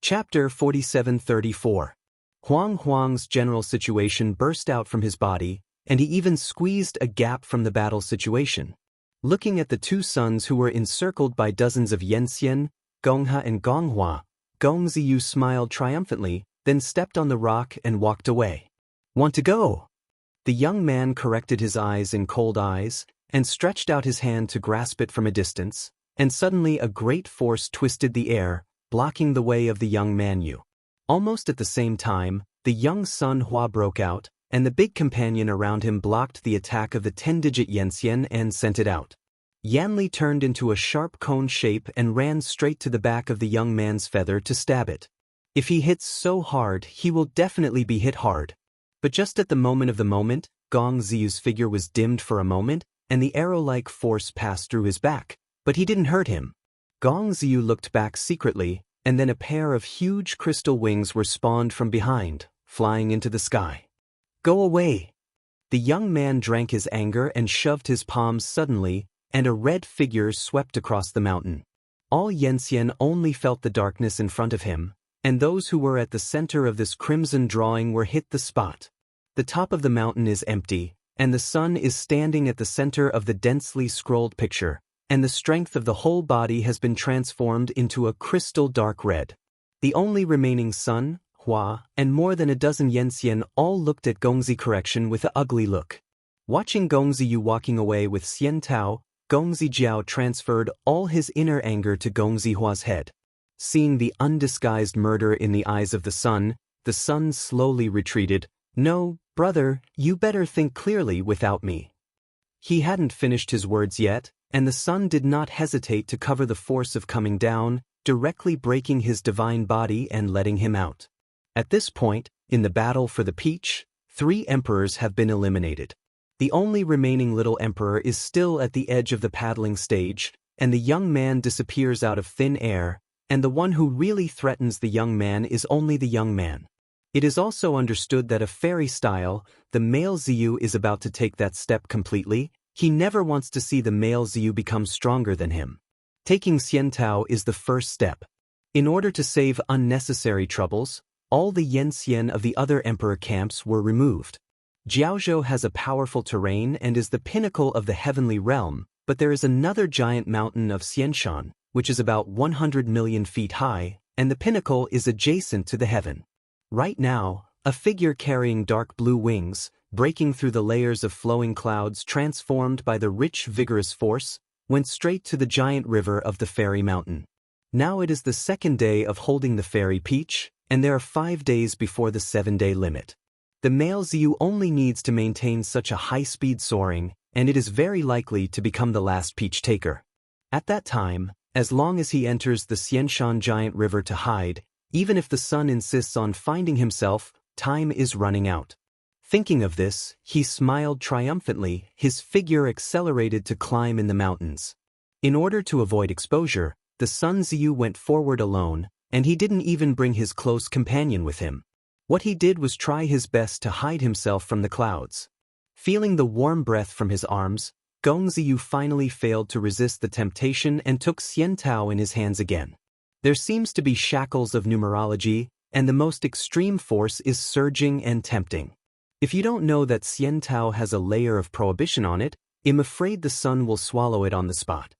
Chapter 4734. Huang Huang's general situation burst out from his body, and he even squeezed a gap from the battle situation. Looking at the two sons who were encircled by dozens of Yanxian, Gonghe and Gonghua, Gong Ziyu smiled triumphantly, then stepped on the rock and walked away. "Want to go?" The young man corrected his eyes in cold eyes, and stretched out his hand to grasp it from a distance, and suddenly a great force twisted the air, blocking the way of the young man Yu. Almost at the same time, the young son Hua broke out, and the big companion around him blocked the attack of the 10-digit Yanxian and sent it out. Yanli turned into a sharp cone shape and ran straight to the back of the young man's feather to stab it. If he hits so hard, he will definitely be hit hard. But just at the moment, Gong Ziyu's figure was dimmed for a moment, and the arrow-like force passed through his back, but he didn't hurt him. Gong Ziyu looked back secretly, and then a pair of huge crystal wings were spawned from behind, flying into the sky. "Go away!" The young man drank his anger and shoved his palms suddenly, and a red figure swept across the mountain. All Yanxian only felt the darkness in front of him, and those who were at the center of this crimson drawing were hit the spot. The top of the mountain is empty, and the sun is standing at the center of the densely scrolled picture, and the strength of the whole body has been transformed into a crystal dark red. The only remaining son, Hua, and more than a dozen Yanxian all looked at Gongzi correction with an ugly look. Watching Gongzi Yu walking away with Xian Tao, Gongzi Jiao transferred all his inner anger to Gongzi Hua's head. Seeing the undisguised murder in the eyes of the son slowly retreated. "No, brother, you better think clearly without me." He hadn't finished his words yet, and the son did not hesitate to cover the force of coming down, directly breaking his divine body and letting him out. At this point, in the battle for the peach, 3 emperors have been eliminated. The only remaining little emperor is still at the edge of the paddling stage, and the young man disappears out of thin air, and the one who really threatens the young man is only the young man. It is also understood that a fairy style, the male Ziyu is about to take that step completely. He never wants to see the male Ziyu become stronger than him. Taking Xian Tao is the first step. In order to save unnecessary troubles, all the Yanxian of the other emperor camps were removed. Jiaozhou has a powerful terrain and is the pinnacle of the heavenly realm, but there is another giant mountain of Xianshan, which is about 100 million feet high, and the pinnacle is adjacent to the heaven. Right now, a figure carrying dark blue wings, breaking through the layers of flowing clouds transformed by the rich vigorous force, went straight to the giant river of the fairy mountain. Now it is the 2nd day of holding the fairy peach, and there are 5 days before the 7-day limit. The male Ziyu only needs to maintain such a high-speed soaring, and it is very likely to become the last peach taker. At that time, as long as he enters the Xianshan giant river to hide, even if the sun insists on finding himself, time is running out. Thinking of this, he smiled triumphantly, his figure accelerated to climb in the mountains. In order to avoid exposure, the son Ziyu went forward alone, and he didn't even bring his close companion with him. What he did was try his best to hide himself from the clouds. Feeling the warm breath from his arms, Gong Ziyu finally failed to resist the temptation and took Xian Tao in his hands again. There seems to be shackles of numerology, and the most extreme force is surging and tempting. If you don't know that Xian Tao has a layer of prohibition on it, I'm afraid the sun will swallow it on the spot.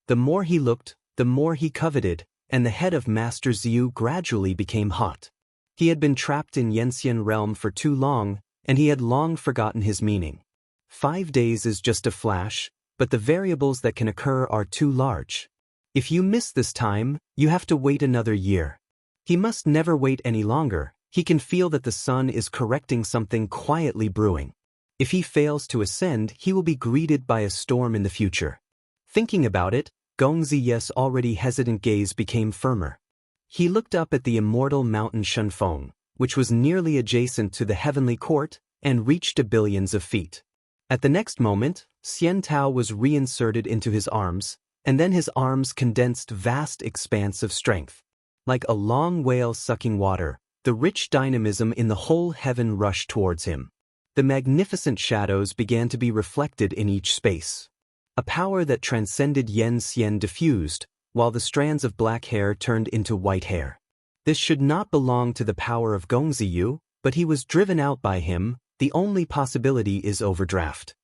The more he looked, the more he coveted, and the head of Master Ziyu gradually became hot. He had been trapped in Yanxian realm for too long, and he had long forgotten his meaning. 5 days is just a flash, but the variables that can occur are too large. If you miss this time, you have to wait another year. He must never wait any longer. He can feel that the sun is correcting something quietly brewing. If he fails to ascend, he will be greeted by a storm in the future. Thinking about it, Gong Ziyu's already hesitant gaze became firmer. He looked up at the immortal mountain Shunfeng, which was nearly adjacent to the heavenly court, and reached to billions of feet. At the next moment, Xian Tao was reinserted into his arms, and then his arms condensed vast expanse of strength. Like a long whale sucking water, the rich dynamism in the whole heaven rushed towards him. The magnificent shadows began to be reflected in each space. A power that transcended Yan Xian diffused, while the strands of black hair turned into white hair. This should not belong to the power of Gongziyu, but he was driven out by him. The only possibility is overdraft.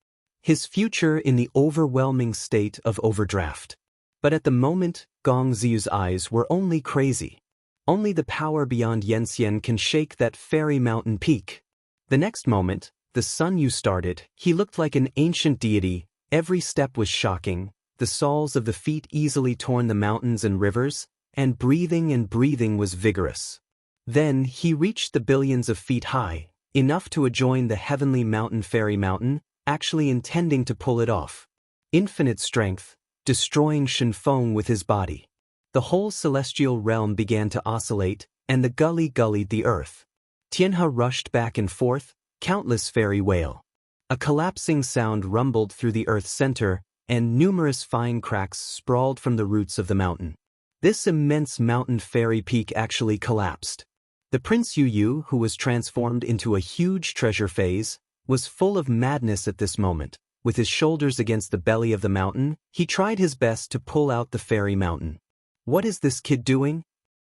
His future in the overwhelming state of overdraft. But at the moment, Gongziyu's eyes were only crazy. Only the power beyond Yanxian can shake that fairy mountain peak. The next moment, the Sun Yu started. He looked like an ancient deity. Every step was shocking. The soles of the feet easily torn the mountains and rivers, and breathing was vigorous. Then he reached the billions of feet high, enough to adjoin the heavenly mountain fairy mountain, actually intending to pull it off. Infinite strength, destroying Shenfeng with his body. The whole celestial realm began to oscillate, and the gullied the earth. Tianhe rushed back and forth, countless fairy wail. A collapsing sound rumbled through the earth's center, and numerous fine cracks sprawled from the roots of the mountain. This immense mountain fairy peak actually collapsed. The Prince Yu, who was transformed into a huge treasure phase, was full of madness at this moment. With his shoulders against the belly of the mountain, he tried his best to pull out the fairy mountain. What is this kid doing?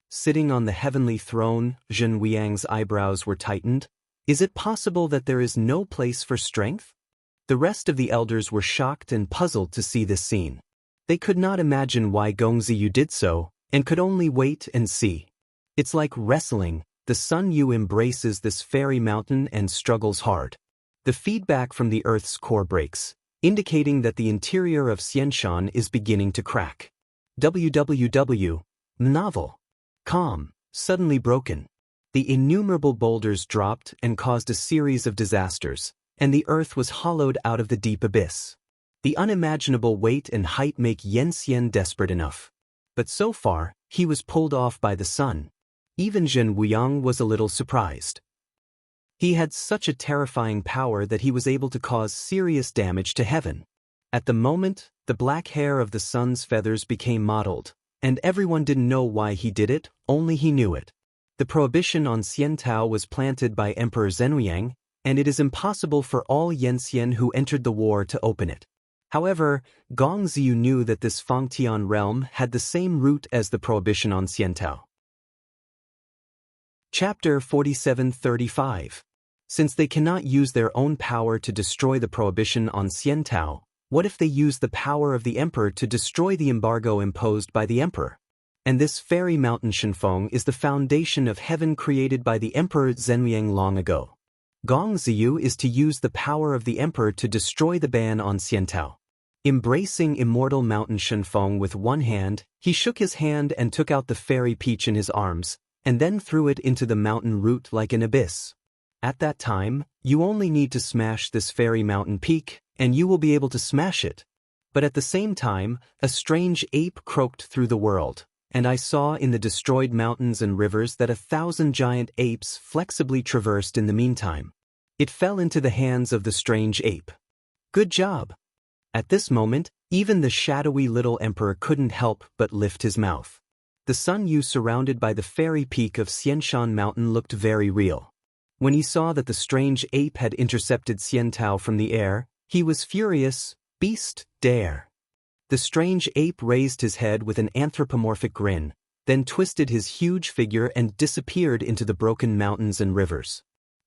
Sitting on the heavenly throne, Zhen Weiyang's eyebrows were tightened. Is it possible that there is no place for strength? The rest of the elders were shocked and puzzled to see this scene. They could not imagine why Gongziyu did so, and could only wait and see. It's like wrestling. The Sun Yu embraces this fairy mountain and struggles hard. The feedback from the earth's core breaks, indicating that the interior of Xianshan is beginning to crack. WWW. Novel. Calm, suddenly broken. The innumerable boulders dropped and caused a series of disasters, and the earth was hollowed out of the deep abyss. The unimaginable weight and height make Yanxian desperate enough. But so far, he was pulled off by the sun. Even Zhen Weiyang was a little surprised. He had such a terrifying power that he was able to cause serious damage to heaven. At the moment, the black hair of the sun's feathers became mottled, and everyone didn't know why he did it, only he knew it. The prohibition on Xiantao was planted by Emperor Zhenwuyang, and it is impossible for all Yanxian who entered the war to open it. However, Gongziyu knew that this Fangtian realm had the same root as the prohibition on Xiantao. Chapter 4735. Since they cannot use their own power to destroy the prohibition on Xiantao, what if they use the power of the emperor to destroy the embargo imposed by the emperor? And this fairy mountain Shenfeng is the foundation of heaven created by the emperor Zhenwuyang long ago. Gongziyu is to use the power of the emperor to destroy the ban on Xiantao. Embracing immortal mountain Shenfeng with one hand, he shook his hand and took out the fairy peach in his arms, and then threw it into the mountain root like an abyss. At that time, you only need to smash this fairy mountain peak, and you will be able to smash it. But at the same time, a strange ape croaked through the world, and I saw in the destroyed mountains and rivers that 1,000 giant apes flexibly traversed in the meantime. It fell into the hands of the strange ape. Good job! At this moment, even the shadowy little emperor couldn't help but lift his mouth. The Sun Yu surrounded by the fairy peak of Xianshan Mountain looked very real. When he saw that the strange ape had intercepted Xiantao from the air, he was furious. Beast, dare! The strange ape raised his head with an anthropomorphic grin, then twisted his huge figure and disappeared into the broken mountains and rivers.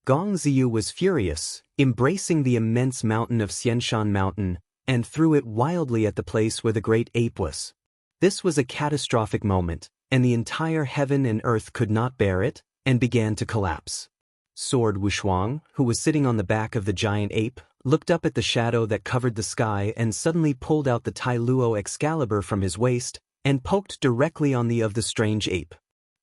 Gongziyu was furious, embracing the immense mountain of Xianshan Mountain, and threw it wildly at the place where the great ape was. This was a catastrophic moment, and the entire heaven and earth could not bear it, and began to collapse. Sword Wushuang, who was sitting on the back of the giant ape, looked up at the shadow that covered the sky and suddenly pulled out the Tai Luo Excalibur from his waist and poked directly on the strange ape.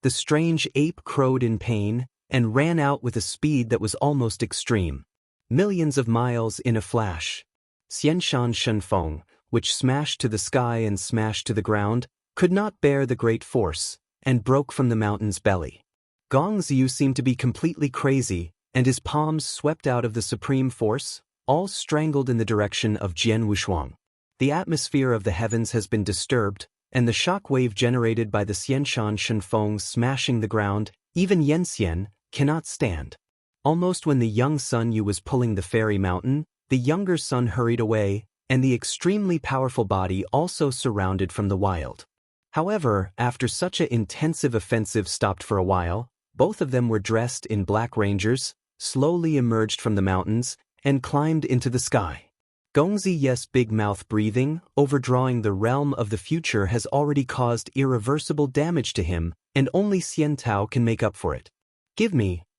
The strange ape crowed in pain and ran out with a speed that was almost extreme. Millions of miles in a flash. Xianshan Shenfeng, which smashed to the sky and smashed to the ground, could not bear the great force, and broke from the mountain's belly. Gongziyu seemed to be completely crazy, and his palms swept out of the supreme force, all strangled in the direction of Jian Wushuang. The atmosphere of the heavens has been disturbed, and the shock wave generated by the Xianshan Shenfeng smashing the ground, even Yanxian, cannot stand. Almost when the young Sun Yu was pulling the fairy mountain, the younger son hurried away, and the extremely powerful body also surrounded from the wild. However, after such an intensive offensive stopped for a while, both of them were dressed in black rangers, slowly emerged from the mountains, and climbed into the sky. Gongzi's big mouth breathing, overdrawing the realm of the future, has already caused irreversible damage to him, and only Xian Tao can make up for it.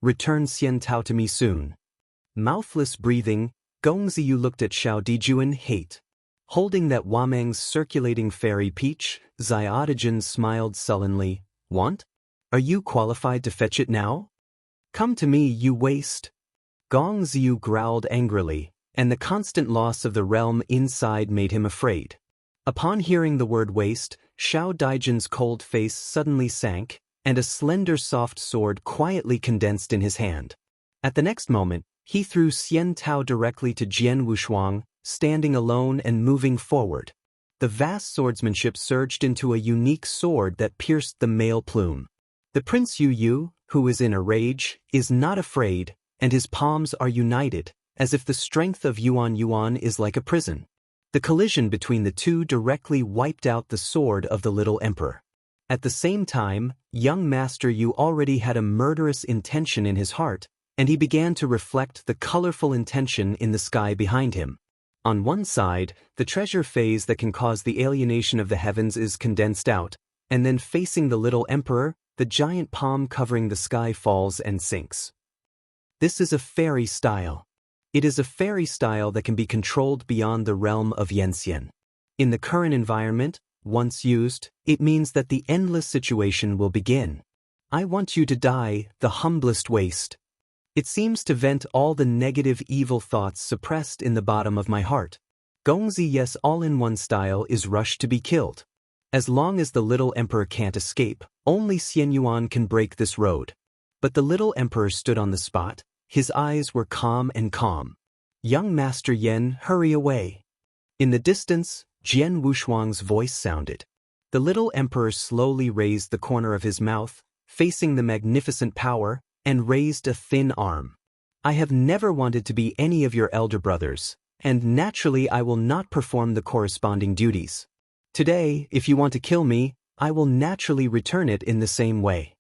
Return Xian Tao to me soon. Mouthless breathing, Gongziyu looked at Xiao Dijun hate. Holding that Wamang's circulating fairy peach, Xiaotijan smiled sullenly. Want? Are you qualified to fetch it now? Come to me, you waste. Gongziyu growled angrily, and the constant loss of the realm inside made him afraid. Upon hearing the word waste, Xiao Dijin's cold face suddenly sank, and a slender soft sword quietly condensed in his hand. At the next moment, he threw Xian Tao directly to Jian Wushuang, standing alone and moving forward. The vast swordsmanship surged into a unique sword that pierced the male plume. The Prince Yu Yu, who is in a rage, is not afraid, and his palms are united, as if the strength of Yuan Yuan is like a prison. The collision between the two directly wiped out the sword of the little emperor. At the same time, young Master Yu already had a murderous intention in his heart, and he began to reflect the colorful intention in the sky behind him. On one side, the treasure phase that can cause the alienation of the heavens is condensed out, and then facing the little emperor, the giant palm covering the sky falls and sinks. This is a fairy style. It is a fairy style that can be controlled beyond the realm of Yanxian. In the current environment, once used, it means that the endless situation will begin. I want you to die, the humblest waste. It seems to vent all the negative evil thoughts suppressed in the bottom of my heart. Gongzi's all-in-one style is rush to be killed. As long as the little emperor can't escape, only Xian Yuan can break this road. But the little emperor stood on the spot, his eyes were calm and calm. Young Master Yen, hurry away. In the distance, Jian Wushuang's voice sounded. The little emperor slowly raised the corner of his mouth, facing the magnificent power, and raised a thin arm. I have never wanted to be any of your elder brothers, and naturally I will not perform the corresponding duties. Today, if you want to kill me, I will naturally return it in the same way.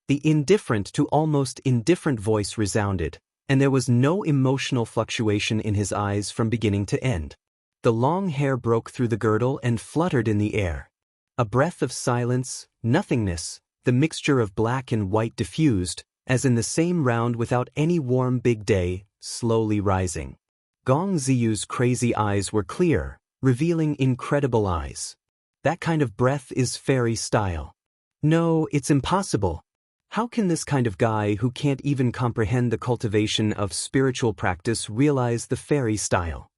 The indifferent to almost indifferent voice resounded, and there was no emotional fluctuation in his eyes from beginning to end. The long hair broke through the girdle and fluttered in the air. A breath of silence, nothingness, the mixture of black and white diffused, as in the same round without any warm big day, slowly rising. Gongziyu's crazy eyes were clear, revealing incredible eyes. That kind of breath is fairy style. No, it's impossible. How can this kind of guy who can't even comprehend the cultivation of spiritual practice realize the fairy style?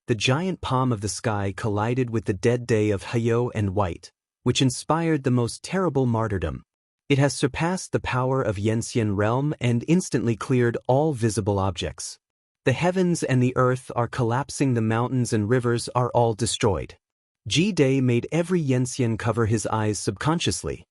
The giant palm of the sky collided with the dead day of Hayo and White, which inspired the most terrible martyrdom. It has surpassed the power of Yanxian realm and instantly cleared all visible objects. The heavens and the earth are collapsing, the mountains and rivers are all destroyed. Ji-Day made every Yanxian cover his eyes subconsciously.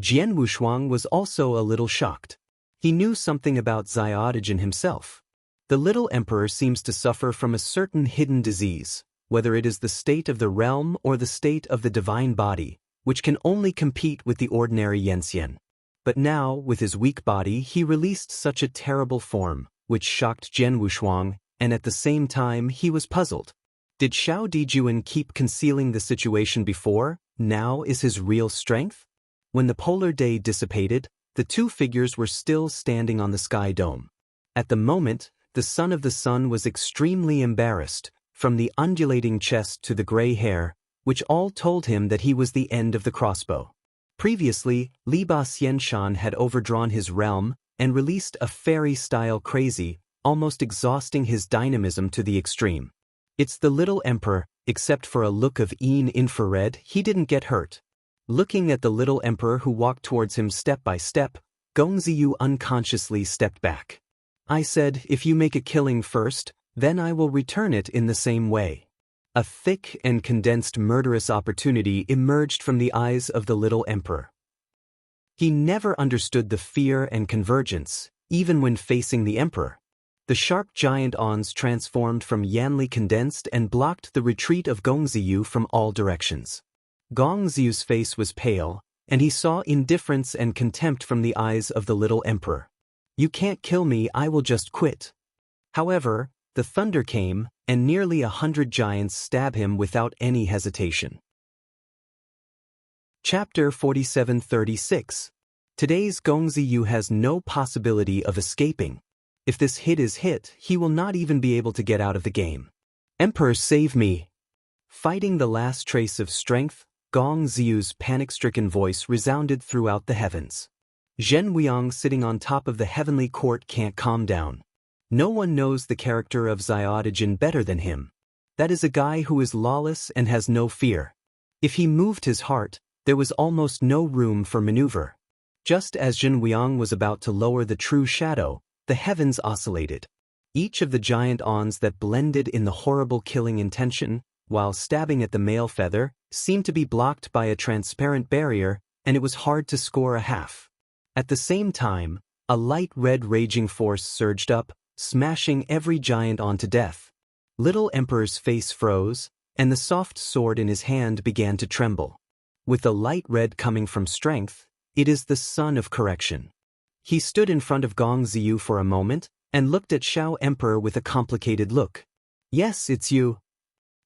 Jian Wushuang was also a little shocked. He knew something about Xiaotijan himself. The little emperor seems to suffer from a certain hidden disease, whether it is the state of the realm or the state of the divine body, which can only compete with the ordinary Yanxian. But now, with his weak body, he released such a terrible form, which shocked Jian Wushuang, and at the same time he was puzzled. Did Xiao Dijun keep concealing the situation before? Now is his real strength? When the polar day dissipated, the two figures were still standing on the sky dome. At the moment, the son of the sun was extremely embarrassed, from the undulating chest to the gray hair, which all told him that he was the end of the crossbow. Previously, Li Ba Xianshan had overdrawn his realm and released a fairy-style crazy, almost exhausting his dynamism to the extreme. It's the little emperor, except for a look of infrared, he didn't get hurt. Looking at the little emperor who walked towards him step by step, Gongziyu unconsciously stepped back. I said, if you make a killing first, then I will return it in the same way. A thick and condensed murderous opportunity emerged from the eyes of the little emperor. He never understood the fear and convergence, even when facing the emperor. The sharp giant awns transformed from Yanli condensed and blocked the retreat of Gongziyu from all directions. Gong Xiu's face was pale, and he saw indifference and contempt from the eyes of the little emperor. You can't kill me, I will just quit. However, the thunder came, and nearly 100 giants stab him without any hesitation. Chapter 4736. Today's Gong Xiu has no possibility of escaping. If this hit is hit, he will not even be able to get out of the game. Emperor, save me! Fighting the last trace of strength, Gong Xiu's panic-stricken voice resounded throughout the heavens. Zhen Weiyang sitting on top of the heavenly court can't calm down. No one knows the character of Xiaodijin better than him. That is a guy who is lawless and has no fear. If he moved his heart, there was almost no room for maneuver. Just as Zhen Weiyang was about to lower the true shadow, the heavens oscillated. Each of the giant awns that blended in the horrible killing intention, while stabbing at the male feather, seemed to be blocked by a transparent barrier, and it was hard to score a half. At the same time, a light red raging force surged up, smashing every giant on to death. Little Emperor's face froze, and the soft sword in his hand began to tremble. With the light red coming from strength, it is the sun of correction. He stood in front of Gong Xiu for a moment, and looked at Xiao Emperor with a complicated look. Yes, it's you.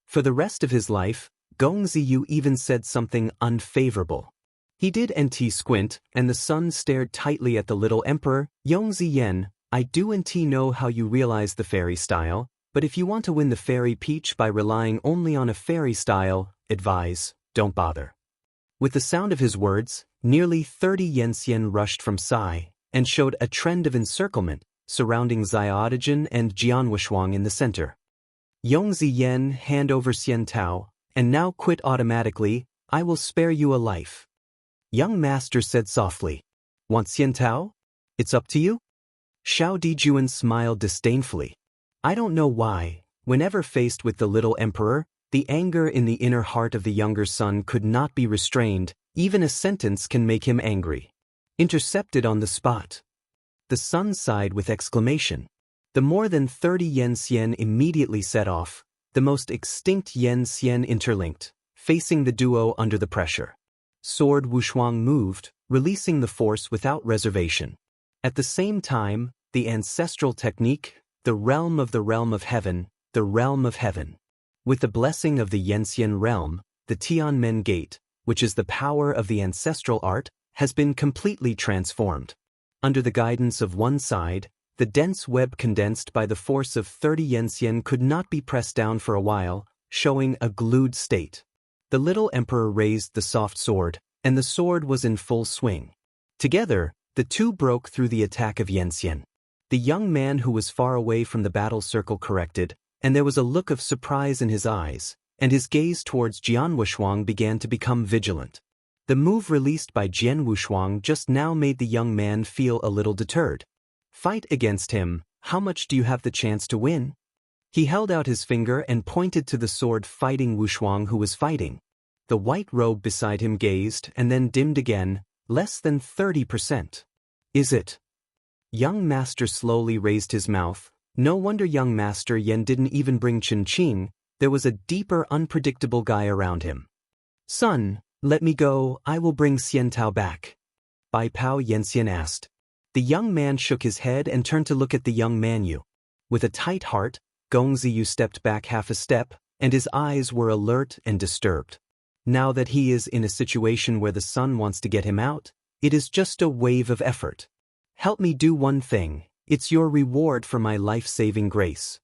For the rest of his life, Gong Xiu even said something unfavorable. He did NT squint, and the sun stared tightly at the little emperor. Yong Ziyen, I do NT know how you realize the fairy style, but if you want to win the fairy peach by relying only on a fairy style, advise, don't bother. With the sound of his words, nearly 30 Yenxian rushed from Sai, and showed a trend of encirclement, surrounding Xiaodijin and Jianwushuang in the center. Yong Ziyen, hand over Xian Tao, and now quit automatically, I will spare you a life. Young master said softly. Want Xian Tao? It's up to you? Xiao Dijuan smiled disdainfully. I don't know why, whenever faced with the little emperor, the anger in the inner heart of the younger son could not be restrained, even a sentence can make him angry. Intercepted on the spot. The son sighed with exclamation. The more than 30 Yenxian immediately set off, the most extinct Yenxian interlinked, facing the duo under the pressure. Sword Wushuang moved, releasing the force without reservation. At the same time, the ancestral technique, the realm of heaven, the realm of heaven. With the blessing of the Yenxian realm, the Tianmen Gate, which is the power of the ancestral art, has been completely transformed. Under the guidance of one side, the dense web condensed by the force of 30 Yenxian could not be pressed down for a while, showing a glued state. The little emperor raised the soft sword, and the sword was in full swing. Together, the two broke through the attack of Yenxian. The young man who was far away from the battle circle corrected, and there was a look of surprise in his eyes, and his gaze towards Jianwushuang began to become vigilant. The move released by Jianwushuang just now made the young man feel a little deterred. Fight against him, how much do you have the chance to win? He held out his finger and pointed to the sword fighting Wushuang who was fighting. The white robe beside him gazed and then dimmed again, less than 30%. Is it? Young master slowly raised his mouth. No wonder young master Yen didn't even bring Qin. There was a deeper, unpredictable guy around him. Son, let me go, I will bring Xian Tao back. Bai Pao Yenxian asked. The young man shook his head and turned to look at the young Manyu. With a tight heart, Gong Xiu stepped back half a step, and his eyes were alert and disturbed. Now that he is in a situation where the sun wants to get him out, it is just a wave of effort. Help me do one thing, it's your reward for my life-saving grace.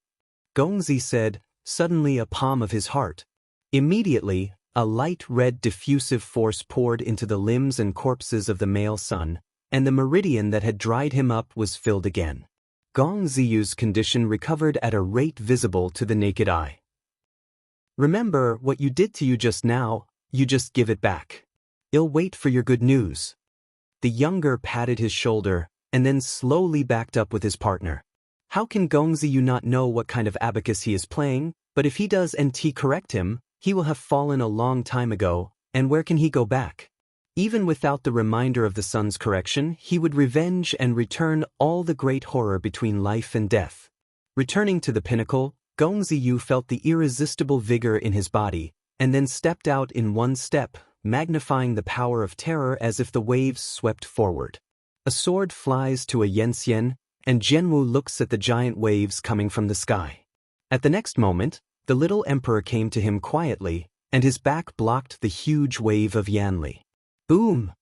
Gong Zi said, suddenly a palm of his heart. Immediately, a light red diffusive force poured into the limbs and corpses of the male son, and the meridian that had dried him up was filled again. Gong Ziyu's condition recovered at a rate visible to the naked eye. Remember what you did to you just now, you just give it back. I'll wait for your good news. The younger patted his shoulder, and then slowly backed up with his partner. How can Gong Ziyu not know what kind of abacus he is playing? But if he does NT correct him, he will have fallen a long time ago, and where can he go back? Even without the reminder of the sun's correction, he would revenge and return all the great horror between life and death. Returning to the pinnacle, Gong Ziyu felt the irresistible vigor in his body, and then stepped out in one step, magnifying the power of terror as if the waves swept forward. A sword flies to a Yanxian, and Jianwu looks at the giant waves coming from the sky. At the next moment, the little emperor came to him quietly, and his back blocked the huge wave of Yanli. Boom!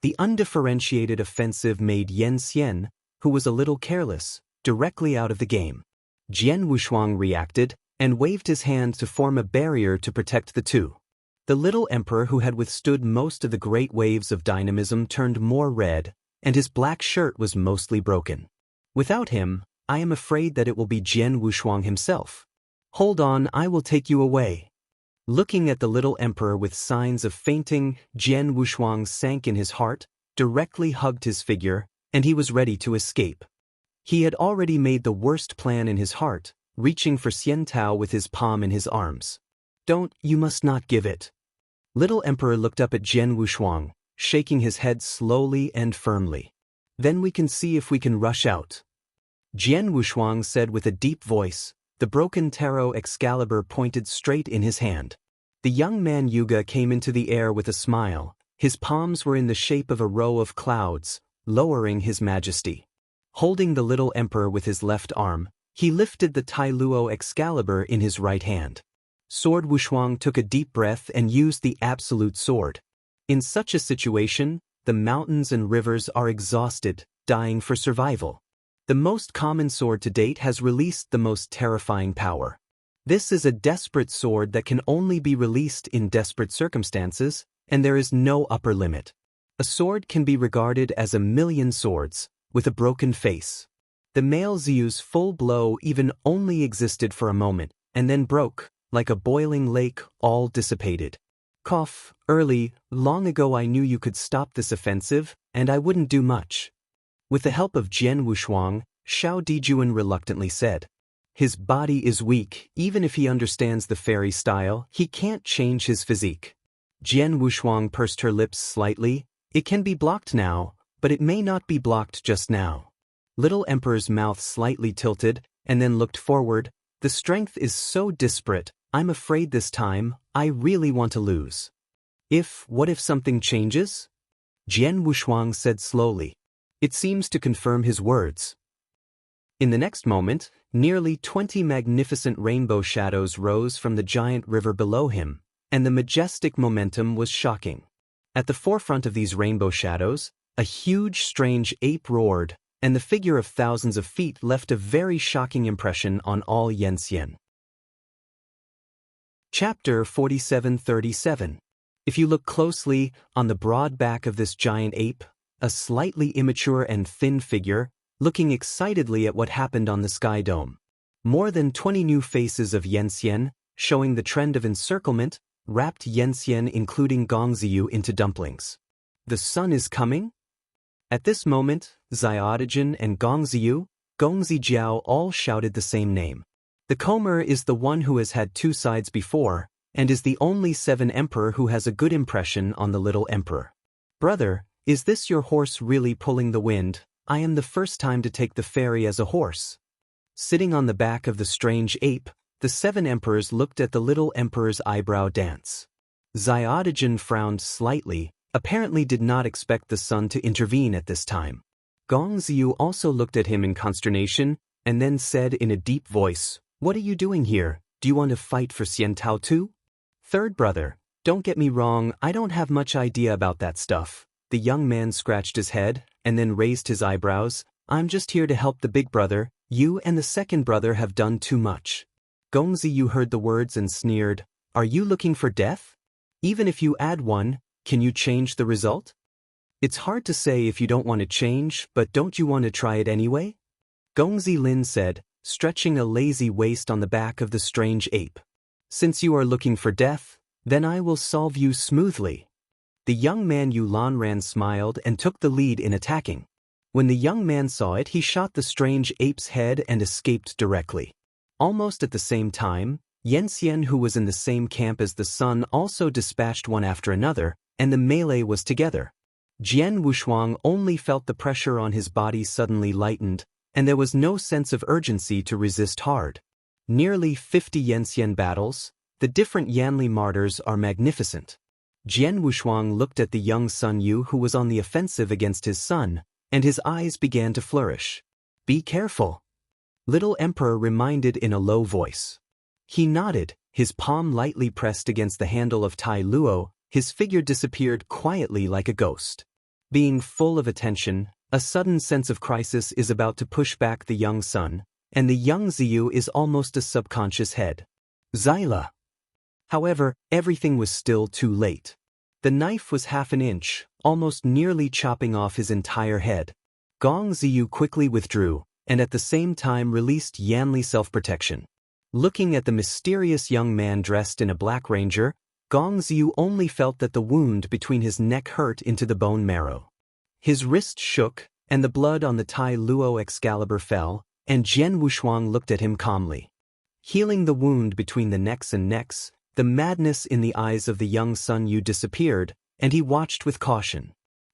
The undifferentiated offensive made Yanxian, who was a little careless, directly out of the game. Jian Wushuang reacted, and waved his hand to form a barrier to protect the two. The little emperor who had withstood most of the great waves of dynamism turned more red, and his black shirt was mostly broken. Without him, I am afraid that it will be Jian Wushuang himself. Hold on, I will take you away. Looking at the little emperor with signs of fainting, Jian Wushuang sank in his heart, directly hugged his figure, and he was ready to escape. He had already made the worst plan in his heart, reaching for Xian Tao with his palm in his arms. Don't, you must not give it. Little emperor looked up at Jian Wushuang, shaking his head slowly and firmly. Then we can see if we can rush out. Jian Wushuang said with a deep voice, the broken tarot Excalibur pointed straight in his hand. The young man Yuga came into the air with a smile. His palms were in the shape of a row of clouds, lowering his majesty. Holding the little emperor with his left arm, he lifted the Tai Luo Excalibur in his right hand. Sword Wushuang took a deep breath and used the absolute sword. In such a situation, the mountains and rivers are exhausted, dying for survival. The most common sword to date has released the most terrifying power. This is a desperate sword that can only be released in desperate circumstances, and there is no upper limit. A sword can be regarded as a million swords, with a broken face. The male Ziyu's full blow even only existed for a moment, and then broke, like a boiling lake, all dissipated. Cough, long ago I knew you could stop this offensive, and I wouldn't do much. With the help of Jian Wushuang, Xiao Dijuan reluctantly said. His body is weak, even if he understands the fairy style, he can't change his physique. Jian Wushuang pursed her lips slightly. It can be blocked now, but it may not be blocked just now. Little Emperor's mouth slightly tilted, and then looked forward. The strength is so disparate, I'm afraid this time, I really want to lose. What if something changes? Jian Wushuang said slowly. It seems to confirm his words. In the next moment, nearly 20 magnificent rainbow shadows rose from the giant river below him, and the majestic momentum was shocking. At the forefront of these rainbow shadows, a huge strange ape roared, and the figure of thousands of feet left a very shocking impression on all Yanxian. Chapter 4737. If you look closely, on the broad back of this giant ape, a slightly immature and thin figure, looking excitedly at what happened on the sky dome. More than 20 new faces of Yanxian, showing the trend of encirclement, wrapped Yanxian including Gongziyu into dumplings. The sun is coming? At this moment, Xiaodigen and Gongziyu, Gongzijiao all shouted the same name. The Comer is the one who has had two sides before, and is the only 7 emperor who has a good impression on the little emperor. Brother, is this your horse really pulling the wind? I am the first time to take the ferry as a horse. Sitting on the back of the strange ape, the 7 emperors looked at the little emperor's eyebrow dance. Xiaodigen frowned slightly, apparently did not expect the sun to intervene at this time. Gongziyu also looked at him in consternation, and then said in a deep voice, "What are you doing here? Do you want to fight for Xian Tao too?" Third brother, don't get me wrong, I don't have much idea about that stuff. The young man scratched his head, and then raised his eyebrows. I'm just here to help the big brother. You and the second brother have done too much. Gongziyu heard the words and sneered. Are you looking for death? Even if you add 1, can you change the result? It's hard to say if you don't want to change, but don't you want to try it anyway? Gongzi Lin said, stretching a lazy waist on the back of the strange ape. Since you are looking for death, then I will solve you smoothly. The young man Yulanran smiled and took the lead in attacking. When the young man saw it, he shot the strange ape's head and escaped directly. Almost at the same time, Yanxian, who was in the same camp as the sun, also dispatched one after another, and the melee was together. Jian Wushuang only felt the pressure on his body suddenly lightened, and there was no sense of urgency to resist hard. Nearly 50 Yanxian battles, the different Yanli martyrs are magnificent. Jian Wushuang looked at the young Sun Yu who was on the offensive against his son, and his eyes began to flourish. "Be careful," Little Emperor reminded in a low voice. He nodded, his palm lightly pressed against the handle of Tai Luo, his figure disappeared quietly like a ghost. Being full of attention, a sudden sense of crisis is about to push back the young sun, and the young Ziyu is almost a subconscious head. Xyla. However, everything was still too late. The knife was half an inch, almost nearly chopping off his entire head. Gong Ziyu quickly withdrew, and at the same time released Yanli self-protection. Looking at the mysterious young man dressed in a black ranger, Gong Ziyu only felt that the wound between his neck hurt into the bone marrow. His wrist shook, and the blood on the Tai Luo Excalibur fell, and Jian Wushuang looked at him calmly. Healing the wound between the necks, the madness in the eyes of the young Sun Yu disappeared, and he watched with caution.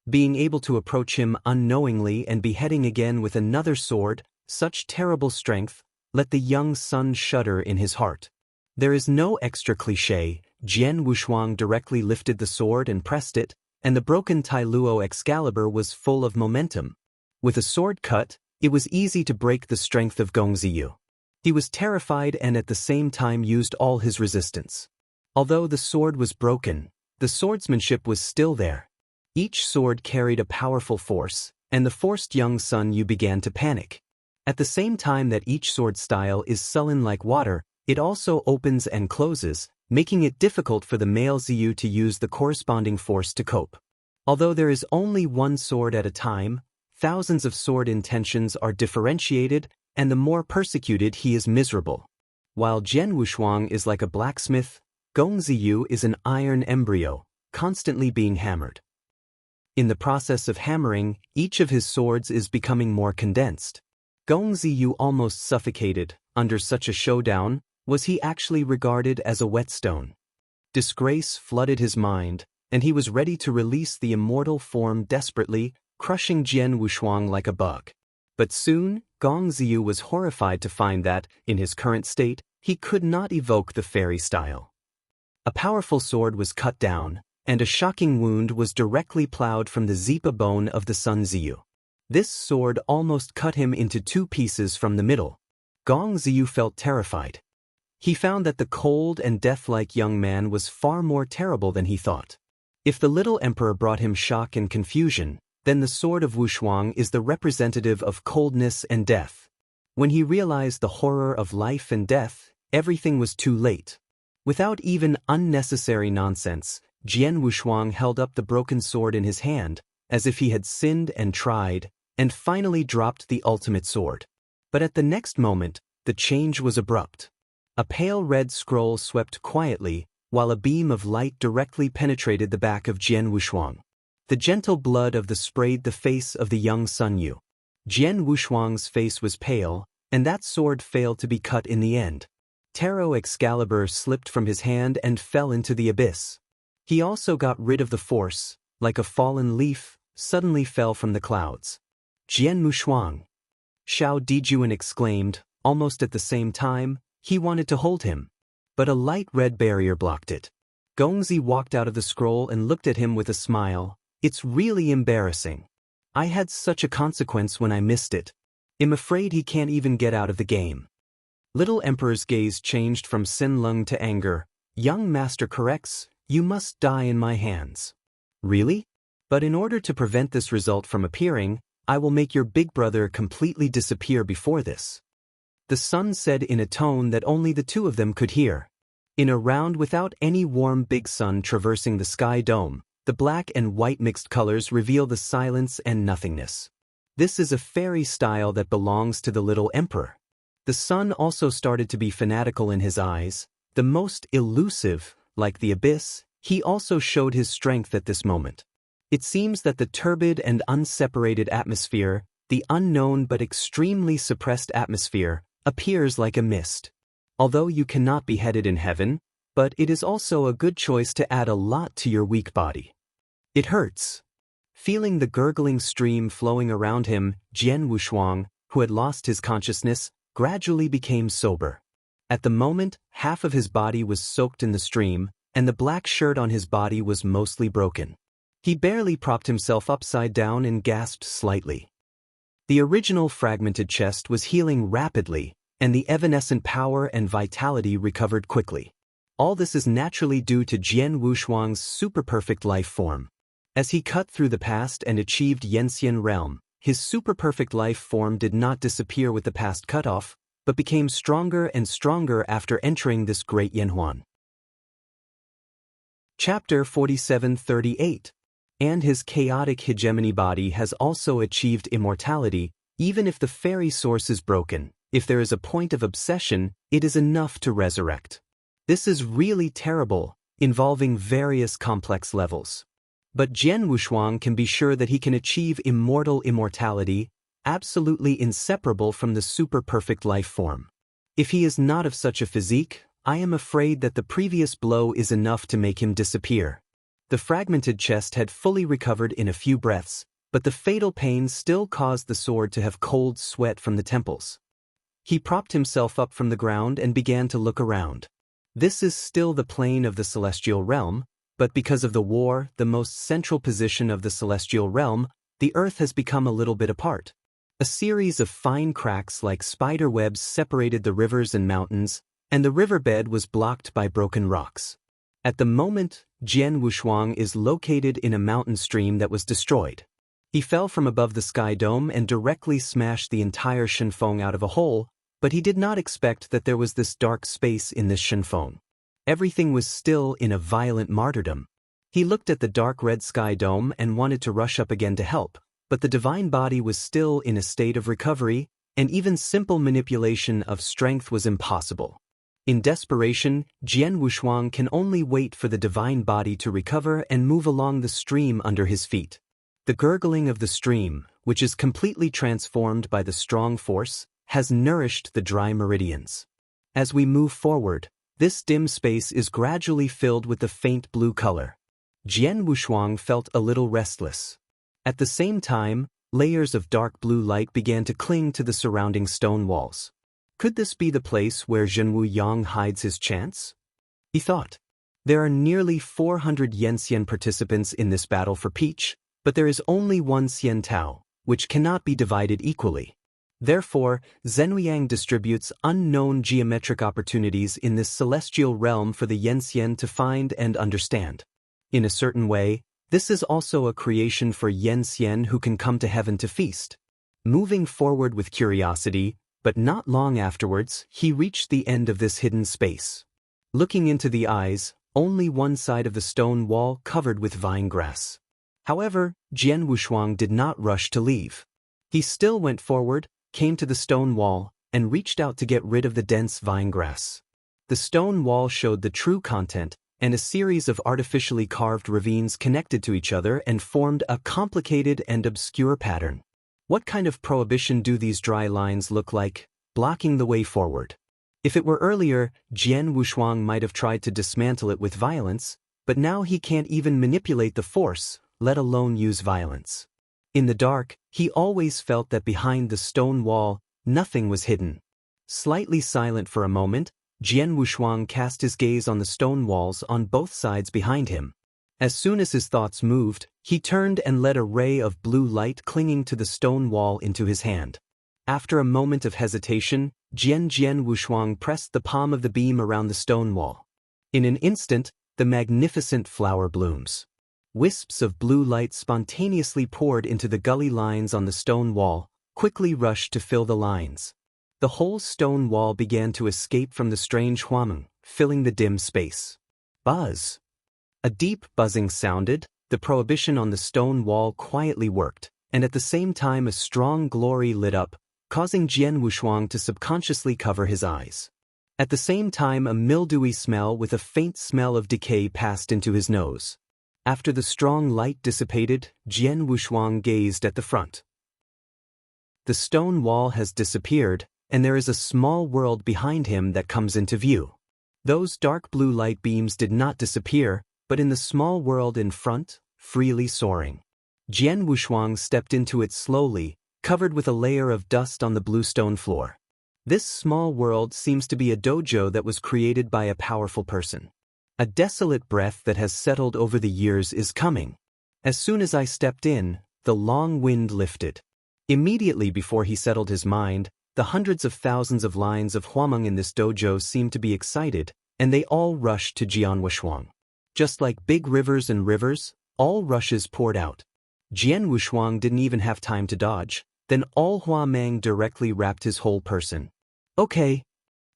Being able to approach him unknowingly and beheading again with another sword, such terrible strength, let the young Sun shudder in his heart. There is no extra cliché. Jian Wushuang directly lifted the sword and pressed it, and the broken Tai Luo Excalibur was full of momentum. With a sword cut, it was easy to break the strength of Gong Ziyu. He was terrified and at the same time used all his resistance. Although the sword was broken, the swordsmanship was still there. Each sword carried a powerful force, and the forced young Sun Yu began to panic. At the same time that each sword style is sullen like water, it also opens and closes, making it difficult for the male Ziyu to use the corresponding force to cope. Although there is only one sword at a time, thousands of sword intentions are differentiated, and the more persecuted he is miserable. While Jian Wushuang is like a blacksmith, Gong Ziyu is an iron embryo, constantly being hammered. In the process of hammering, each of his swords is becoming more condensed. Gong Ziyu almost suffocated. Under such a showdown, was he actually regarded as a whetstone? Disgrace flooded his mind, and he was ready to release the immortal form desperately, crushing Jian Wushuang like a bug. But soon, Gong Ziyu was horrified to find that, in his current state, he could not evoke the fairy style. A powerful sword was cut down, and a shocking wound was directly plowed from the zipa bone of the Sun Ziyu. This sword almost cut him into two pieces from the middle. Gong Ziyu felt terrified. He found that the cold and death-like young man was far more terrible than he thought. If the little emperor brought him shock and confusion, then the sword of Wushuang is the representative of coldness and death. When he realized the horror of life and death, everything was too late. Without even unnecessary nonsense, Jian Wushuang held up the broken sword in his hand, as if he had sinned and tried, and finally dropped the ultimate sword. But at the next moment, the change was abrupt. A pale red scroll swept quietly, while a beam of light directly penetrated the back of Jian Wushuang. The gentle blood of the sprayed the face of the young Sun Yu. Jian Wushuang's face was pale, and that sword failed to be cut in the end. Tarot Excalibur slipped from his hand and fell into the abyss. He also got rid of the force, like a fallen leaf, suddenly fell from the clouds. Jian Wushuang! Xiao Dijuan exclaimed, almost at the same time. He wanted to hold him, but a light red barrier blocked it. Gongzi walked out of the scroll and looked at him with a smile. It's really embarrassing. I had such a consequence when I missed it. I'm afraid he can't even get out of the game. Little Emperor's gaze changed from Sin Lung to anger. Young master corrects, you must die in my hands. Really? But in order to prevent this result from appearing, I will make your big brother completely disappear before this. The sun said in a tone that only the two of them could hear. In a round without any warm big sun traversing the sky dome, the black and white mixed colors reveal the silence and nothingness. This is a fairy style that belongs to the little emperor. The sun also started to be fanatical in his eyes, the most elusive, like the abyss. He also showed his strength at this moment. It seems that the turbid and unseparated atmosphere, the unknown but extremely suppressed atmosphere, appears like a mist. Although you cannot be headed in heaven, but it is also a good choice to add a lot to your weak body. It hurts. Feeling the gurgling stream flowing around him, Jian Wushuang, who had lost his consciousness, gradually became sober. At the moment, half of his body was soaked in the stream, and the black shirt on his body was mostly broken. He barely propped himself upside down and gasped slightly. The original fragmented chest was healing rapidly, and the evanescent power and vitality recovered quickly. All this is naturally due to Jian Wushuang's super-perfect life form. As he cut through the past and achieved Yenxian realm, his super-perfect life form did not disappear with the past cutoff, but became stronger and stronger after entering this great Yanhuan. Chapter 4738. And his chaotic hegemony body has also achieved immortality, even if the fairy source is broken. If there is a point of obsession, it is enough to resurrect. This is really terrible, involving various complex levels. But Jian Wushuang can be sure that he can achieve immortality, absolutely inseparable from the super-perfect life form. If he is not of such a physique, I am afraid that the previous blow is enough to make him disappear. The fragmented chest had fully recovered in a few breaths, but the fatal pain still caused the sword to have cold sweat from the temples. He propped himself up from the ground and began to look around. This is still the plane of the celestial realm, but because of the war, the most central position of the celestial realm, the earth has become a little bit apart. A series of fine cracks like spider webs separated the rivers and mountains, and the riverbed was blocked by broken rocks. At the moment, Jian Wushuang is located in a mountain stream that was destroyed. He fell from above the sky dome and directly smashed the entire Shenfeng out of a hole, but he did not expect that there was this dark space in this Shenfeng. Everything was still in a violent martyrdom. He looked at the dark red sky dome and wanted to rush up again to help, but the divine body was still in a state of recovery, and even simple manipulation of strength was impossible. In desperation, Jian Wushuang can only wait for the divine body to recover and move along the stream under his feet. The gurgling of the stream, which is completely transformed by the strong force, has nourished the dry meridians. As we move forward, this dim space is gradually filled with the faint blue color. Jian Wushuang felt a little restless. At the same time, layers of dark blue light began to cling to the surrounding stone walls. Could this be the place where Zhenwu Yang hides his chance? He thought. There are nearly 400 Yenxian participants in this battle for Peach, but there is only one Xian Tao, which cannot be divided equally. Therefore, Zhenwuyang distributes unknown geometric opportunities in this celestial realm for the Yenxian to find and understand. In a certain way, this is also a creation for Yenxian who can come to heaven to feast. Moving forward with curiosity, but not long afterwards, he reached the end of this hidden space. Looking into the eyes, only one side of the stone wall covered with vine grass. However, Jian Wushuang did not rush to leave. He still went forward, came to the stone wall, and reached out to get rid of the dense vine grass. The stone wall showed the true content, and a series of artificially carved ravines connected to each other and formed a complicated and obscure pattern. What kind of prohibition do these dry lines look like, blocking the way forward? If it were earlier, Jian Wushuang might have tried to dismantle it with violence, but now he can't even manipulate the force, let alone use violence. In the dark, he always felt that behind the stone wall, nothing was hidden. Slightly silent for a moment, Jian Wushuang cast his gaze on the stone walls on both sides behind him. As soon as his thoughts moved, he turned and let a ray of blue light clinging to the stone wall into his hand. After a moment of hesitation, Jian Wushuang pressed the palm of the beam around the stone wall. In an instant, the magnificent flower blooms. Wisps of blue light spontaneously poured into the gully lines on the stone wall, quickly rushed to fill the lines. The whole stone wall began to escape from the strange huameng, filling the dim space. Buzz! A deep buzzing sounded, the prohibition on the stone wall quietly worked, and at the same time a strong glory lit up, causing Jian Wushuang to subconsciously cover his eyes. At the same time a mildewy smell with a faint smell of decay passed into his nose. After the strong light dissipated, Jian Wushuang gazed at the front. The stone wall has disappeared, and there is a small world behind him that comes into view. Those dark blue light beams did not disappear, but in the small world in front, freely soaring. Jian Wushuang stepped into it slowly, covered with a layer of dust on the blue stone floor. This small world seems to be a dojo that was created by a powerful person. A desolate breath that has settled over the years is coming. As soon as I stepped in, the long wind lifted. Immediately before he settled his mind, the hundreds of thousands of lines of Huameng in this dojo seemed to be excited, and they all rushed to Jian Wushuang. Just like big rivers and rivers, all rushes poured out. Jian Wushuang didn't even have time to dodge, then all Huameng directly wrapped his whole person. Okay.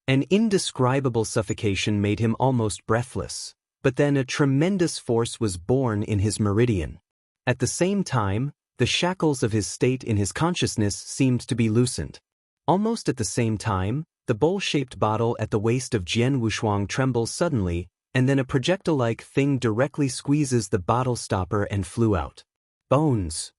An indescribable suffocation made him almost breathless, but then a tremendous force was born in his meridian. At the same time, the shackles of his state in his consciousness seemed to be loosened. Almost at the same time, the bowl-shaped bottle at the waist of Jian Wushuang trembles suddenly, and then a projectile-like thing directly squeezes the bottle stopper and flew out. Bones.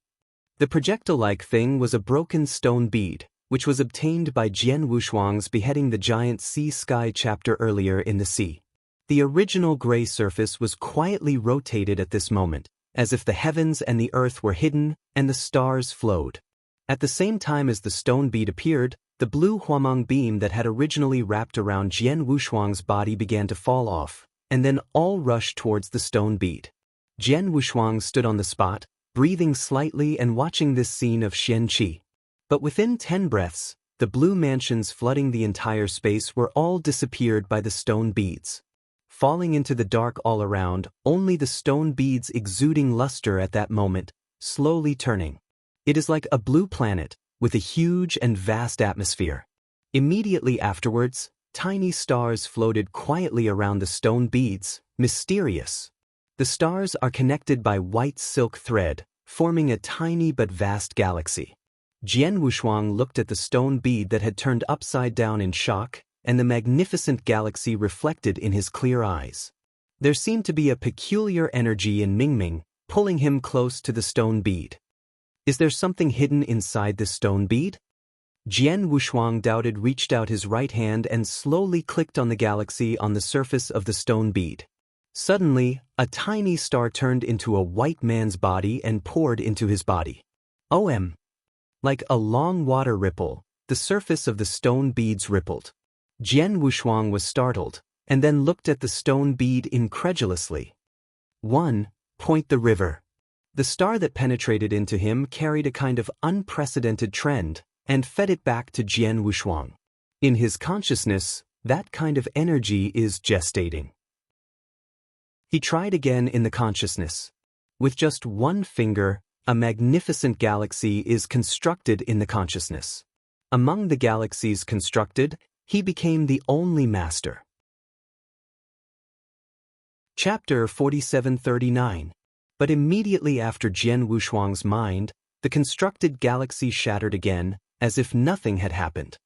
The projectile-like thing was a broken stone bead, which was obtained by Jian Wushuang's beheading the giant sea sky chapter earlier in the sea. The original gray surface was quietly rotated at this moment, as if the heavens and the earth were hidden and the stars flowed. At the same time as the stone bead appeared, the blue Huameng beam that had originally wrapped around Jian Wushuang's body began to fall off, and then all rushed towards the stone bead. Jian Wushuang stood on the spot, breathing slightly and watching this scene of Xianqi. But within 10 breaths, the blue mansions flooding the entire space were all disappeared by the stone beads. Falling into the dark all around, only the stone beads exuding luster at that moment, slowly turning. It is like a blue planet, with a huge and vast atmosphere. Immediately afterwards, tiny stars floated quietly around the stone beads, mysterious. The stars are connected by white silk thread, forming a tiny but vast galaxy. Jian Wushuang looked at the stone bead that had turned upside down in shock, and the magnificent galaxy reflected in his clear eyes. There seemed to be a peculiar energy in Mingming, pulling him close to the stone bead. Is there something hidden inside this stone bead? Jian Wushuang doubted, reached out his right hand and slowly clicked on the galaxy on the surface of the stone bead. Suddenly, a tiny star turned into a white man's body and poured into his body. OM. Like a long water ripple, the surface of the stone beads rippled. Jian Wushuang was startled, and then looked at the stone bead incredulously. 1. Point the river. The star that penetrated into him carried a kind of unprecedented trend, and fed it back to Jian Wushuang. In his consciousness, that kind of energy is gestating. He tried again in the consciousness. With just one finger, a magnificent galaxy is constructed in the consciousness. Among the galaxies constructed, he became the only master. Chapter 4739. But immediately after Jian Wushuang's mind, the constructed galaxy shattered again, as if nothing had happened.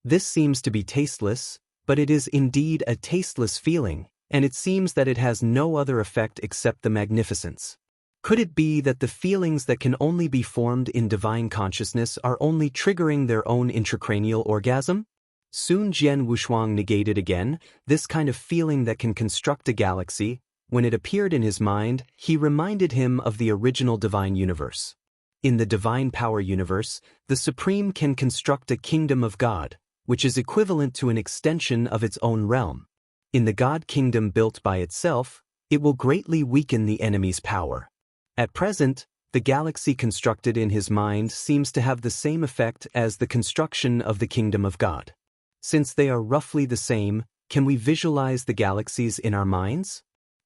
This seems to be tasteless, but it is indeed a tasteless feeling, and it seems that it has no other effect except the magnificence. Could it be that the feelings that can only be formed in divine consciousness are only triggering their own intracranial orgasm? Soon Jian Wushuang negated again, this kind of feeling that can construct a galaxy. When it appeared in his mind, he reminded him of the original divine universe. In the divine power universe, the Supreme can construct a kingdom of God, which is equivalent to an extension of its own realm. In the God kingdom built by itself, it will greatly weaken the enemy's power. At present, the galaxy constructed in his mind seems to have the same effect as the construction of the kingdom of God. Since they are roughly the same, can we visualize the galaxies in our minds?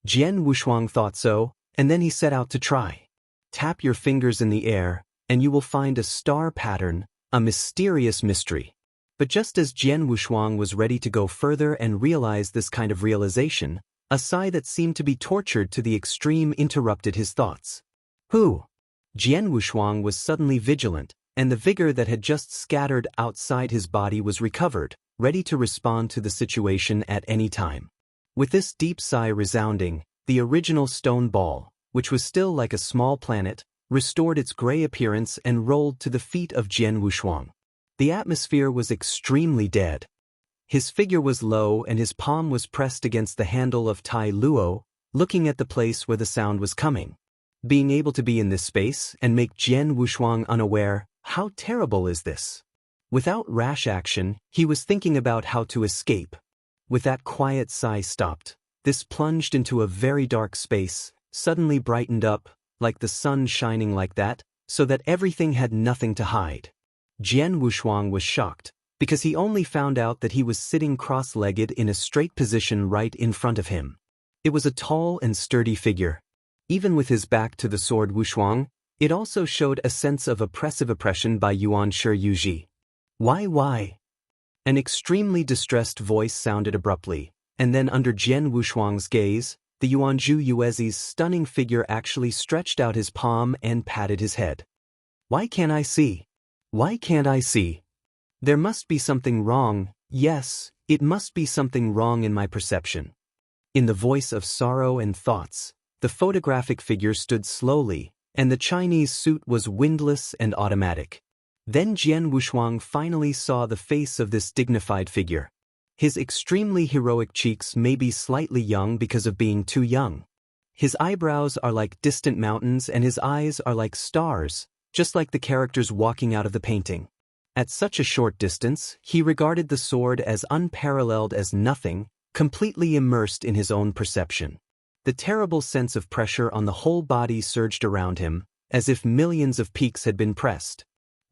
Jian Wushuang thought so, and then he set out to try. Tap your fingers in the air, and you will find a star pattern, a mysterious mystery. But just as Jian Wushuang was ready to go further and realize this kind of realization, a sigh that seemed to be tortured to the extreme interrupted his thoughts. Who? Jian Wushuang was suddenly vigilant, and the vigor that had just scattered outside his body was recovered, ready to respond to the situation at any time. With this deep sigh resounding, the original stone ball, which was still like a small planet, restored its gray appearance and rolled to the feet of Jian Wushuang. The atmosphere was extremely dead. His figure was low and his palm was pressed against the handle of Tai Luo, looking at the place where the sound was coming. Being able to be in this space and make Jian Wushuang unaware, how terrible is this? Without rash action, he was thinking about how to escape. With that quiet sigh stopped, This plunged into a very dark space, suddenly brightened up, like the sun shining like that, so that everything had nothing to hide. Jian Wushuang was shocked, because he only found out that he was sitting cross-legged in a straight position right in front of him. It was a tall and sturdy figure. Even with his back to the sword Wushuang, it also showed a sense of oppression by Yuan Shi Yuji. Why? An extremely distressed voice sounded abruptly, and then under Jian Wushuang's gaze, the Yuanzhu Yuezi's stunning figure actually stretched out his palm and patted his head. Why can't I see? Why can't I see? There must be something wrong. Yes, it must be something wrong in my perception. In the voice of sorrow and thoughts, the photographic figure stood slowly, and the Chinese suit was windless and automatic. Then Jian Wushuang finally saw the face of this dignified figure. His extremely heroic cheeks may be slightly young because of being too young. His eyebrows are like distant mountains and his eyes are like stars, just like the characters walking out of the painting. At such a short distance, he regarded the sword as unparalleled as nothing, completely immersed in his own perception. The terrible sense of pressure on the whole body surged around him, as if millions of peaks had been pressed.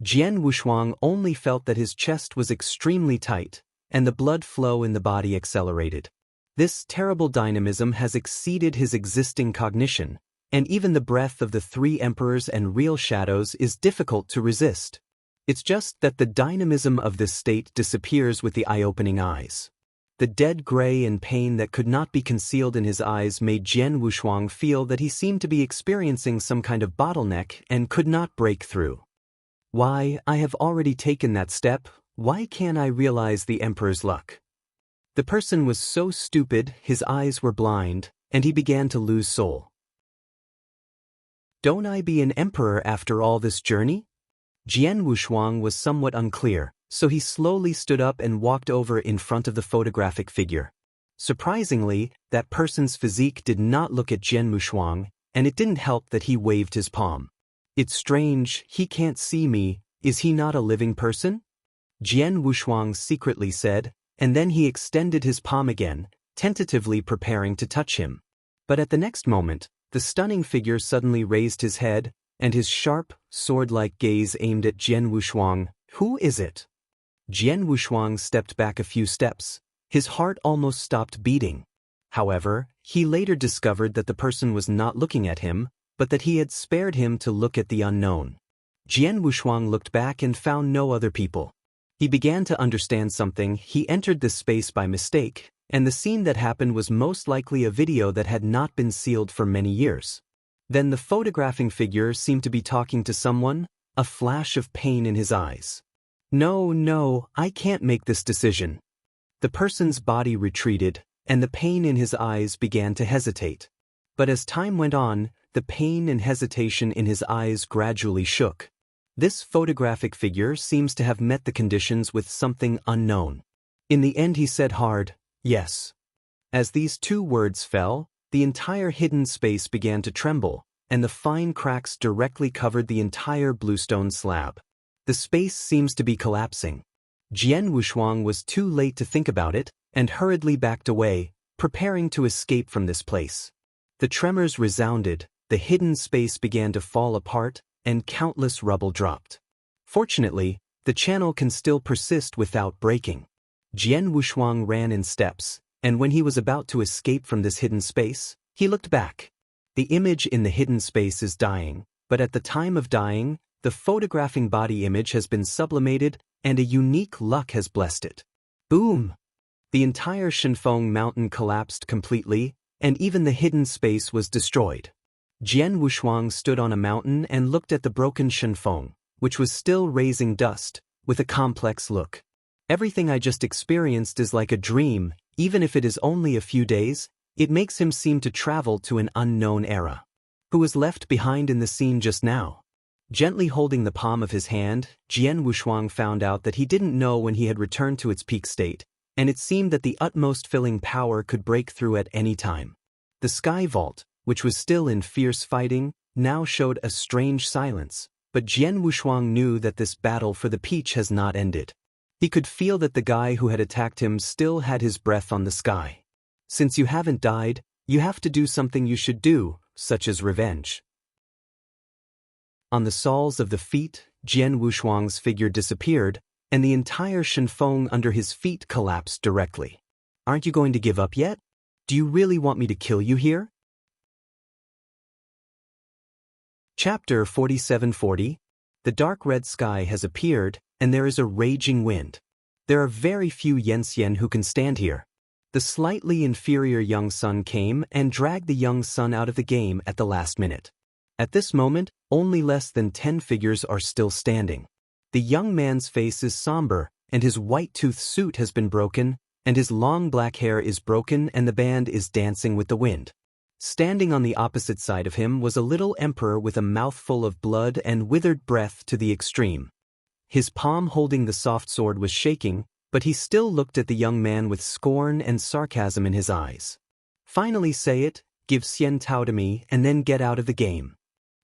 Jian Wushuang only felt that his chest was extremely tight, and the blood flow in the body accelerated. This terrible dynamism has exceeded his existing cognition, and even the breath of the three emperors and real shadows is difficult to resist. It's just that the dynamism of this state disappears with the eye-opening eyes. The dead gray and pain that could not be concealed in his eyes made Jian Wushuang feel that he seemed to be experiencing some kind of bottleneck and could not break through. Why, I have already taken that step. Why can't I realize the emperor's luck? The person was so stupid, his eyes were blind, and he began to lose soul. Don't I be an emperor after all this journey? Jian Wushuang was somewhat unclear, so he slowly stood up and walked over in front of the photographic figure. Surprisingly, that person's physique did not look at Jian Wushuang, and it didn't help that he waved his palm. It's strange, he can't see me. Is he not a living person? Jian Wushuang secretly said, and then he extended his palm again, tentatively preparing to touch him. But at the next moment, the stunning figure suddenly raised his head, and his sharp, sword-like gaze aimed at Jian Wushuang. Who is it? Jian Wushuang stepped back a few steps. His heart almost stopped beating. However, he later discovered that the person was not looking at him, but that he had spared him to look at the unknown. Jian Wushuang looked back and found no other people. He began to understand something. He entered this space by mistake, and the scene that happened was most likely a video that had not been sealed for many years. Then the photographing figure seemed to be talking to someone, a flash of pain in his eyes. No, I can't make this decision. The person's body retreated, and the pain in his eyes began to hesitate. But as time went on, the pain and hesitation in his eyes gradually shook. This photographic figure seems to have met the conditions with something unknown. In the end he said hard, yes. As these two words fell, the entire hidden space began to tremble, and the fine cracks directly covered the entire bluestone slab. The space seems to be collapsing. Jian Wushuang was too late to think about it, and hurriedly backed away, preparing to escape from this place. The tremors resounded, the hidden space began to fall apart, and countless rubble dropped. Fortunately, the channel can still persist without breaking. Jian Wushuang ran in steps, and when he was about to escape from this hidden space, he looked back. The image in the hidden space is dying, but at the time of dying, the photographing body image has been sublimated and a unique luck has blessed it. Boom! The entire Shenfeng mountain collapsed completely, and even the hidden space was destroyed. Jian Wushuang stood on a mountain and looked at the broken Shenfeng, which was still raising dust, with a complex look. Everything I just experienced is like a dream, even if it is only a few days. It makes him seem to travel to an unknown era. Who was left behind in the scene just now? Gently holding the palm of his hand, Jian Wushuang found out that he didn't know when he had returned to its peak state, and it seemed that the utmost filling power could break through at any time. The sky vault, which was still in fierce fighting, now showed a strange silence, but Jian Wushuang knew that this battle for the peach has not ended. He could feel that the guy who had attacked him still had his breath on the sky. Since you haven't died, you have to do something you should do, such as revenge. On the soles of the feet, Jian Wushuang's figure disappeared, and the entire Shenfeng under his feet collapsed directly. Aren't you going to give up yet? Do you really want me to kill you here? Chapter 4740. The dark red sky has appeared, and there is a raging wind. There are very few Yenxian who can stand here. The slightly inferior young son came and dragged the young son out of the game at the last minute. At this moment, only less than 10 figures are still standing. The young man's face is somber, and his white-toothed suit has been broken, and his long black hair is broken, and the band is dancing with the wind. Standing on the opposite side of him was a little emperor with a mouthful of blood and withered breath to the extreme. His palm holding the soft sword was shaking, but he still looked at the young man with scorn and sarcasm in his eyes. Finally say it, give Xian Tao to me, and then get out of the game.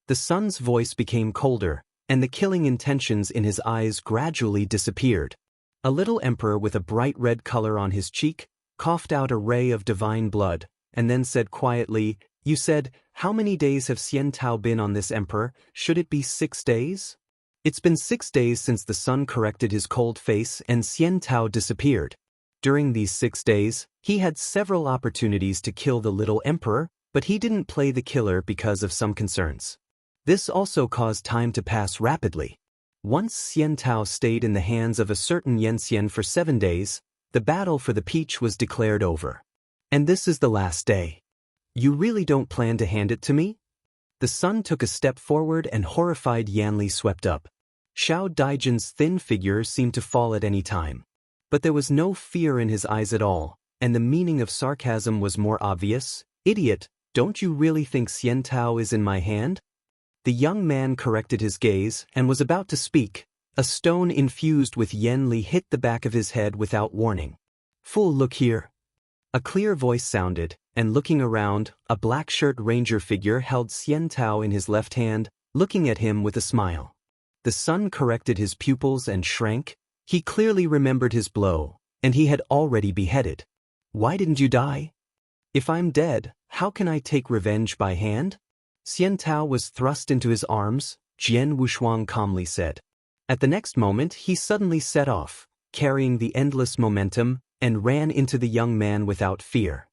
The son's voice became colder, and the killing intentions in his eyes gradually disappeared. A little emperor with a bright red color on his cheek coughed out a ray of divine blood, and then said quietly, "You said, how many days have Xian Tao been on this emperor? Should it be 6 days? It's been 6 days since the sun corrected his cold face and Xian Tao disappeared. During these 6 days, he had several opportunities to kill the little emperor, but he didn't play the killer because of some concerns. This also caused time to pass rapidly. Once Xian Tao stayed in the hands of a certain Yenxian for 7 days, the battle for the peach was declared over. And this is the last day. You really don't plan to hand it to me?" The son took a step forward and horrified Yanli swept up. Xiao Daijin's thin figure seemed to fall at any time. But there was no fear in his eyes at all, and the meaning of sarcasm was more obvious. "Idiot, don't you really think Xian Tao is in my hand?" The young man corrected his gaze and was about to speak. A stone infused with Yanli hit the back of his head without warning. "Fool, look here." A clear voice sounded, and looking around, a black-shirt ranger figure held Xian Tao in his left hand, looking at him with a smile. The son corrected his pupils and shrank. He clearly remembered his blow, and he had already beheaded. "Why didn't you die? If I'm dead, how can I take revenge by hand?" Xian Tao was thrust into his arms, Jian Wushuang calmly said. At the next moment he suddenly set off, carrying the endless momentum, and ran into the young man without fear.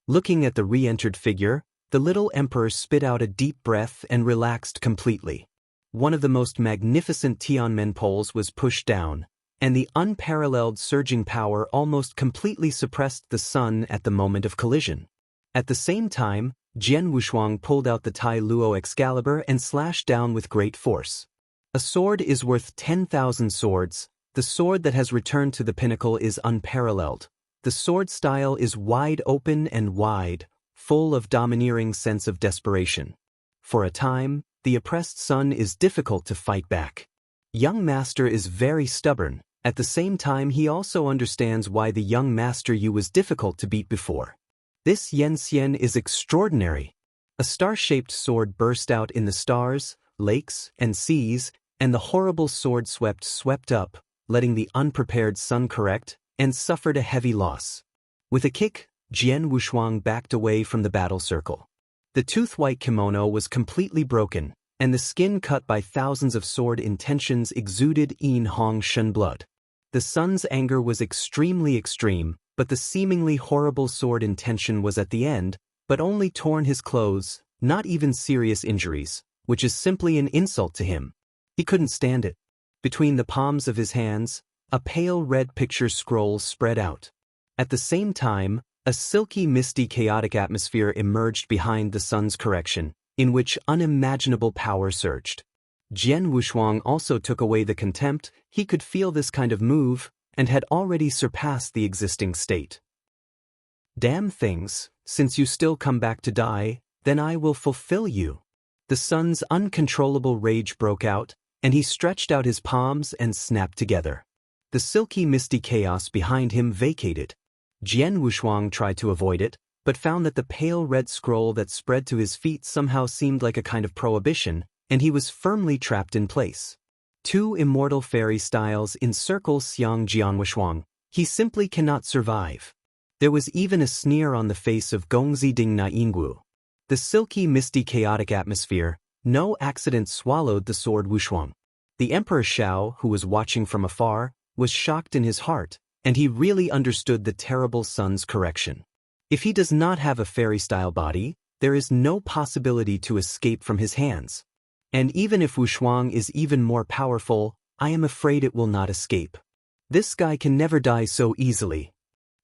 Looking at the re-entered figure, the little emperor spit out a deep breath and relaxed completely. One of the most magnificent Tianmen poles was pushed down, and the unparalleled surging power almost completely suppressed the sun at the moment of collision. At the same time, Jian Wushuang pulled out the Tai Luo Excalibur and slashed down with great force. A sword is worth 10,000 swords. The sword that has returned to the pinnacle is unparalleled. The sword style is wide open and wide, full of domineering sense of desperation. For a time, the oppressed son is difficult to fight back. Young master is very stubborn. At the same time he also understands why the young master Yu was difficult to beat before. This Yenxian is extraordinary. A star-shaped sword burst out in the stars, lakes, and seas, and the horrible sword swept up, letting the unprepared son correct, and suffered a heavy loss. With a kick, Jian Wushuang backed away from the battle circle. The tooth-white kimono was completely broken, and the skin cut by thousands of sword intentions exuded Yin Hong Shen blood. The son's anger was extremely extreme, but the seemingly horrible sword intention was at the end, but only torn his clothes, not even serious injuries, which is simply an insult to him. He couldn't stand it. Between the palms of his hands, a pale red picture scroll spread out. At the same time, a silky, misty, chaotic atmosphere emerged behind the sun's correction, in which unimaginable power surged. Jian Wushuang also took away the contempt. He could feel this kind of move, and had already surpassed the existing state. "Damn things, since you still come back to die, then I will fulfill you." The son's uncontrollable rage broke out, and he stretched out his palms and snapped together. The silky misty chaos behind him vacated. Jian Wushuang tried to avoid it, but found that the pale red scroll that spread to his feet somehow seemed like a kind of prohibition, and he was firmly trapped in place. Two immortal fairy styles encircle Xiang Jian Wushuang. He simply cannot survive. There was even a sneer on the face of Gongzi Ding Na Ingwu. The silky, misty, chaotic atmosphere, no accident swallowed the sword Wushuang. The Emperor Shao, who was watching from afar, was shocked in his heart, and he really understood the terrible sun's correction. If he does not have a fairy-style body, there is no possibility to escape from his hands. And even if Wushuang is even more powerful, I am afraid it will not escape. This guy can never die so easily.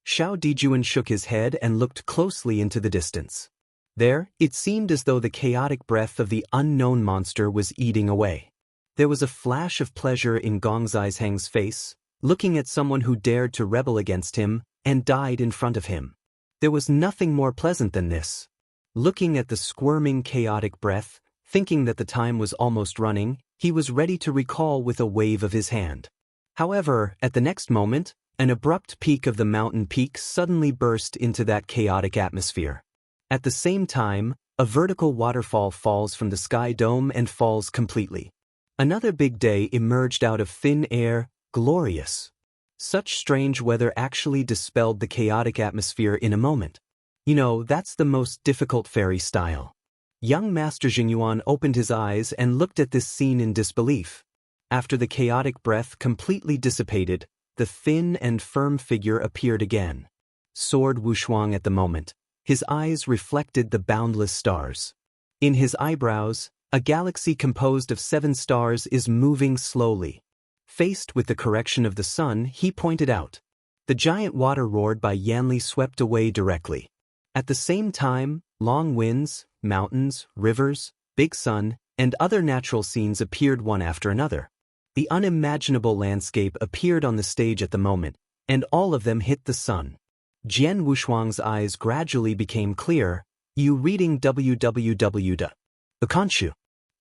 Xiao Dijuan shook his head and looked closely into the distance. There, it seemed as though the chaotic breath of the unknown monster was eating away. There was a flash of pleasure in Gong Zizhang's face, looking at someone who dared to rebel against him and died in front of him. There was nothing more pleasant than this. Looking at the squirming chaotic breath, thinking that the time was almost running, he was ready to recall with a wave of his hand. However, at the next moment, an abrupt peak of the mountain peak suddenly burst into that chaotic atmosphere. At the same time, a vertical waterfall falls from the sky dome and falls completely. Another big day emerged out of thin air, glorious. Such strange weather actually dispelled the chaotic atmosphere in a moment. You know, that's the most difficult fairy style. Young Master Jingyuan opened his eyes and looked at this scene in disbelief. After the chaotic breath completely dissipated, the thin and firm figure appeared again. Sword Wushuang at the moment. His eyes reflected the boundless stars. In his eyebrows, a galaxy composed of 7 stars is moving slowly. Faced with the correction of the sun, he pointed out. The giant water roared by Yanli swept away directly. At the same time, long winds, mountains, rivers, big sun, and other natural scenes appeared one after another. The unimaginable landscape appeared on the stage at the moment, and all of them hit the sun. Jian Wushuang's eyes gradually became clear. You reading www. Akanshu.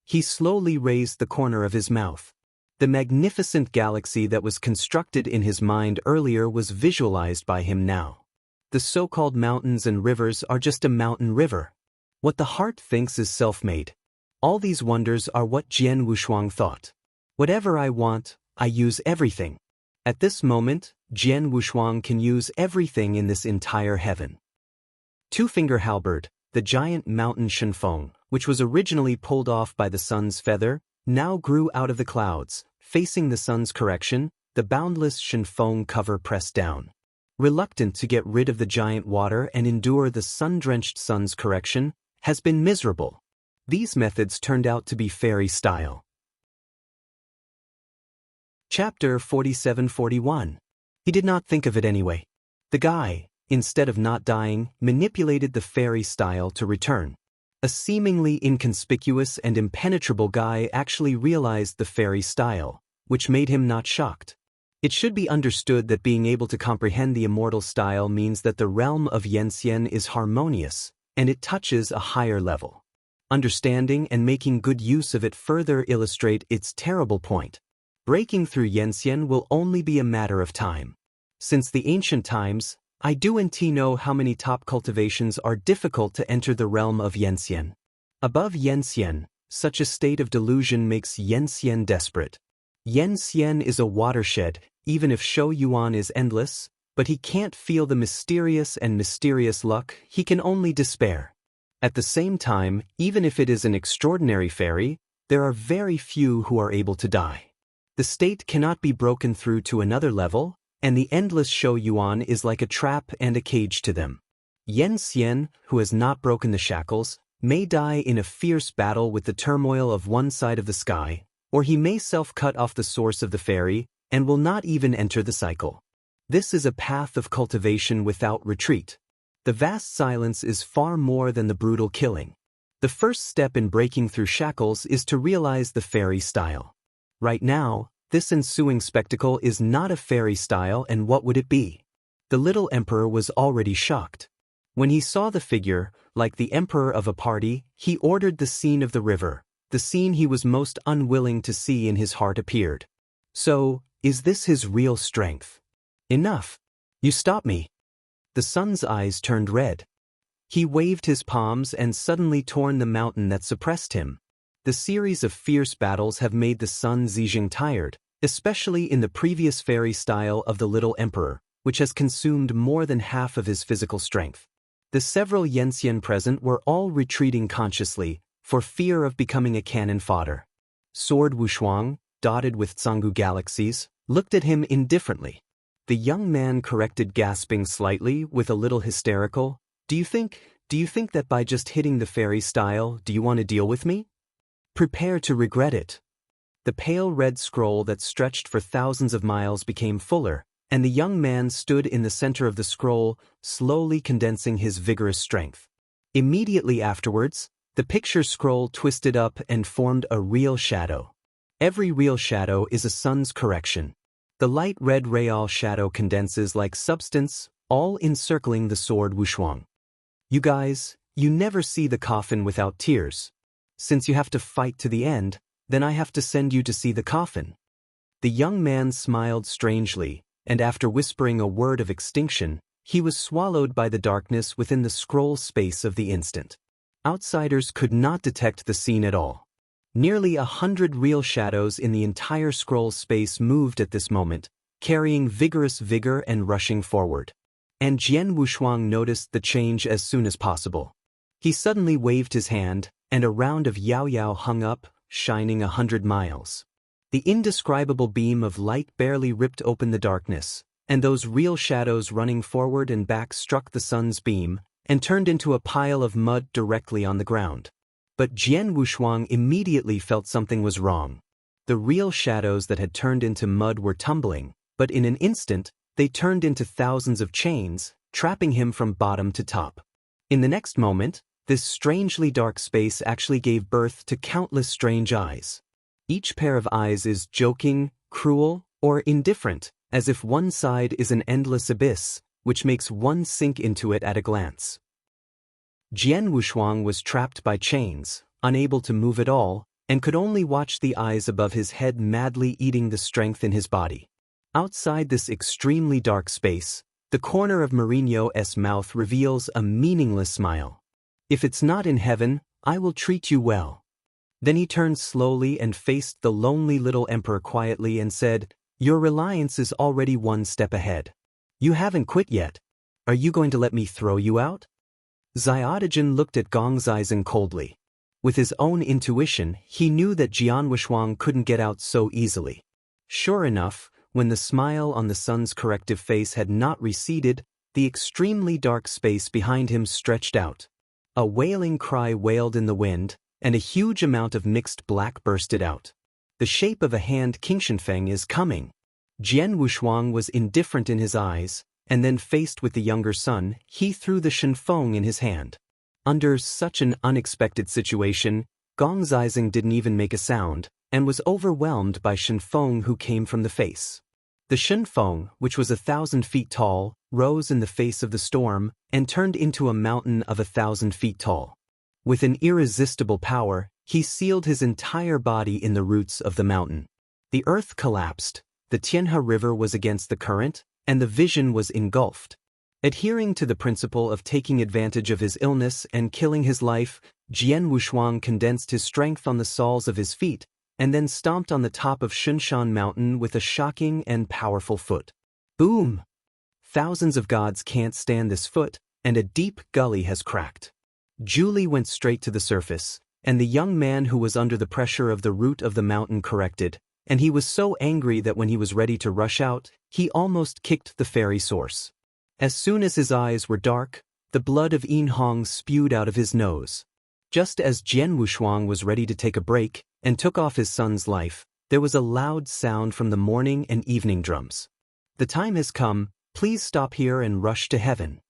He slowly raised the corner of his mouth. The magnificent galaxy that was constructed in his mind earlier was visualized by him now. The so-called mountains and rivers are just a mountain river. What the heart thinks is self-made. All these wonders are what Jian Wushuang thought. Whatever I want, I use everything. At this moment, Jian Wushuang can use everything in this entire heaven. Two-finger halberd, the giant mountain Shenfeng, which was originally pulled off by the sun's feather, now grew out of the clouds, facing the sun's correction, the boundless Shenfeng cover pressed down. Reluctant to get rid of the giant water and endure the sun-drenched sun's correction, has been miserable. These methods turned out to be fairy style. Chapter 47-41. He did not think of it anyway. The guy, instead of not dying, manipulated the fairy style to return. A seemingly inconspicuous and impenetrable guy actually realized the fairy style, which made him not shocked. It should be understood that being able to comprehend the immortal style means that the realm of Yenxian is harmonious, and it touches a higher level. Understanding and making good use of it further illustrate its terrible point. Breaking through Yenxian will only be a matter of time. Since the ancient times, I do and know how many top cultivations are difficult to enter the realm of Yenxian. Above Yenxian, such a state of delusion makes Yenxian desperate. Yenxian is a watershed, even if Shou Yuan is endless, but he can't feel the mysterious luck, he can only despair. At the same time, even if it is an extraordinary fairy, there are very few who are able to die. The state cannot be broken through to another level, and the endless Shou Yuan is like a trap and a cage to them. Yenxian, who has not broken the shackles, may die in a fierce battle with the turmoil of one side of the sky, or he may self-cut off the source of the fairy, and will not even enter the cycle. This is a path of cultivation without retreat. The vast silence is far more than the brutal killing. The first step in breaking through shackles is to realize the fairy style. Right now, this ensuing spectacle is not a fairy style, and what would it be? The little emperor was already shocked. When he saw the figure, like the emperor of a party, he ordered the scene of the river. The scene he was most unwilling to see in his heart appeared. So, is this his real strength? Enough! You stop me! The sun's eyes turned red. He waved his palms and suddenly torn the mountain that suppressed him. The series of fierce battles have made the sun Zijing tired, especially in the previous fairy style of the little emperor, which has consumed more than half of his physical strength. The several Yensian present were all retreating consciously, for fear of becoming a cannon fodder. Sword Wushuang, dotted with Tsangu galaxies, looked at him indifferently. The young man corrected, gasping slightly, with a little hysterical, Do you think that by just hitting the fairy style, do you want to deal with me? Prepare to regret it. The pale red scroll that stretched for thousands of miles became fuller, and the young man stood in the center of the scroll, slowly condensing his vigorous strength. Immediately afterwards, the picture scroll twisted up and formed a real shadow. Every real shadow is a sun's correction. The light red real shadow condenses like substance, all encircling the sword Wushuang. You guys, you never see the coffin without tears. Since you have to fight to the end, then I have to send you to see the coffin. The young man smiled strangely, and after whispering a word of extinction, he was swallowed by the darkness within the scroll space of the instant. Outsiders could not detect the scene at all. Nearly 100 real shadows in the entire scroll space moved at this moment, carrying vigorous vigor and rushing forward. And Jian Wushuang noticed the change as soon as possible. He suddenly waved his hand, and a round of Yao Yao hung up, shining 100 miles. The indescribable beam of light barely ripped open the darkness, and those real shadows running forward and back struck the sun's beam, and turned into a pile of mud directly on the ground. But Jian Wushuang immediately felt something was wrong. The real shadows that had turned into mud were tumbling, but in an instant, they turned into thousands of chains, trapping him from bottom to top. In the next moment, this strangely dark space actually gave birth to countless strange eyes. Each pair of eyes is joking, cruel, or indifferent, as if one side is an endless abyss, which makes one sink into it at a glance. Jian Wushuang was trapped by chains, unable to move at all, and could only watch the eyes above his head madly eating the strength in his body. Outside this extremely dark space, the corner of Mourinho's mouth reveals a meaningless smile. If it's not in heaven, I will treat you well. Then he turned slowly and faced the lonely little emperor quietly and said, Your reliance is already one step ahead. You haven't quit yet. Are you going to let me throw you out? Xiaodijin looked at Gong Zizeng coldly. With his own intuition, he knew that Jian Wushuang couldn't get out so easily. Sure enough, when the smile on the sun's corrective face had not receded, the extremely dark space behind him stretched out. A wailing cry wailed in the wind, and a huge amount of mixed black bursted out. The shape of a hand. King Shenfeng is coming. Jian Wushuang was indifferent in his eyes, and then faced with the younger son, he threw the Shenfeng in his hand. Under such an unexpected situation, Gong Zizeng didn't even make a sound, and was overwhelmed by Shenfeng who came from the face. The Shenfeng, which was 1,000 feet tall, rose in the face of the storm, and turned into a mountain of 1,000 feet tall. With an irresistible power, he sealed his entire body in the roots of the mountain. The earth collapsed, the Tianhe River was against the current, and the vision was engulfed. Adhering to the principle of taking advantage of his illness and killing his life, Jian Wushuang condensed his strength on the soles of his feet, and then stomped on the top of Shunshan Mountain with a shocking and powerful foot. Boom! Thousands of gods can't stand this foot, and a deep gully has cracked. Julie went straight to the surface, and the young man who was under the pressure of the root of the mountain corrected, and he was so angry that when he was ready to rush out, he almost kicked the fairy source. As soon as his eyes were dark, the blood of Yin Hong spewed out of his nose. Just as Jian Wushuang was ready to take a break and took off his son's life, there was a loud sound from the morning and evening drums. The time has come, please stop here and rush to heaven.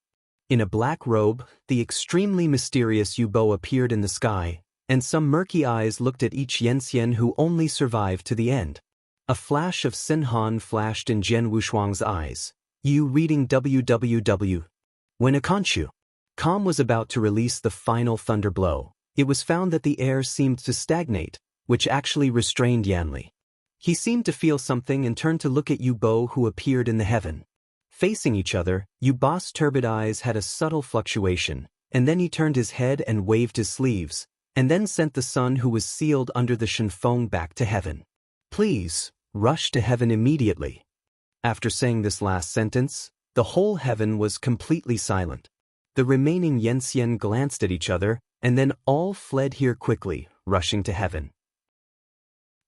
In a black robe, the extremely mysterious Yubo appeared in the sky, and some murky eyes looked at each Yensian who only survived to the end. A flash of Sinhan flashed in Jian Wushuang's eyes. You reading www. When Akanchu Kam was about to release the final thunder blow, it was found that the air seemed to stagnate, which actually restrained Yanli. He seemed to feel something and turned to look at Yubo who appeared in the heaven. Facing each other, Yubo's turbid eyes had a subtle fluctuation, and then he turned his head and waved his sleeves, and then sent the son who was sealed under the Shenfeng back to heaven. Please, rush to heaven immediately. After saying this last sentence, The whole heaven was completely silent. The remaining Yenxian glanced at each other, and then all fled here quickly, rushing to heaven.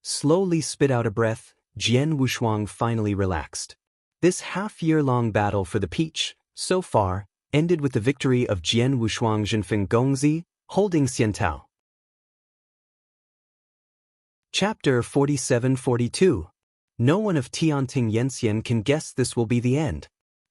Slowly spit out a breath, Jian Wushuang finally relaxed. This half-year-long battle for the peach, so far, ended with the victory of Jian Wushuang Zhenfeng Gongzi, holding Xiantao. Chapter 47-42. No one of Tianting Yenxian can guess this will be the end.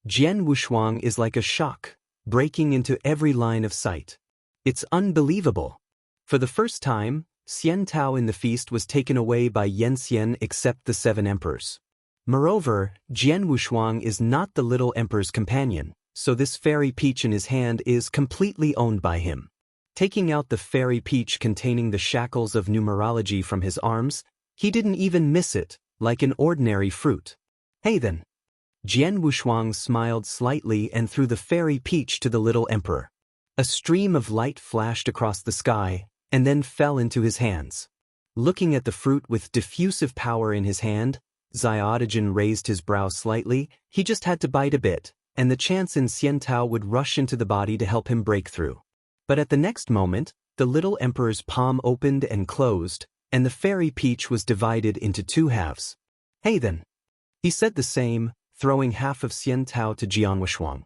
Jian Wushuang is like a shock, breaking into every line of sight. It's unbelievable. For the first time, Xiantao in the feast was taken away by Yenxian except the 7 emperors. Moreover, Jian Wushuang is not the little emperor's companion, so this fairy peach in his hand is completely owned by him. Taking out the fairy peach containing the shackles of numerology from his arms, he didn't even miss it, like an ordinary fruit. Hey then. Jian Wushuang smiled slightly and threw the fairy peach to the little emperor. A stream of light flashed across the sky, and then fell into his hands. Looking at the fruit with diffusive power in his hand, Xiaodijin raised his brow slightly. He just had to bite a bit, and the chance in Xiantao would rush into the body to help him break through. But at the next moment, the little emperor's palm opened and closed, and the fairy peach was divided into 2 halves. Hey then. He said the same, throwing half of Xiantao to Jian Wushuang.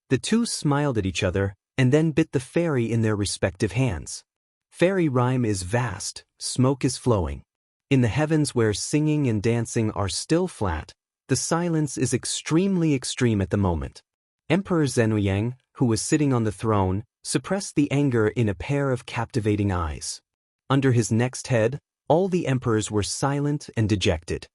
The two smiled at each other, and then bit the fairy in their respective hands. Fairy rhyme is vast, smoke is flowing. In the heavens where singing and dancing are still flat, the silence is extremely extreme at the moment. Emperor Zhenuyang, who was sitting on the throne, suppressed the anger in a pair of captivating eyes. Under his next head, all the emperors were silent and dejected.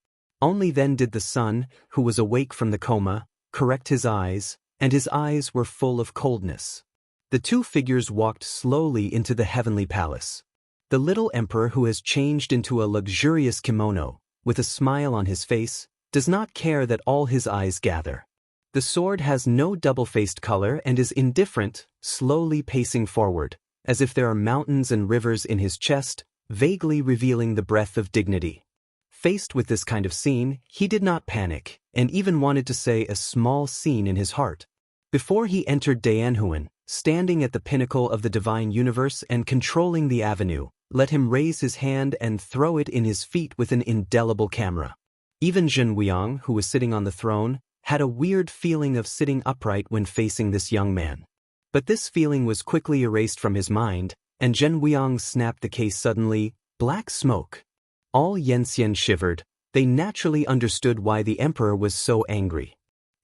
Only then did the sun, who was awake from the coma, correct his eyes, and his eyes were full of coldness. The 2 figures walked slowly into the heavenly palace. The little emperor, who has changed into a luxurious kimono, with a smile on his face, does not care that all his eyes gather. The sword has no double-faced color and is indifferent, slowly pacing forward, as if there are mountains and rivers in his chest, vaguely revealing the breadth of dignity. Faced with this kind of scene, he did not panic, and even wanted to say a small scene in his heart. Before he entered Daanhuan, standing at the pinnacle of the divine universe and controlling the avenue, let him raise his hand and throw it in his feet with an indelible camera. Even Zhen Wuyang, who was sitting on the throne, had a weird feeling of sitting upright when facing this young man. But this feeling was quickly erased from his mind, and Zhen Wuyang snapped the case suddenly, black smoke. All Yenxian shivered. They naturally understood why the emperor was so angry.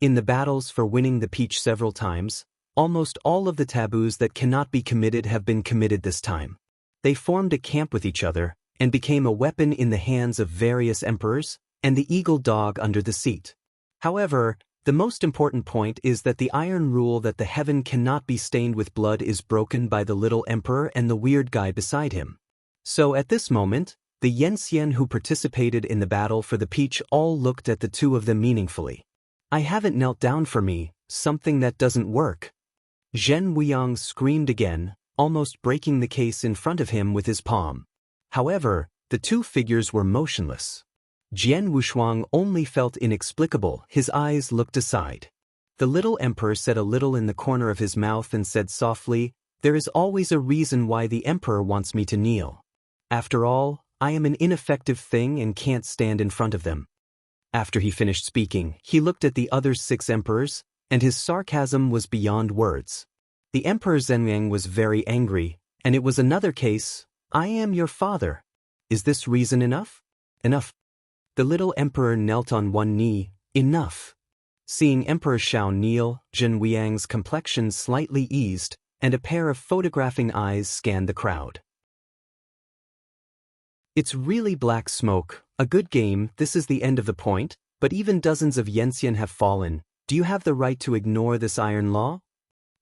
In the battles for winning the peach several times, almost all of the taboos that cannot be committed have been committed this time. They formed a camp with each other, and became a weapon in the hands of various emperors, and the eagle dog under the seat. However, the most important point is that the iron rule that the heaven cannot be stained with blood is broken by the little emperor and the weird guy beside him. So at this moment, the Yenxian who participated in the battle for the peach all looked at the 2 of them meaningfully. I haven't knelt down for me, something that doesn't work. Zhen Wuyang screamed again, almost breaking the case in front of him with his palm. However, the 2 figures were motionless. Jian Wushuang only felt inexplicable. His eyes looked aside. The little emperor said a little in the corner of his mouth and said softly, "There is always a reason why the emperor wants me to kneel. After all, I am an ineffective thing and can't stand in front of them." After he finished speaking, he looked at the other 6 emperors, and his sarcasm was beyond words. The Emperor Zhenliang was very angry, and it was another case. "I am your father. Is this reason enough?" "Enough." The little emperor knelt on one knee. "Enough." Seeing Emperor Shao kneel, Zhen Wuyang's complexion slightly eased, and a pair of photographing eyes scanned the crowd. "It's really black smoke. A good game. This is the end of the point, but even dozens of Yenxian have fallen. Do you have the right to ignore this iron law?"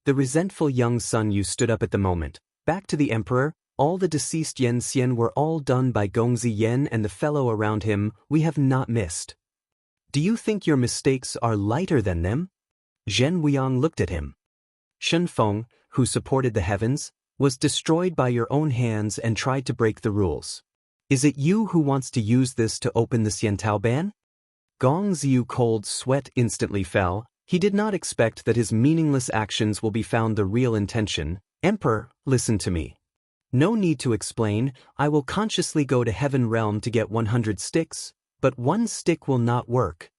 The resentful young Sun Yu stood up at the moment. Back to the emperor. "All the deceased Yenxian were all done by Gongzi Yen and the fellow around him. We have not missed. Do you think your mistakes are lighter than them?" Zhen Wuyang looked at him. "Shen Feng, who supported the heavens, was destroyed by your own hands and tried to break the rules. Is it you who wants to use this to open the Xiantao ban?" Gong Ziyu cold sweat instantly fell, He did not expect that his meaningless actions will be found the real intention. Emperor, listen to me. No need to explain, I will consciously go to heaven realm to get 100 sticks, but one stick will not work.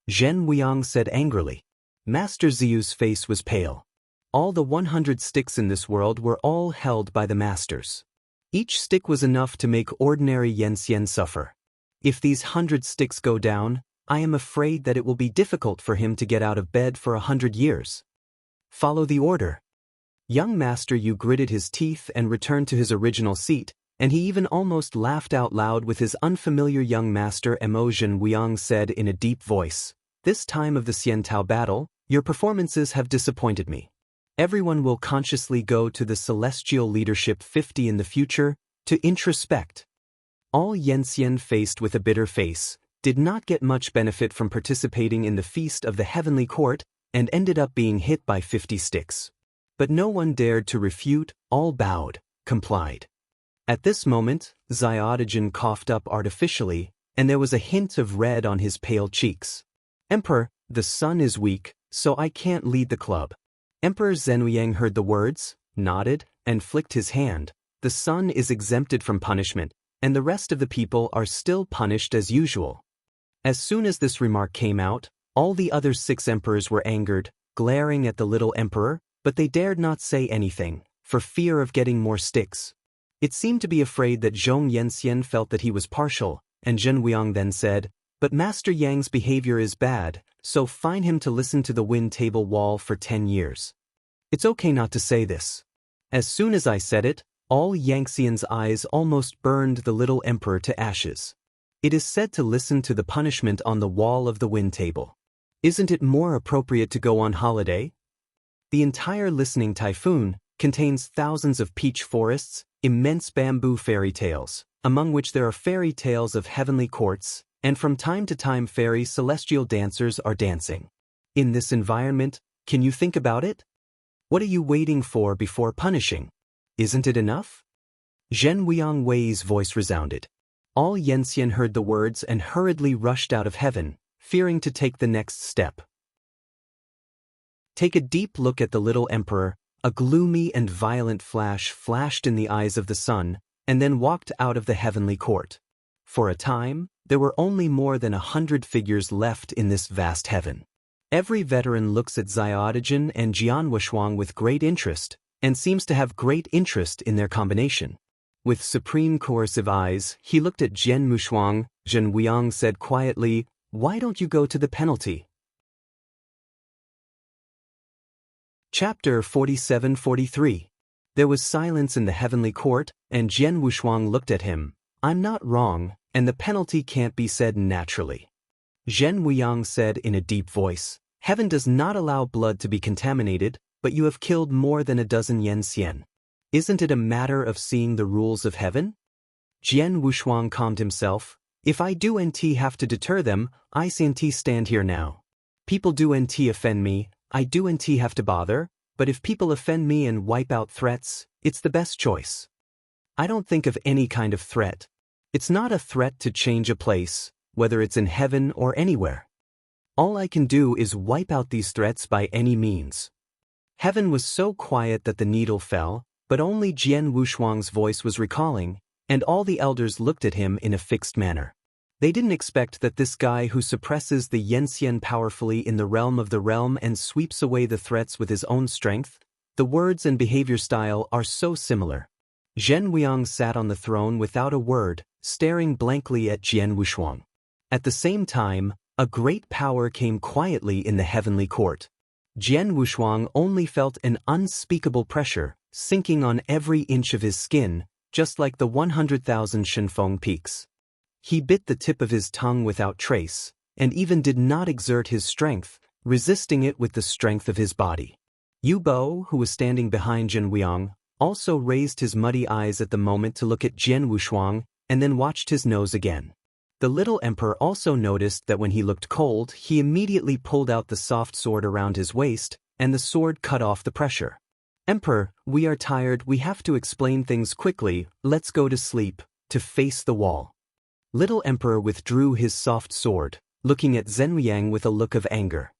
Zhen Wuang said angrily. Master Ziyu's face was pale. All the 100 sticks in this world were all held by the masters. Each stick was enough to make ordinary Yanxian suffer. If these 100 sticks go down, I am afraid that it will be difficult for him to get out of bed for 100 years. Follow the order. Young Master Yu gritted his teeth and returned to his original seat, and he even almost laughed out loud with his unfamiliar young master. Mo Zhen Wuang said in a deep voice, This time of the Xiantao battle, your performances have disappointed me. Everyone will consciously go to the Celestial Leadership 50 in the future, to introspect. All Yanxian faced with a bitter face, did not get much benefit from participating in the feast of the heavenly court, and ended up being hit by 50 sticks. But no one dared to refute, all bowed, complied. At this moment, Xiaodagen coughed up artificially, and there was a hint of red on his pale cheeks. Emperor, the sun is weak, so I can't lead the club. Emperor Zhenwuyang heard the words, nodded, and flicked his hand. The sun is exempted from punishment, and the rest of the people are still punished as usual. As soon as this remark came out, all the other 6 emperors were angered, glaring at the little emperor, but they dared not say anything, for fear of getting more sticks. It seemed to be afraid that Zhong Yanxian felt that he was partial, and Zhen Wuang then said, But Master Yang's behavior is bad, so fine him to listen to the wind table wall for 10 years. It's okay not to say this. As soon as I said it, all Yanxian's eyes almost burned the little emperor to ashes. It is said to listen to the punishment on the wall of the wind table. Isn't it more appropriate to go on holiday? The entire listening typhoon contains thousands of peach forests, immense bamboo fairy tales, among which there are fairy tales of heavenly courts, and from time to time fairy celestial dancers are dancing. In this environment, can you think about it? What are you waiting for before punishing? Isn't it enough? Zhen Wuang Wei's voice resounded. All Yanxian heard the words and hurriedly rushed out of heaven, fearing to take the next step. Take a deep look at the little emperor. A gloomy and violent flash flashed in the eyes of the sun, and then walked out of the heavenly court. For a time, there were only more than 100 figures left in this vast heaven. Every veteran looks at Xiaodagen and Jian Wuxuang with great interest, and seems to have great interest in their combination. With supreme coercive eyes, he looked at Jian Wuxuang. Zhen Wuang said quietly, Why don't you go to the penalty? Chapter 47-43. There was silence in the heavenly court, and Jian Wuxuang looked at him. I'm not wrong, and the penalty can't be said naturally. Zhen Wuang said in a deep voice, Heaven does not allow blood to be contaminated, but you have killed more than a dozen Yanxian. Isn't it a matter of seeing the rules of heaven? Jian Wuxuang calmed himself. If I do NT have to deter them, I NT stand here now. People do NT offend me, I do NT have to bother, but if people offend me and wipe out threats, it's the best choice. I don't think of any kind of threat. It's not a threat to change a place, whether it's in heaven or anywhere. All I can do is wipe out these threats by any means. Heaven was so quiet that the needle fell, but only Jian Wuxuang's voice was recalling, and all the elders looked at him in a fixed manner. They didn't expect that this guy who suppresses the Yanxian powerfully in the realm of the realm and sweeps away the threats with his own strength, the words and behavior style are so similar. Zhen Wuang sat on the throne without a word, staring blankly at Jian Wuxuang. At the same time, a great power came quietly in the heavenly court. Jian Wuxuang only felt an unspeakable pressure, sinking on every inch of his skin, just like the 100,000 Shenfeng peaks. He bit the tip of his tongue without trace, and even did not exert his strength, resisting it with the strength of his body. Yu Bo, who was standing behind Zhen Wuang, also raised his muddy eyes at the moment to look at Jian Wuxuang, and then watched his nose again. The little emperor also noticed that when he looked cold, he immediately pulled out the soft sword around his waist, and the sword cut off the pressure. Emperor, we are tired, we have to explain things quickly, let's go to sleep, to face the wall. Little emperor withdrew his soft sword, looking at Zhenwuyang with a look of anger.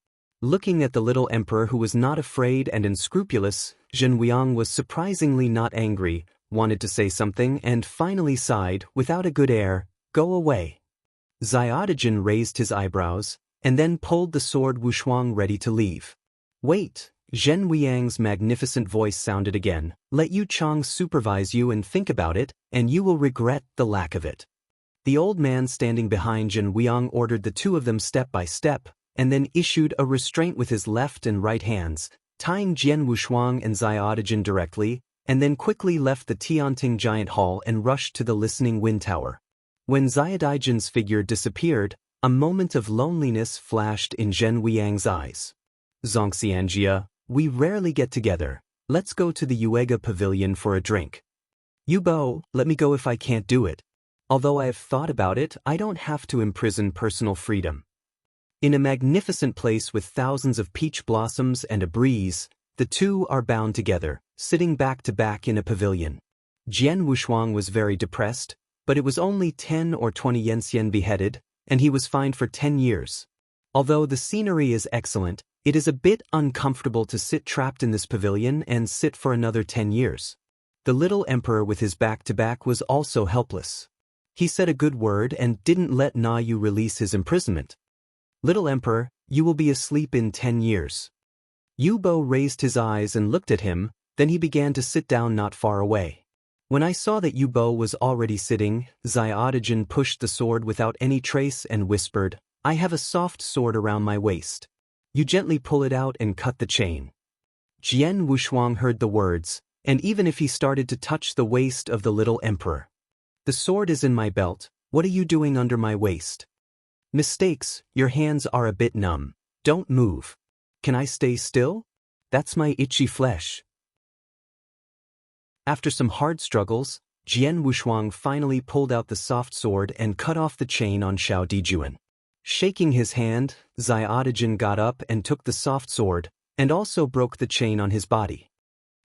Looking at the little emperor who was not afraid and unscrupulous, Zhen Weiyang was surprisingly not angry, wanted to say something and finally sighed, without a good air, "Go away." Xiaojin raised his eyebrows, and then pulled the sword Wushuang ready to leave. "Wait," Zhen Weiyang's magnificent voice sounded again, "let Yu Chang supervise you and think about it, and you will regret the lack of it." The old man standing behind Zhen Weiyang ordered the two of them step by step, and then issued a restraint with his left and right hands, tying Jian Wushuang and Xiaojin directly, and then quickly left the Tianting Giant Hall and rushed to the listening wind tower. When Xiaojin's figure disappeared, a moment of loneliness flashed in Zhen Weiyang's eyes. "Zongxianjia, we rarely get together. Let's go to the Yuega Pavilion for a drink." "Yu Bo, let me go if I can't do it. Although I have thought about it, I don't have to imprison personal freedom." In a magnificent place with thousands of peach blossoms and a breeze, the two are bound together, sitting back to back in a pavilion. Jian Wushuang was very depressed, but it was only 10 or 20 yenxian beheaded, and he was fined for 10 years. Although the scenery is excellent, it is a bit uncomfortable to sit trapped in this pavilion and sit for another 10 years. The little emperor with his back to back was also helpless. He said a good word and didn't let Na Yu release his imprisonment. "Little emperor, you will be asleep in 10 years. Yu Bo raised his eyes and looked at him, then he began to sit down not far away. When I saw that Yu Bo was already sitting, Xiaojin pushed the sword without any trace and whispered, "I have a soft sword around my waist. You gently pull it out and cut the chain." Jian Wushuang heard the words, and even if he started to touch the waist of the little emperor. "The sword is in my belt, what are you doing under my waist?" "Mistakes, your hands are a bit numb. Don't move." "Can I stay still? That's my itchy flesh." After some hard struggles, Jian Wushuang finally pulled out the soft sword and cut off the chain on Xiao Dijuan. Shaking his hand, Xiaojin got up and took the soft sword, and also broke the chain on his body.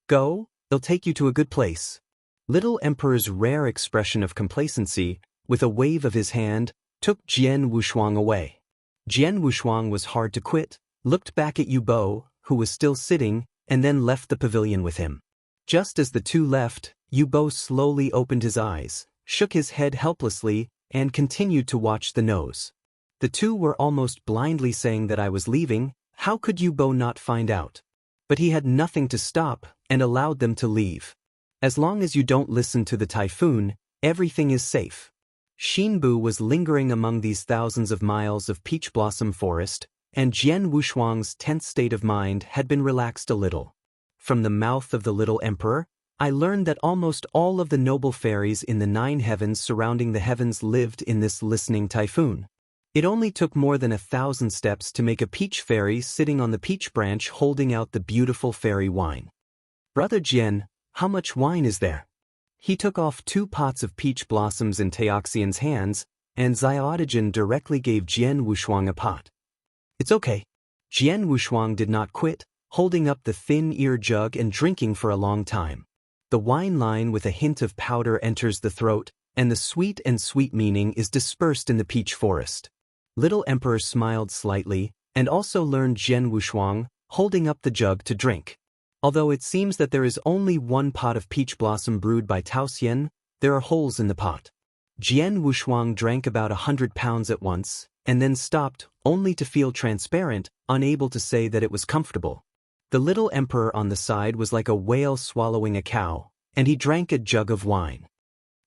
"Go, they'll take you to a good place." Little Emperor's rare expression of complacency, with a wave of his hand, took Jian Wushuang away. Jian Wushuang was hard to quit, looked back at Yu Bo, who was still sitting, and then left the pavilion with him. Just as the two left, Yu Bo slowly opened his eyes, shook his head helplessly, and continued to watch the nose. The two were almost blindly saying that I was leaving. How could Yu Bo not find out? But he had nothing to stop, and allowed them to leave. As long as you don't listen to the typhoon, everything is safe. Xinbu was lingering among these thousands of miles of peach blossom forest, and Jian Wushuang's tense state of mind had been relaxed a little. From the mouth of the little emperor, I learned that almost all of the noble fairies in the 9 heavens surrounding the heavens lived in this listening typhoon. It only took more than 1,000 steps to make a peach fairy sitting on the peach branch holding out the beautiful fairy wine. "Brother Jian, how much wine is there?" He took off 2 pots of peach blossoms in Taoxian's hands, and Xiaojin directly gave Jian Wushuang a pot. "It's okay." Jian Wushuang did not quit, holding up the thin ear jug and drinking for a long time. The wine line with a hint of powder enters the throat, and the sweet and sweet meaning is dispersed in the peach forest. Little Emperor smiled slightly, and also learned Jian Wushuang, holding up the jug to drink. Although it seems that there is only 1 pot of peach blossom brewed by Taoxian, there are holes in the pot. Jian Wushuang drank about 100 pounds at once, and then stopped, only to feel transparent, unable to say that it was comfortable. The little emperor on the side was like a whale swallowing a cow, and he drank a jug of wine.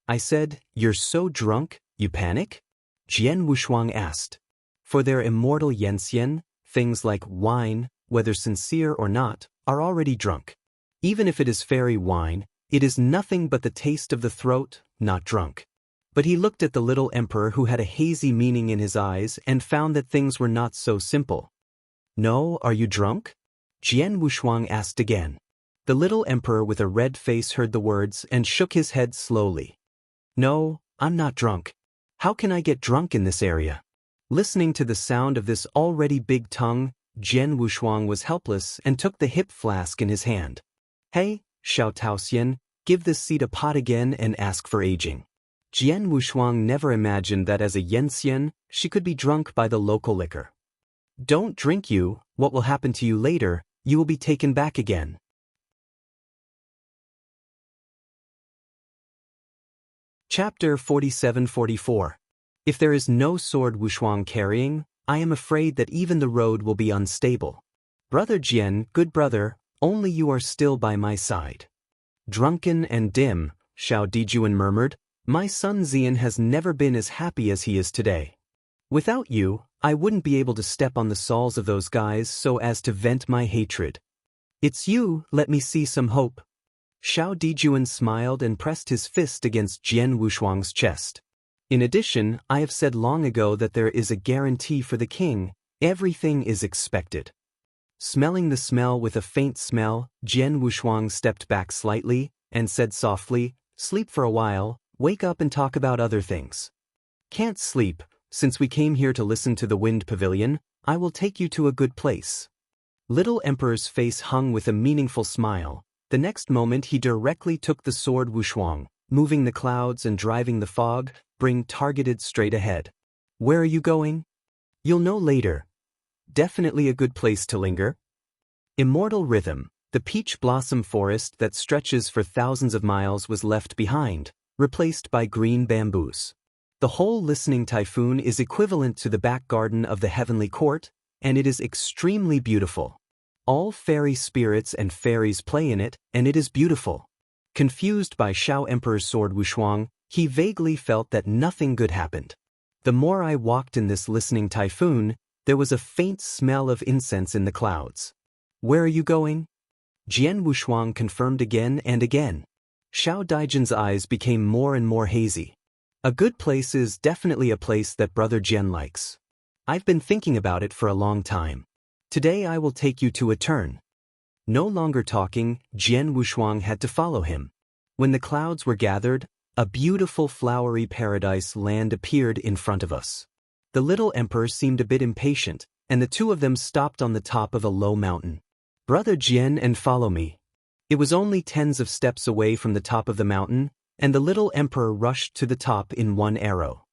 I said, "You're so drunk, you panic?" Jian Wushuang asked. For their immortal Yenxian, things like wine, whether sincere or not, are already drunk. Even if it is fairy wine, it is nothing but the taste of the throat, not drunk. But he looked at the little emperor who had a hazy meaning in his eyes and found that things were not so simple. "No, are you drunk?" Jian Wushuang asked again. The little emperor with a red face heard the words and shook his head slowly. "No, I'm not drunk. How can I get drunk in this area?" Listening to the sound of this already big tongue, Jian Wushuang was helpless and took the hip flask in his hand. "Hey, Xiao Taoxian, give this seed a pot again and ask for aging." Jian Wushuang never imagined that as a Yenxian, she could be drunk by the local liquor. Don't drink you, what will happen to you later, you will be taken back again. Chapter 47-44. If there is no sword Wushuang carrying, I am afraid that even the road will be unstable. Brother Jian, good brother, only you are still by my side. Drunken and dim, Xiao Dijuan murmured, my son Xian has never been as happy as he is today. Without you, I wouldn't be able to step on the soles of those guys so as to vent my hatred. It's you, let me see some hope. Xiao Dijuan smiled and pressed his fist against Jian Wushuang's chest. In addition, I have said long ago that there is a guarantee for the king, everything is expected. Smelling the smell with a faint smell, Jian Wushuang stepped back slightly, and said softly, sleep for a while, wake up and talk about other things. Can't sleep, since we came here to listen to the Wind Pavilion, I will take you to a good place. Little Emperor's face hung with a meaningful smile. The next moment he directly took the sword Wushuang, moving the clouds and driving the fog, bring targeted straight ahead. Where are you going? You'll know later. Definitely a good place to linger. Immortal Rhythm, the peach blossom forest that stretches for thousands of miles was left behind, replaced by green bamboos. The whole listening typhoon is equivalent to the back garden of the heavenly court, and it is extremely beautiful. All fairy spirits and fairies play in it, and it is beautiful. Confused by Xiao Emperor's sword Wushuang, he vaguely felt that nothing good happened. The more I walked in this listening typhoon, there was a faint smell of incense in the clouds. Where are you going? Jian Wushuang confirmed again and again. Xiao Daijian's eyes became more and more hazy. A good place is definitely a place that Brother Jian likes. I've been thinking about it for a long time. Today I will take you to a turn. No longer talking, Jian Wushuang had to follow him. When the clouds were gathered, a beautiful flowery paradise land appeared in front of us. The little emperor seemed a bit impatient, and the two of them stopped on the top of a low mountain. Brother Jian, and follow me. It was only tens of steps away from the top of the mountain, and the little emperor rushed to the top in one arrow.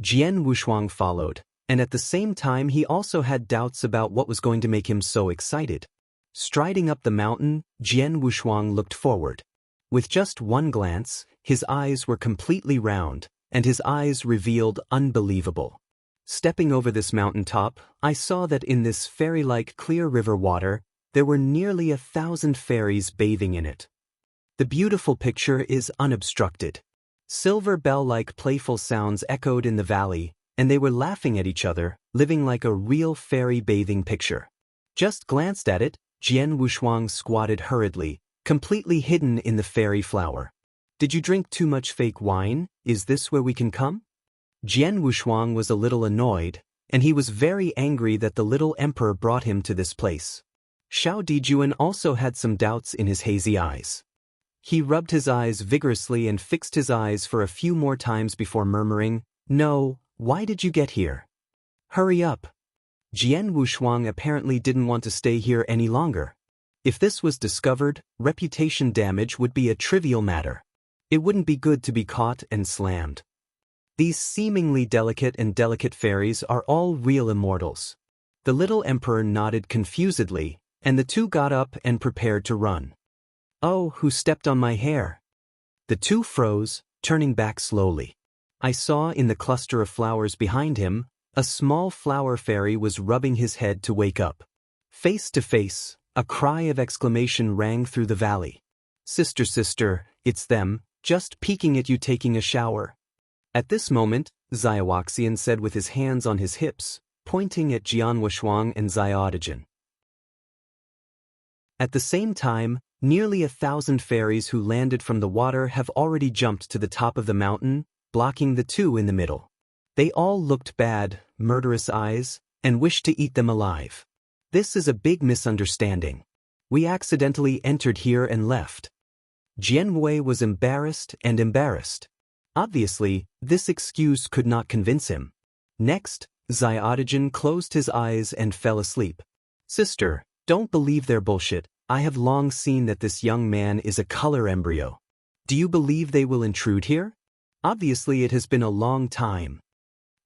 Jian Wushuang followed, and at the same time he also had doubts about what was going to make him so excited. Striding up the mountain, Jian Wushuang looked forward. With just one glance, his eyes were completely round, and his eyes revealed unbelievable. Stepping over this mountaintop, I saw that in this fairy-like clear river water, there were nearly 1,000 fairies bathing in it. The beautiful picture is unobstructed. Silver bell-like playful sounds echoed in the valley, and they were laughing at each other, living like a real fairy bathing picture. Just glanced at it, Jian Wushuang squatted hurriedly, completely hidden in the fairy flower. Did you drink too much fake wine? Is this where we can come? Jian Wushuang was a little annoyed, and he was very angry that the little emperor brought him to this place. Xiao Dijuan also had some doubts in his hazy eyes. He rubbed his eyes vigorously and fixed his eyes for a few more times before murmuring, "No, why did you get here? Hurry up." Jian Wushuang apparently didn't want to stay here any longer. If this was discovered, reputation damage would be a trivial matter. It wouldn't be good to be caught and slammed. These seemingly delicate fairies are all real immortals. The little emperor nodded confusedly, and the two got up and prepared to run. Oh, who stepped on my hair? The two froze, turning back slowly. I saw in the cluster of flowers behind him, a small flower fairy was rubbing his head to wake up. Face to face, a cry of exclamation rang through the valley. Sister, sister, it's them, just peeking at you taking a shower." At this moment, Xiaowaxian said with his hands on his hips, pointing at Jian Wushuang and Xiaodijan. At the same time, nearly 1,000 fairies who landed from the water have already jumped to the top of the mountain, blocking the two in the middle. They all looked bad, murderous eyes, and wished to eat them alive. This is a big misunderstanding. We accidentally entered here and left. Jian Wei was embarrassed. Obviously, this excuse could not convince him. Next, Xiaodijan closed his eyes and fell asleep. Sister, don't believe their bullshit. I have long seen that this young man is a color embryo. Do you believe they will intrude here? Obviously it has been a long time.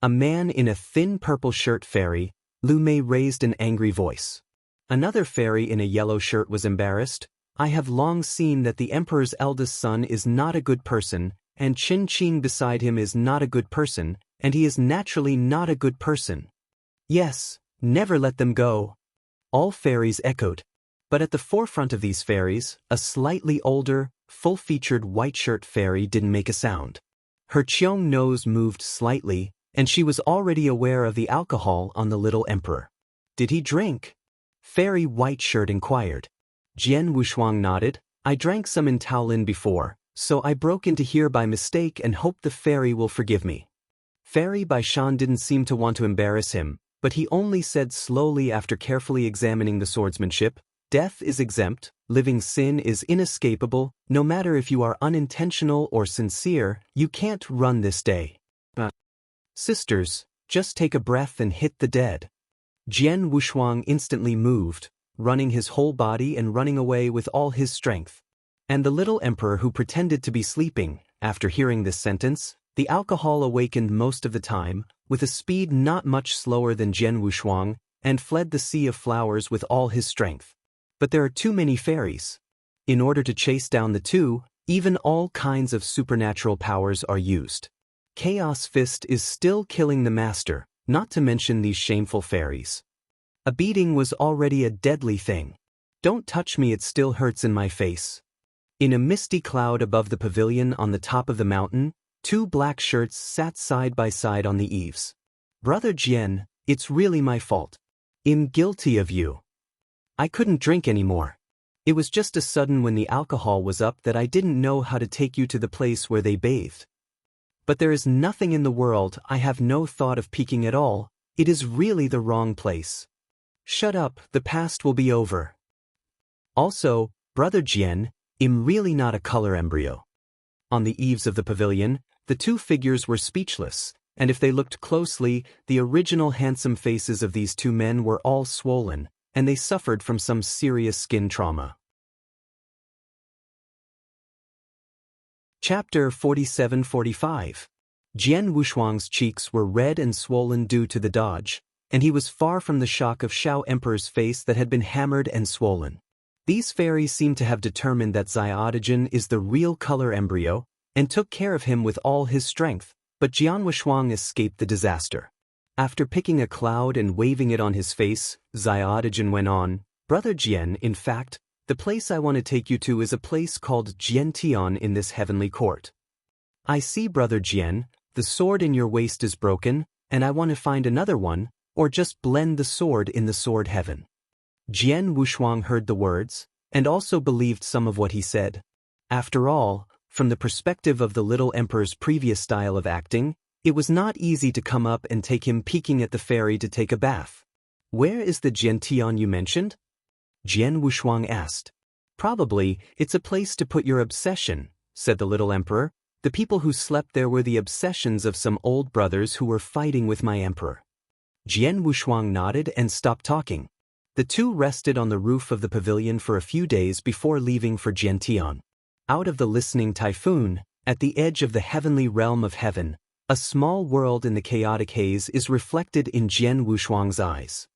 A man in a thin purple shirt fairy, Lu Mei raised an angry voice. Another fairy in a yellow shirt was embarrassed. I have long seen that the emperor's eldest son is not a good person, and Qin Qing beside him is not a good person, and he is naturally not a good person. Yes, never let them go. All fairies echoed. But at the forefront of these fairies, a slightly older, full-featured white-shirt fairy didn't make a sound. Her Qiong nose moved slightly, and she was already aware of the alcohol on the little emperor. Did he drink? Fairy White-Shirt inquired. Jian Wushuang nodded. I drank some in Taolin before, so I broke into here by mistake and hope the fairy will forgive me. Fairy Baishan didn't seem to want to embarrass him, but he only said slowly after carefully examining the swordsmanship, death is exempt, living sin is inescapable, no matter if you are unintentional or sincere, you can't run this day. Sisters, just take a breath and hit the dead. Jian Wushuang instantly moved, running his whole body and running away with all his strength. And the little emperor who pretended to be sleeping, after hearing this sentence, the alcohol awakened most of the time, with a speed not much slower than Jian Wushuang, and fled the sea of flowers with all his strength. But there are too many fairies. In order to chase down the two, even all kinds of supernatural powers are used. Chaos Fist is still killing the master, not to mention these shameful fairies. A beating was already a deadly thing. Don't touch me, it still hurts in my face. In a misty cloud above the pavilion on the top of the mountain, two black shirts sat side by side on the eaves. Brother Jian, it's really my fault. I'm guilty of you. I couldn't drink anymore. It was just a sudden when the alcohol was up that I didn't know how to take you to the place where they bathed. But there is nothing in the world, I have no thought of peeking at all, it is really the wrong place. Shut up, the past will be over. Also, Brother Jian, I'm really not a color embryo. On the eaves of the pavilion, the two figures were speechless, and if they looked closely, the original handsome faces of these two men were all swollen, and they suffered from some serious skin trauma. Chapter 47-45. Jian Wushuang's cheeks were red and swollen due to the dodge, and he was far from the shock of Shao Emperor's face that had been hammered and swollen. These fairies seemed to have determined that Xiaodigen is the real color embryo, and took care of him with all his strength, but Jian Wushuang escaped the disaster. After picking a cloud and waving it on his face, Xiaodigen went on, Brother Jian, in fact, the place I want to take you to is a place called Jiantian in this heavenly court. I see, Brother Jian, the sword in your waist is broken, and I want to find another one, or just blend the sword in the sword heaven. Jian Wushuang heard the words, and also believed some of what he said. After all, from the perspective of the little emperor's previous style of acting, it was not easy to come up and take him peeking at the fairy to take a bath. Where is the Jiantian you mentioned? Jian Wushuang asked. Probably, it's a place to put your obsession, said the little emperor. The people who slept there were the obsessions of some old brothers who were fighting with my emperor. Jian Wushuang nodded and stopped talking. The two rested on the roof of the pavilion for a few days before leaving for Jiantian. Out of the listening typhoon, at the edge of the heavenly realm of heaven, a small world in the chaotic haze is reflected in Jian Wushuang's eyes.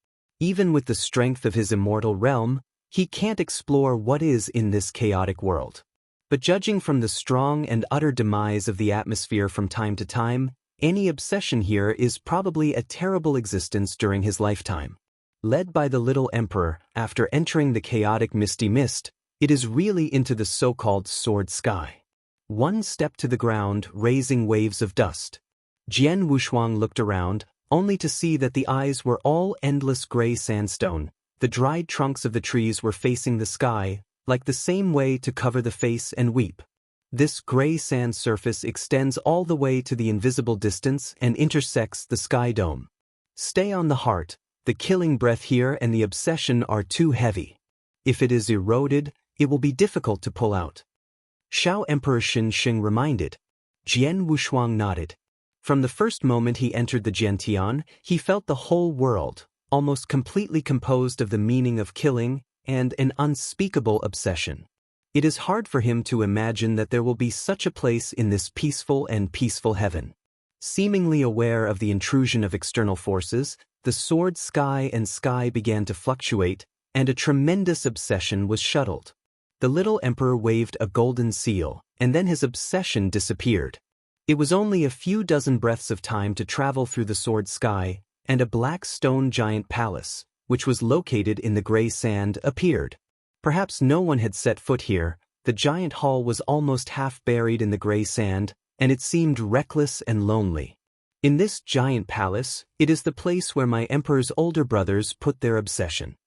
Even with the strength of his immortal realm, he can't explore what is in this chaotic world. But judging from the strong and utter demise of the atmosphere from time to time, any obsession here is probably a terrible existence during his lifetime. Led by the little emperor, after entering the chaotic misty mist, it is really into the so-called sword sky. One step to the ground, raising waves of dust. Jian Wushuang looked around, only to see that the eyes were all endless gray sandstone. The dried trunks of the trees were facing the sky, like the same way to cover the face and weep. This gray sand surface extends all the way to the invisible distance and intersects the sky dome. Stay on the heart, the killing breath here and the obsession are too heavy. If it is eroded, it will be difficult to pull out. Shao Emperor Xin Xing reminded. Jian Wushuang nodded. From the first moment he entered the Jiantian, he felt the whole world, almost completely composed of the meaning of killing and an unspeakable obsession. It is hard for him to imagine that there will be such a place in this peaceful heaven. Seemingly aware of the intrusion of external forces, the sword sky and sky began to fluctuate, and a tremendous obsession was shuttled. The little emperor waved a golden seal, and then his obsession disappeared. It was only a few dozen breaths of time to travel through the sword sky, and a black stone giant palace, which was located in the gray sand, appeared. Perhaps no one had set foot here. The giant hall was almost half buried in the gray sand, and it seemed reckless and lonely. In this giant palace, it is the place where my emperor's older brothers put their obsession.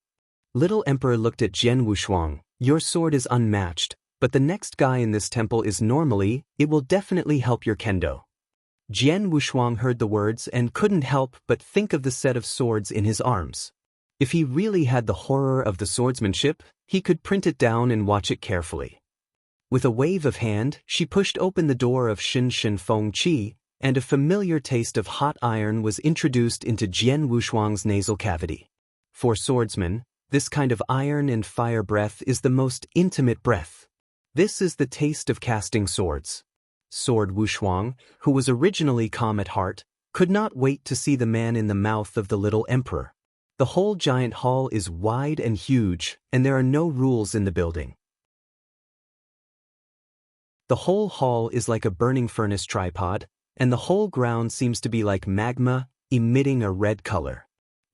Little emperor looked at Jian Wushuang. Your sword is unmatched, but the next guy in this temple is normally, it will definitely help your kendo. Jian Wushuang heard the words and couldn't help but think of the set of swords in his arms. If he really had the horror of the swordsmanship, he could print it down and watch it carefully. With a wave of hand, she pushed open the door of Shin Shin Feng Qi, and a familiar taste of hot iron was introduced into Jian Wushuang's nasal cavity. For swordsmen, this kind of iron and fire breath is the most intimate breath. This is the taste of casting swords. Sword Wushuang, who was originally calm at heart, could not wait to see the man in the mouth of the little emperor. The whole giant hall is wide and huge, and there are no rules in the building. The whole hall is like a burning furnace tripod, and the whole ground seems to be like magma, emitting a red color.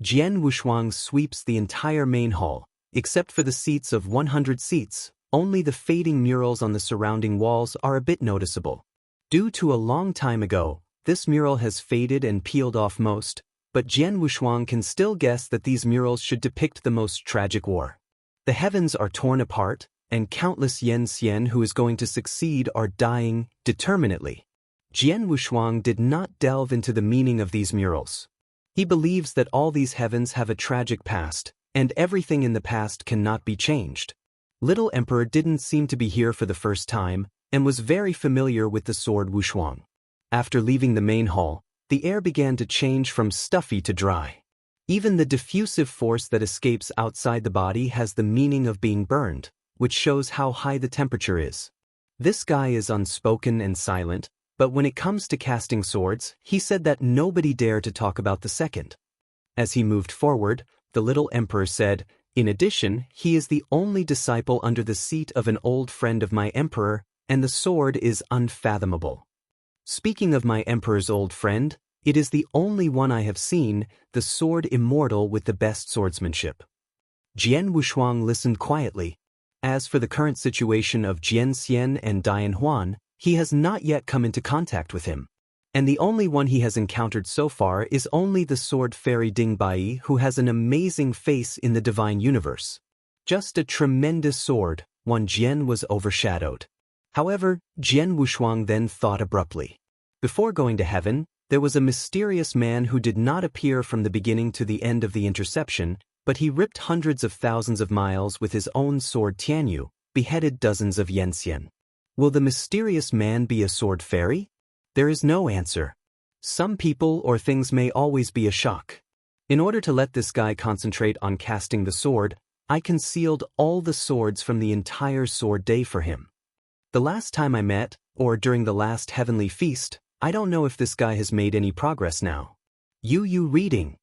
Jian Wushuang sweeps the entire main hall, except for the seats of 100 seats. Only the fading murals on the surrounding walls are a bit noticeable. Due to a long time ago, this mural has faded and peeled off most, but Jian Wushuang can still guess that these murals should depict the most tragic war. The heavens are torn apart, and countless Yen Xian who is going to succeed are dying determinately. Jian Wushuang did not delve into the meaning of these murals. He believes that all these heavens have a tragic past, and everything in the past cannot be changed. Little Emperor didn't seem to be here for the first time, and was very familiar with the sword Wushuang. After leaving the main hall, the air began to change from stuffy to dry. Even the diffusive force that escapes outside the body has the meaning of being burned, which shows how high the temperature is. This guy is unspoken and silent, but when it comes to casting swords, he said that nobody dare to talk about the second. As he moved forward, the little emperor said, in addition, he is the only disciple under the seat of an old friend of my emperor, and the sword is unfathomable. Speaking of my emperor's old friend, it is the only one I have seen, the sword immortal with the best swordsmanship. Jian Wushuang listened quietly. As for the current situation of Jian Xian and Dian Huan, he has not yet come into contact with him. And the only one he has encountered so far is only the sword fairy Ding Bai, who has an amazing face in the divine universe. Just a tremendous sword, one Jian was overshadowed. However, Jian Wushuang then thought abruptly. Before going to heaven, there was a mysterious man who did not appear from the beginning to the end of the interception, but he ripped hundreds of thousands of miles with his own sword Tianyu, beheaded dozens of Yenxian. Will the mysterious man be a sword fairy? There is no answer. Some people or things may always be a shock. In order to let this guy concentrate on casting the sword, I concealed all the swords from the entire sword day for him. The last time I met, or during the last heavenly feast, I don't know if this guy has made any progress now. Yu reading.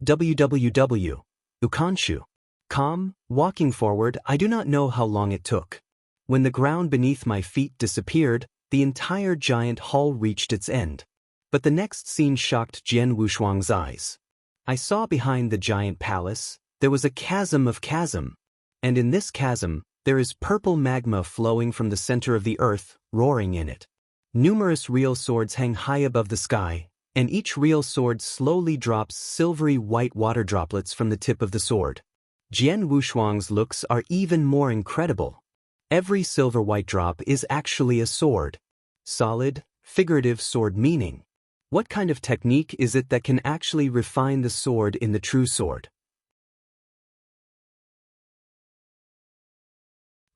www. Ukanshu. Com, walking forward, I do not know how long it took. When the ground beneath my feet disappeared, the entire giant hall reached its end. But the next scene shocked Jian Wushuang's eyes. I saw behind the giant palace, there was a chasm of chasm. And in this chasm, there is purple magma flowing from the center of the earth, roaring in it. Numerous real swords hang high above the sky, and each real sword slowly drops silvery white water droplets from the tip of the sword. Jian Wushuang's looks are even more incredible. Every silver white drop is actually a sword. Solid, figurative sword meaning. What kind of technique is it that can actually refine the sword in the true sword?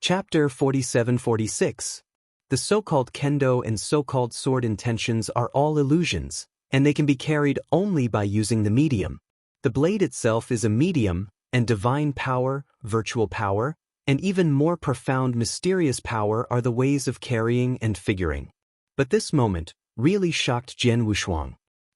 Chapter 47-46. The so-called kendo and so-called sword intentions are all illusions, and they can be carried only by using the medium. The blade itself is a medium, and divine power, virtual power, and even more profound mysterious power are the ways of carrying and figuring. But this moment really shocked Jian Wushuang.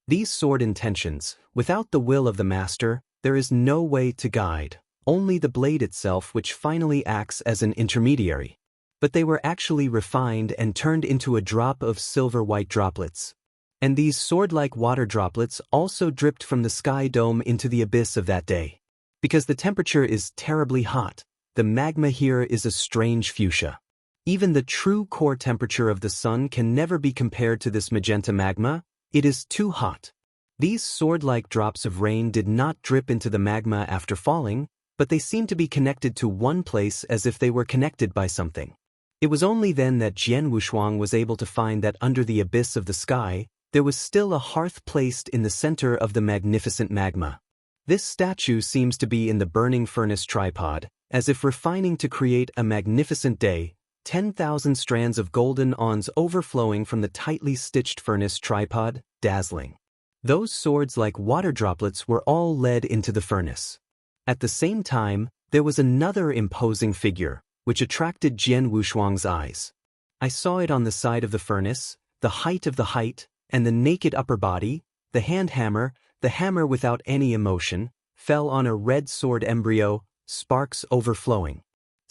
These sword intentions, without the will of the master, there is no way to guide, only the blade itself which finally acts as an intermediary. But they were actually refined and turned into a drop of silver-white droplets. And these sword-like water droplets also dripped from the sky dome into the abyss of that day. Because the temperature is terribly hot, the magma here is a strange fuchsia. Even the true core temperature of the sun can never be compared to this magenta magma. It is too hot. These sword-like drops of rain did not drip into the magma after falling, but they seemed to be connected to one place as if they were connected by something. It was only then that Jian Wushuang was able to find that under the abyss of the sky, there was still a hearth placed in the center of the magnificent magma. This statue seems to be in the burning furnace tripod, as if refining to create a magnificent day, 10,000 strands of golden awns overflowing from the tightly stitched furnace tripod, dazzling. Those swords like water droplets were all led into the furnace. At the same time, there was another imposing figure, which attracted Jian Wushuang's eyes. I saw it on the side of the furnace, the height of the height, and the naked upper body, the hammer without any emotion, fell on a red sword embryo, sparks overflowing.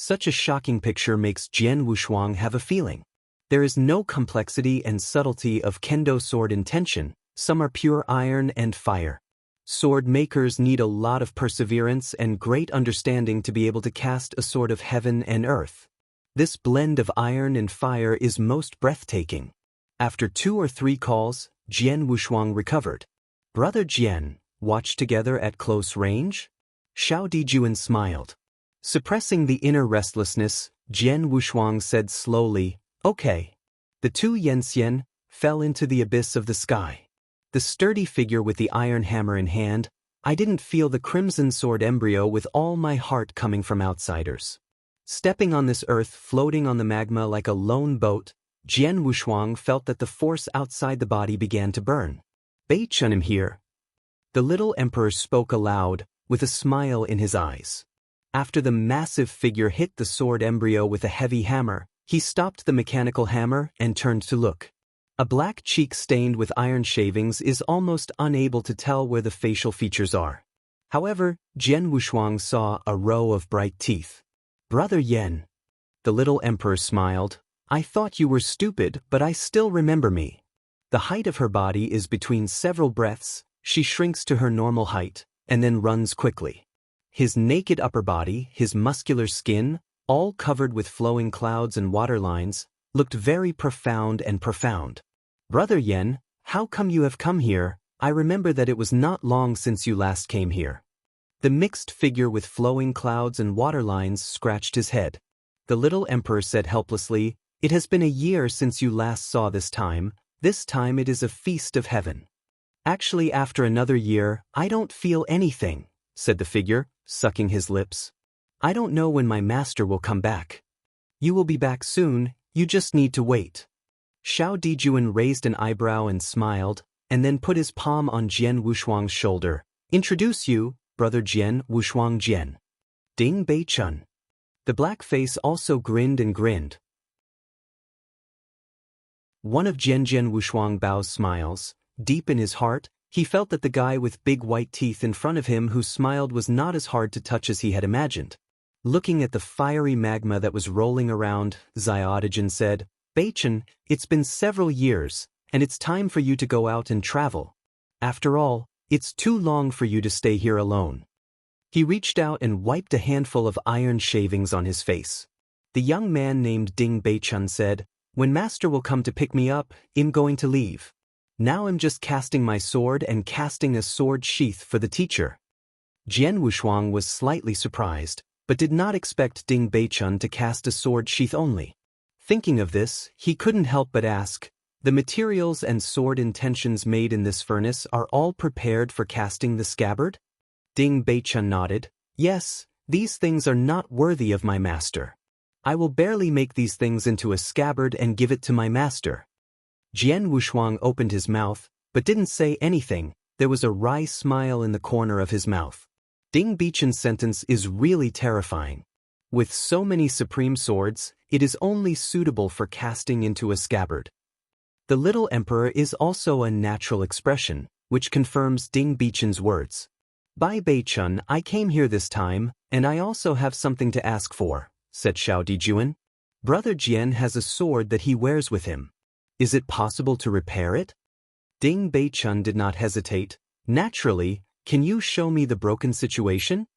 Such a shocking picture makes Jian Wushuang have a feeling. There is no complexity and subtlety of kendo sword intention, some are pure iron and fire. Sword makers need a lot of perseverance and great understanding to be able to cast a sword of heaven and earth. This blend of iron and fire is most breathtaking. After 2 or 3 calls, Jian Wushuang recovered. Brother Jian, watch together at close range? Xiao Dijuan smiled. Suppressing the inner restlessness, Jian Wushuang said slowly, okay. The 2 Yenxian fell into the abyss of the sky. The sturdy figure with the iron hammer in hand, I didn't feel the crimson sword embryo with all my heart coming from outsiders. Stepping on this earth floating on the magma like a lone boat, Jian Wushuang felt that the force outside the body began to burn. Bei Chunim here. The little emperor spoke aloud, with a smile in his eyes. After the massive figure hit the sword embryo with a heavy hammer, he stopped the mechanical hammer and turned to look. A black cheek stained with iron shavings is almost unable to tell where the facial features are. However, Jian Wushuang saw a row of bright teeth. Brother Yen. The little emperor smiled. I thought you were stupid, but I still remember me. The height of her body is between several breaths, she shrinks to her normal height, and then runs quickly. His naked upper body, his muscular skin, all covered with flowing clouds and water lines, looked very profound and profound. Brother Yen, how come you have come here? I remember that it was not long since you last came here. The mixed figure with flowing clouds and water lines scratched his head. The little emperor said helplessly, it has been a year since you last saw this time it is a feast of heaven. Actually, after another year, I don't feel anything, said the figure, sucking his lips. I don't know when my master will come back. You will be back soon, you just need to wait. Xiao Dijuan raised an eyebrow and smiled, and then put his palm on Jian Wushuang's shoulder. Introduce you, Brother Jian Wushuang Jian. Ding Bei Chun. The black face also grinned and grinned. One of Jian Wushuang Bao's smiles, deep in his heart, he felt that the guy with big white teeth in front of him who smiled was not as hard to touch as he had imagined. Looking at the fiery magma that was rolling around, Xiaodigen said, Beichen, it's been several years, and it's time for you to go out and travel. After all, it's too long for you to stay here alone. He reached out and wiped a handful of iron shavings on his face. The young man named Ding Beichun said, when master will come to pick me up, I'm going to leave. Now I'm just casting my sword and casting a sword sheath for the teacher. Jian Wushuang was slightly surprised, but did not expect Ding Beichun to cast a sword sheath only. Thinking of this, he couldn't help but ask, the materials and sword intentions made in this furnace are all prepared for casting the scabbard? Ding Beichun nodded, yes, these things are not worthy of my master. I will barely make these things into a scabbard and give it to my master. Jian Wushuang opened his mouth, but didn't say anything. There was a wry smile in the corner of his mouth. Ding Beichun's sentence is really terrifying. With so many supreme swords, it is only suitable for casting into a scabbard. The little emperor is also a natural expression, which confirms Ding Beichun's words. "Bai Beichun, I came here this time, and I also have something to ask for," said Xiao Dijuan. "Brother Jian has a sword that he wears with him. Is it possible to repair it?" Ding Beichun did not hesitate. "Naturally, can you show me the broken situation?"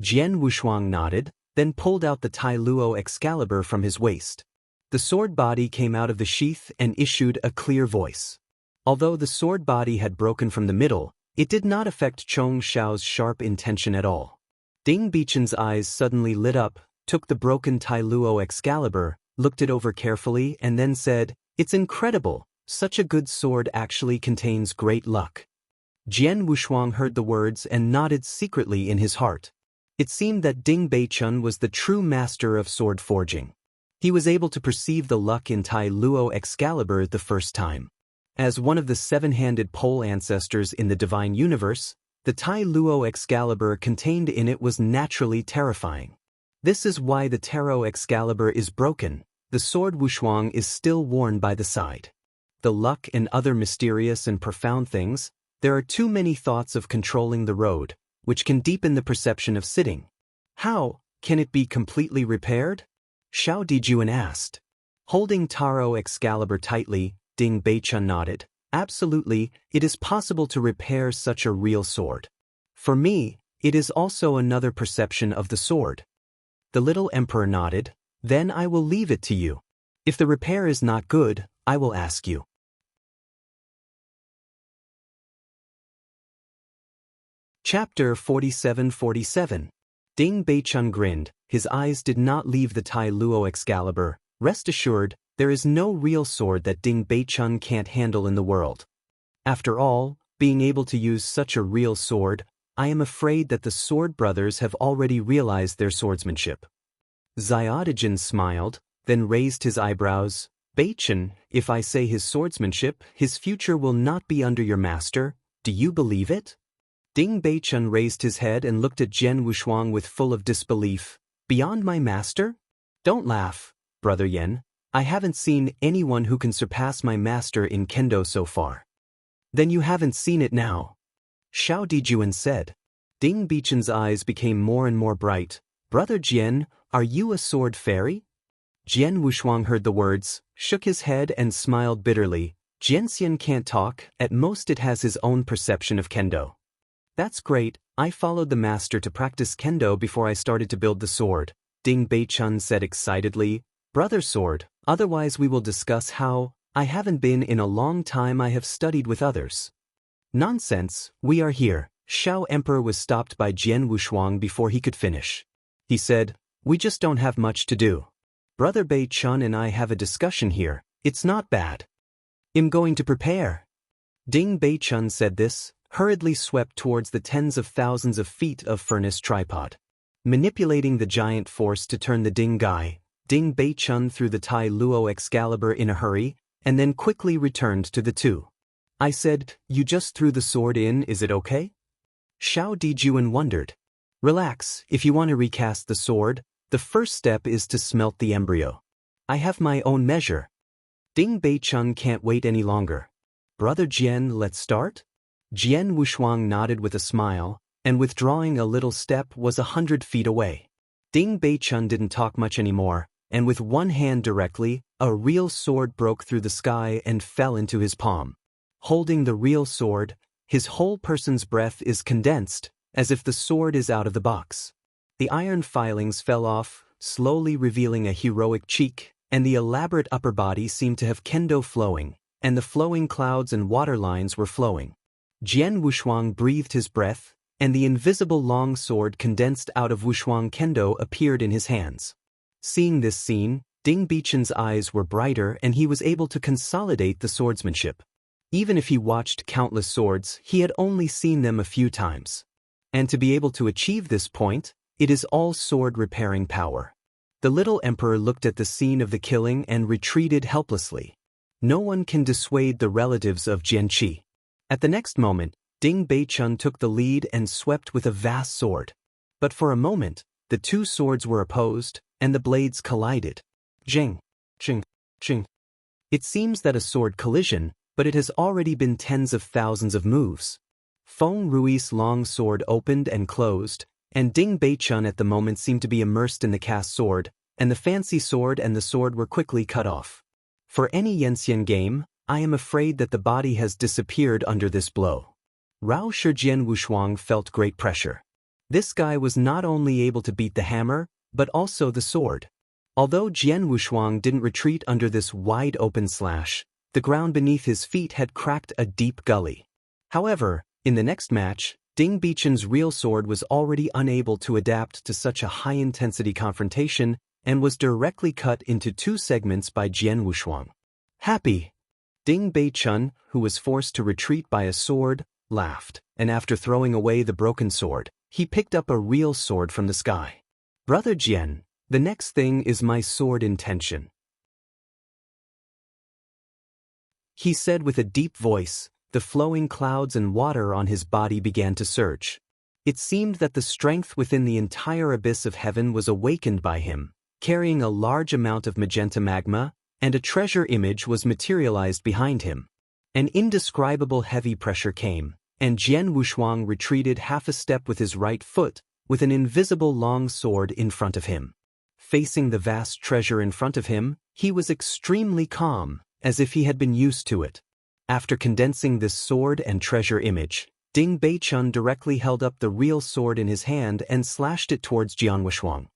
Jian Wushuang nodded, then pulled out the Tai Luo Excalibur from his waist. The sword body came out of the sheath and issued a clear voice. Although the sword body had broken from the middle, it did not affect Chong Xiao's sharp intention at all. Ding Beichun's eyes suddenly lit up, took the broken Tai Luo Excalibur, looked it over carefully, and then said, "It's incredible, such a good sword actually contains great luck." Jian Wushuang heard the words and nodded secretly in his heart. It seemed that Ding Beichun was the true master of sword forging. He was able to perceive the luck in Tai Luo Excalibur the first time. As one of the seven-handed pole ancestors in the divine universe, the Tai Luo Excalibur contained in it was naturally terrifying. This is why the Tarot Excalibur is broken. The sword Wushuang is still worn by the side. The luck and other mysterious and profound things, there are too many thoughts of controlling the road, which can deepen the perception of sitting. How can it be completely repaired? Xiao Dijuan asked. Holding Tarot Excalibur tightly, Ding Beichun nodded. Absolutely, it is possible to repair such a real sword. For me, it is also another perception of the sword. The little emperor nodded. Then I will leave it to you. If the repair is not good, I will ask you. Chapter 47-47. Ding Beichun grinned. His eyes did not leave the Tai Luo Excalibur. Rest assured, there is no real sword that Ding Beichun can't handle in the world. After all, being able to use such a real sword, I am afraid that the Sword Brothers have already realized their swordsmanship. Xiaodijin smiled, then raised his eyebrows. Beichun, if I say his swordsmanship, his future will not be under your master. Do you believe it? Ding Beichun raised his head and looked at Jian Wushuang with full of disbelief. Beyond my master? Don't laugh, Brother Yen. I haven't seen anyone who can surpass my master in kendo so far. Then you haven't seen it now, Xiao Dijuan said. Ding Beichun's eyes became more and more bright. Brother Jian, are you a sword fairy? Jian Wushuang heard the words, shook his head and smiled bitterly. Jianxian can't talk, at most it has his own perception of kendo. That's great, I followed the master to practice kendo before I started to build the sword, Ding Beichun said excitedly. Brother Sword, otherwise we will discuss how. I haven't been in a long time. I have studied with others. Nonsense, we are here. Xiao Emperor was stopped by Jian Wushuang before he could finish. He said, we just don't have much to do. Brother Beichun and I have a discussion here. It's not bad. I'm going to prepare. Ding Beichun said this, hurriedly swept towards the tens of thousands of feet of furnace tripod. Manipulating the giant force to turn the Ding Gai, Ding Beichun threw the Tai Luo Excalibur in a hurry, and then quickly returned to the two. I said, you just threw the sword in, is it okay? Xiao Dijuan wondered. Relax, if you want to recast the sword, the first step is to smelt the embryo. I have my own measure. Ding Beichun can't wait any longer. Brother Jian, let's start? Jian Wushuang nodded with a smile, and withdrawing a little step was 100 feet away. Ding Beichun didn't talk much anymore, and with one hand directly, a real sword broke through the sky and fell into his palm. Holding the real sword, his whole person's breath is condensed, as if the sword is out of the box. The iron filings fell off, slowly revealing a heroic cheek, and the elaborate upper body seemed to have kendo flowing, and the flowing clouds and water lines were flowing. Jian Wushuang breathed his breath, and the invisible long sword condensed out of Wushuang kendo appeared in his hands. Seeing this scene, Ding Beichun's eyes were brighter and he was able to consolidate the swordsmanship. Even if he watched countless swords, he had only seen them a few times. And to be able to achieve this point, it is all sword repairing power. The little emperor looked at the scene of the killing and retreated helplessly. No one can dissuade the relatives of Jianqi. At the next moment, Ding Beichun took the lead and swept with a vast sword. But for a moment, the two swords were opposed, and the blades collided. Jing, jing, jing. It seems that a sword collision, but it has already been tens of thousands of moves. Feng Rui's long sword opened and closed, and Ding Beichun at the moment seemed to be immersed in the cast sword, and the fancy sword and the sword were quickly cut off. For any Yenxian game, I am afraid that the body has disappeared under this blow. Rao Shijian Wushuang felt great pressure. This guy was not only able to beat the hammer, but also the sword. Although Jian Wushuang didn't retreat under this wide-open slash, the ground beneath his feet had cracked a deep gully. However, in the next match, Ding Beichun's real sword was already unable to adapt to such a high-intensity confrontation and was directly cut into two segments by Jian Wushuang. Happy! Ding Beichun, who was forced to retreat by a sword, laughed, and after throwing away the broken sword, he picked up a real sword from the sky. Brother Jian, the next thing is my sword intention, he said with a deep voice. The flowing clouds and water on his body began to surge. It seemed that the strength within the entire abyss of heaven was awakened by him, carrying a large amount of magenta magma, and a treasure image was materialized behind him. An indescribable heavy pressure came, and Jian Wushuang retreated half a step with his right foot, with an invisible long sword in front of him. Facing the vast treasure in front of him, he was extremely calm, as if he had been used to it. After condensing this sword and treasure image, Ding Beichun directly held up the real sword in his hand and slashed it towards Jian Wushuang.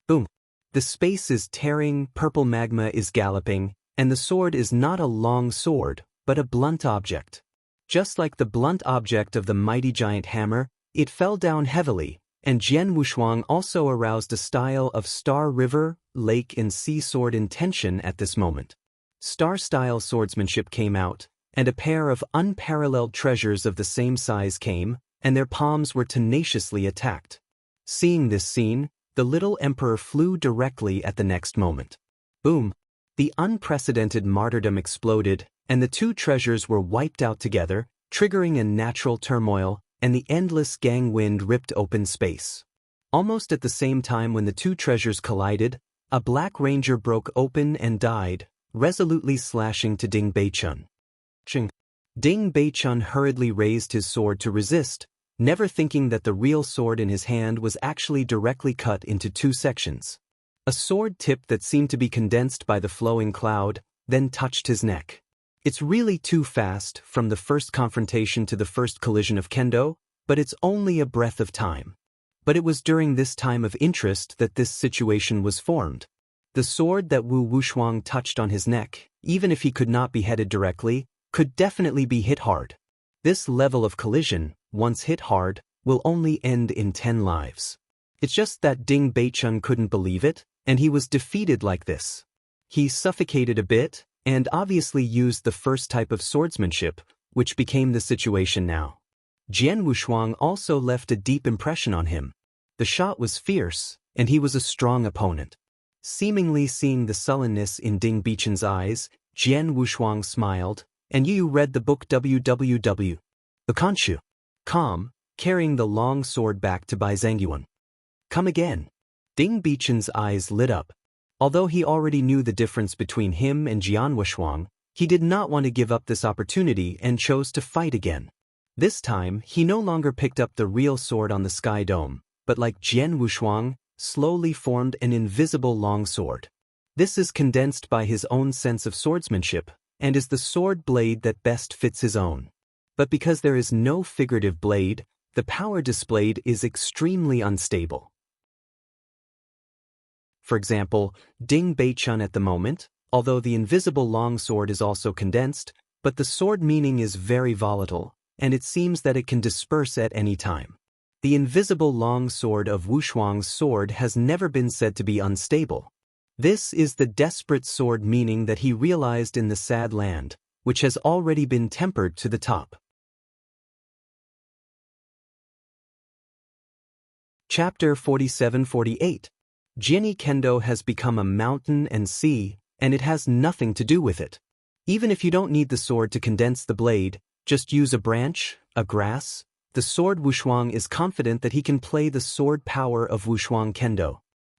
Boom! The space is tearing, purple magma is galloping, and the sword is not a long sword, but a blunt object. Just like the blunt object of the mighty giant hammer, it fell down heavily, and Jian Wushuang also aroused a style of star river, lake and sea sword intention at this moment. Star-style swordsmanship came out, and a pair of unparalleled treasures of the same size came, and their palms were tenaciously attacked. Seeing this scene, the little emperor flew directly at the next moment. Boom! The unprecedented martyrdom exploded, and the two treasures were wiped out together, triggering a natural turmoil, and the endless gang wind ripped open space. Almost at the same time when the two treasures collided, a black ranger broke open and died, resolutely slashing to Ding Beichun. Ding Beichun hurriedly raised his sword to resist, never thinking that the real sword in his hand was actually directly cut into two sections. A sword tip that seemed to be condensed by the flowing cloud, then touched his neck. It's really too fast from the first confrontation to the first collision of kendo, but it's only a breath of time. But it was during this time of interest that this situation was formed. The sword that Wu Wushuang touched on his neck, even if he could not be headed directly, could definitely be hit hard. This level of collision, once hit hard, will only end in 10 lives. It's just that Ding Beichun couldn't believe it, and he was defeated like this. He suffocated a bit, and obviously used the first type of swordsmanship, which became the situation now. Jian Wushuang also left a deep impression on him. The shot was fierce, and he was a strong opponent. Seemingly seeing the sullenness in Ding Beichun's eyes, Jian Wushuang smiled, and you read the book www. The Kanshu. Calm, carrying the long sword back to Bai Zhengyuan. Come again. Ding Beichun's eyes lit up. Although he already knew the difference between him and Jian Wushuang, he did not want to give up this opportunity and chose to fight again. This time, he no longer picked up the real sword on the sky dome, but like Jian Wushuang, slowly formed an invisible long sword. This is condensed by his own sense of swordsmanship, and is the sword blade that best fits his own. But because there is no figurative blade, the power displayed is extremely unstable. For example, Ding Beichun at the moment, although the invisible long sword is also condensed, but the sword meaning is very volatile, and it seems that it can disperse at any time. The invisible long sword of Wushuang's sword has never been said to be unstable. This is the desperate sword meaning that he realized in the sad land, which has already been tempered to the top. Chapter 47-48. Jinni Kendo has become a mountain and sea, and it has nothing to do with it. Even if you don't need the sword to condense the blade, just use a branch, a grass. The sword Wushuang is confident that he can play the sword power of Wushuang Kendo.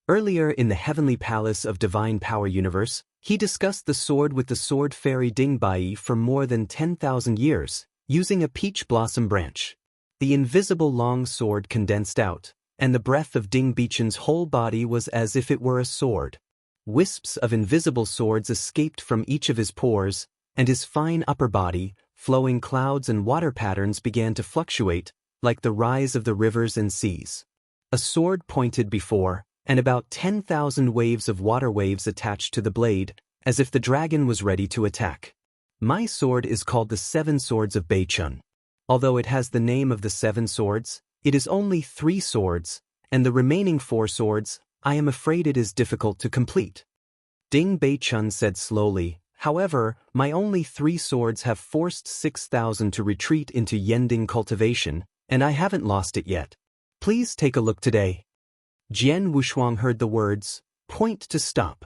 Earlier in the Heavenly Palace of Divine Power Universe, he discussed the sword with the sword fairy Ding Bai for more than 10,000 years, using a peach blossom branch. The invisible long sword condensed out, and the breath of Ding Beichen's whole body was as if it were a sword. Wisps of invisible swords escaped from each of his pores, and his fine upper body, flowing clouds and water patterns began to fluctuate, like the rise of the rivers and seas. A sword pointed before, and about 10,000 waves of water waves attached to the blade, as if the dragon was ready to attack. My sword is called the Seven Swords of Beichun. Although it has the name of the Seven Swords, it is only 3 swords, and the remaining 4 swords, I am afraid it is difficult to complete. Ding Beichun said slowly, however, my only 3 swords have forced 6,000 to retreat into Yending cultivation, and I haven't lost it yet. Please take a look today. Jian Wushuang heard the words, point to stop.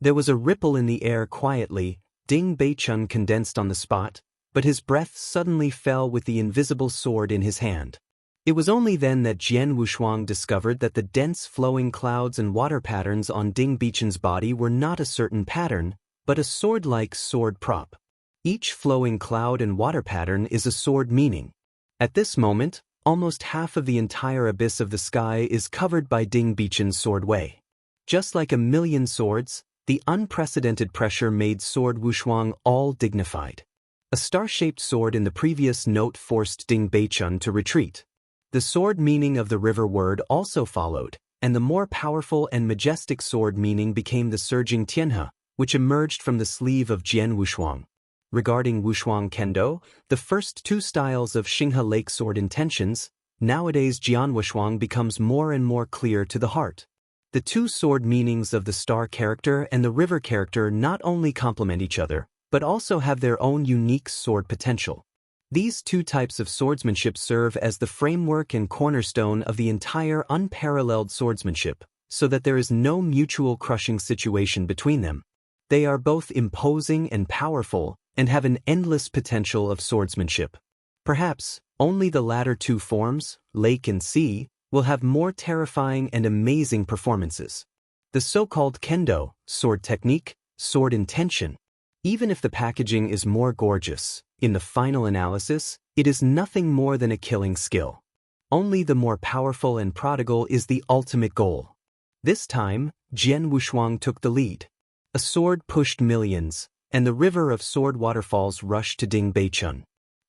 There was a ripple in the air quietly. Ding Beichun condensed on the spot, but his breath suddenly fell with the invisible sword in his hand. It was only then that Jian Wushuang discovered that the dense flowing clouds and water patterns on Ding Beichen's body were not a certain pattern, but a sword-like sword prop. Each flowing cloud and water pattern is a sword meaning. At this moment, almost half of the entire abyss of the sky is covered by Ding Beichen's sword way. Just like a million swords, the unprecedented pressure made Sword Wushuang all dignified. A star-shaped sword in the previous note forced Ding Beichun to retreat. The sword meaning of the river word also followed, and the more powerful and majestic sword meaning became the surging Tianhe, which emerged from the sleeve of Jian Wushuang. Regarding Wushuang Kendo, the first 2 styles of Xinghe Lake sword intentions, nowadays Jian Wushuang becomes more and more clear to the heart. The 2 sword meanings of the star character and the river character not only complement each other, but also have their own unique sword potential. These 2 types of swordsmanship serve as the framework and cornerstone of the entire unparalleled swordsmanship, so that there is no mutual crushing situation between them. They are both imposing and powerful, and have an endless potential of swordsmanship. Perhaps, only the latter 2 forms, lake and sea, will have more terrifying and amazing performances. The so-called kendo, sword technique, sword intention. Even if the packaging is more gorgeous, in the final analysis, it is nothing more than a killing skill. Only the more powerful and prodigal is the ultimate goal. This time, Jian Wushuang took the lead. A sword pushed millions, and the river of sword waterfalls rushed to Ding Beichun.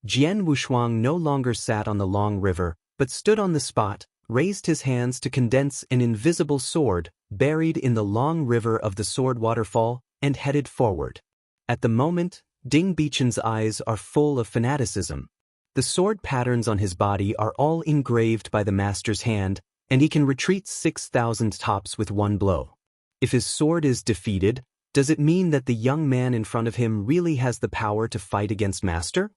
Jian Wushuang no longer sat on the long river, but stood on the spot, raised his hands to condense an invisible sword, buried in the long river of the sword waterfall, and headed forward. At the moment, Ding Beichen's eyes are full of fanaticism. The sword patterns on his body are all engraved by the master's hand, and he can retreat 6,000 tops with one blow. If his sword is defeated, does it mean that the young man in front of him really has the power to fight against master?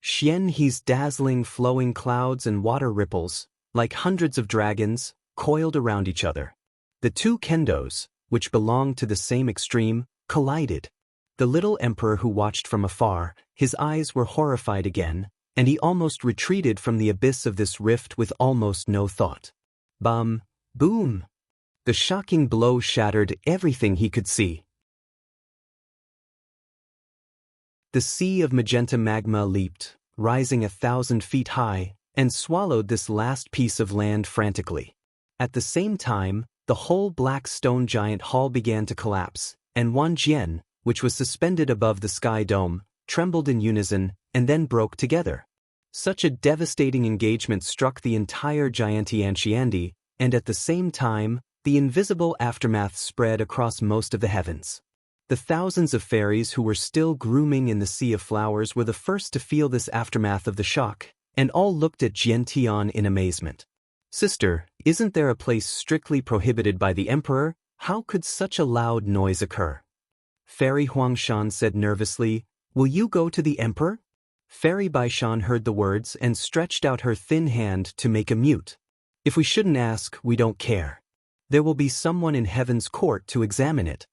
Xian He's dazzling flowing clouds and water ripples, like hundreds of dragons, coiled around each other. The 2 kendos, which belonged to the same extreme, collided. The little emperor who watched from afar, his eyes were horrified again, and he almost retreated from the abyss of this rift with almost no thought. Bum, boom! The shocking blow shattered everything he could see. The sea of magenta magma leaped, rising 1,000 feet high, and swallowed this last piece of land frantically. At the same time, the whole black stone giant hall began to collapse, and Wanjian, which was suspended above the sky dome, trembled in unison, and then broke together. Such a devastating engagement struck the entire Giantianxiandi, and at the same time, the invisible aftermath spread across most of the heavens. The thousands of fairies who were still grooming in the sea of flowers were the first to feel this aftermath of the shock, and all looked at Jian in amazement. Sister, isn't there a place strictly prohibited by the emperor? How could such a loud noise occur? Fairy Huangshan said nervously, will you go to the emperor? Fairy Baishan heard the words and stretched out her thin hand to make a mute. If we shouldn't ask, we don't care. There will be someone in heaven's court to examine it.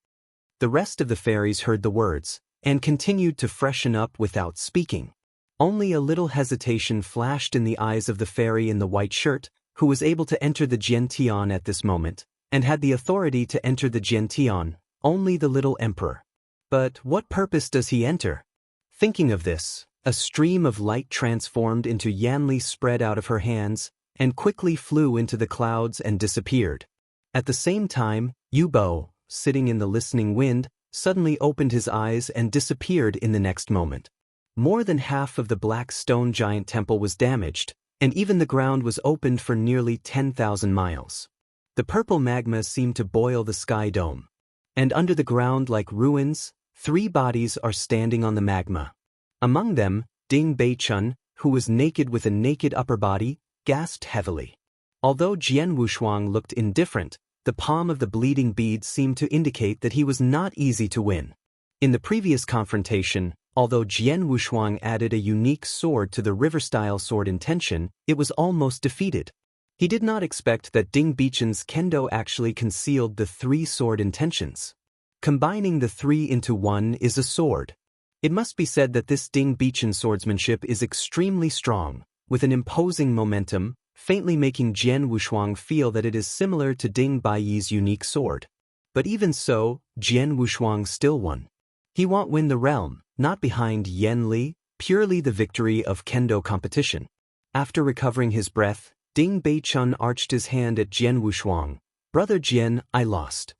The rest of the fairies heard the words, and continued to freshen up without speaking. Only a little hesitation flashed in the eyes of the fairy in the white shirt, who was able to enter the Jiantian at this moment, and had the authority to enter the Jian, only the little emperor. But what purpose does he enter? Thinking of this, a stream of light transformed into Yanli spread out of her hands and quickly flew into the clouds and disappeared. At the same time, Yubo, sitting in the listening wind, suddenly opened his eyes and disappeared in the next moment. More than half of the black stone giant temple was damaged, and even the ground was opened for nearly 10,000 miles. The purple magma seemed to boil the sky dome. And under the ground like ruins, 3 bodies are standing on the magma. Among them, Ding Beichun, who was naked with a naked upper body, gasped heavily. Although Jian Wushuang looked indifferent, the palm of the bleeding bead seemed to indicate that he was not easy to win. In the previous confrontation, although Jian Wushuang added a unique sword to the river-style sword intention, it was almost defeated. He did not expect that Ding Beichun's kendo actually concealed the 3 sword intentions. Combining the 3 into one is a sword. It must be said that this Ding Beichun swordsmanship is extremely strong, with an imposing momentum, faintly making Jian Wushuang feel that it is similar to Ding Baiyi's unique sword. But even so, Jian Wushuang still won. He won't win the realm, not behind Yan Li, purely the victory of kendo competition. After recovering his breath, Ding Beichun arched his hand at Jian Wushuang. Brother Jian, I lost.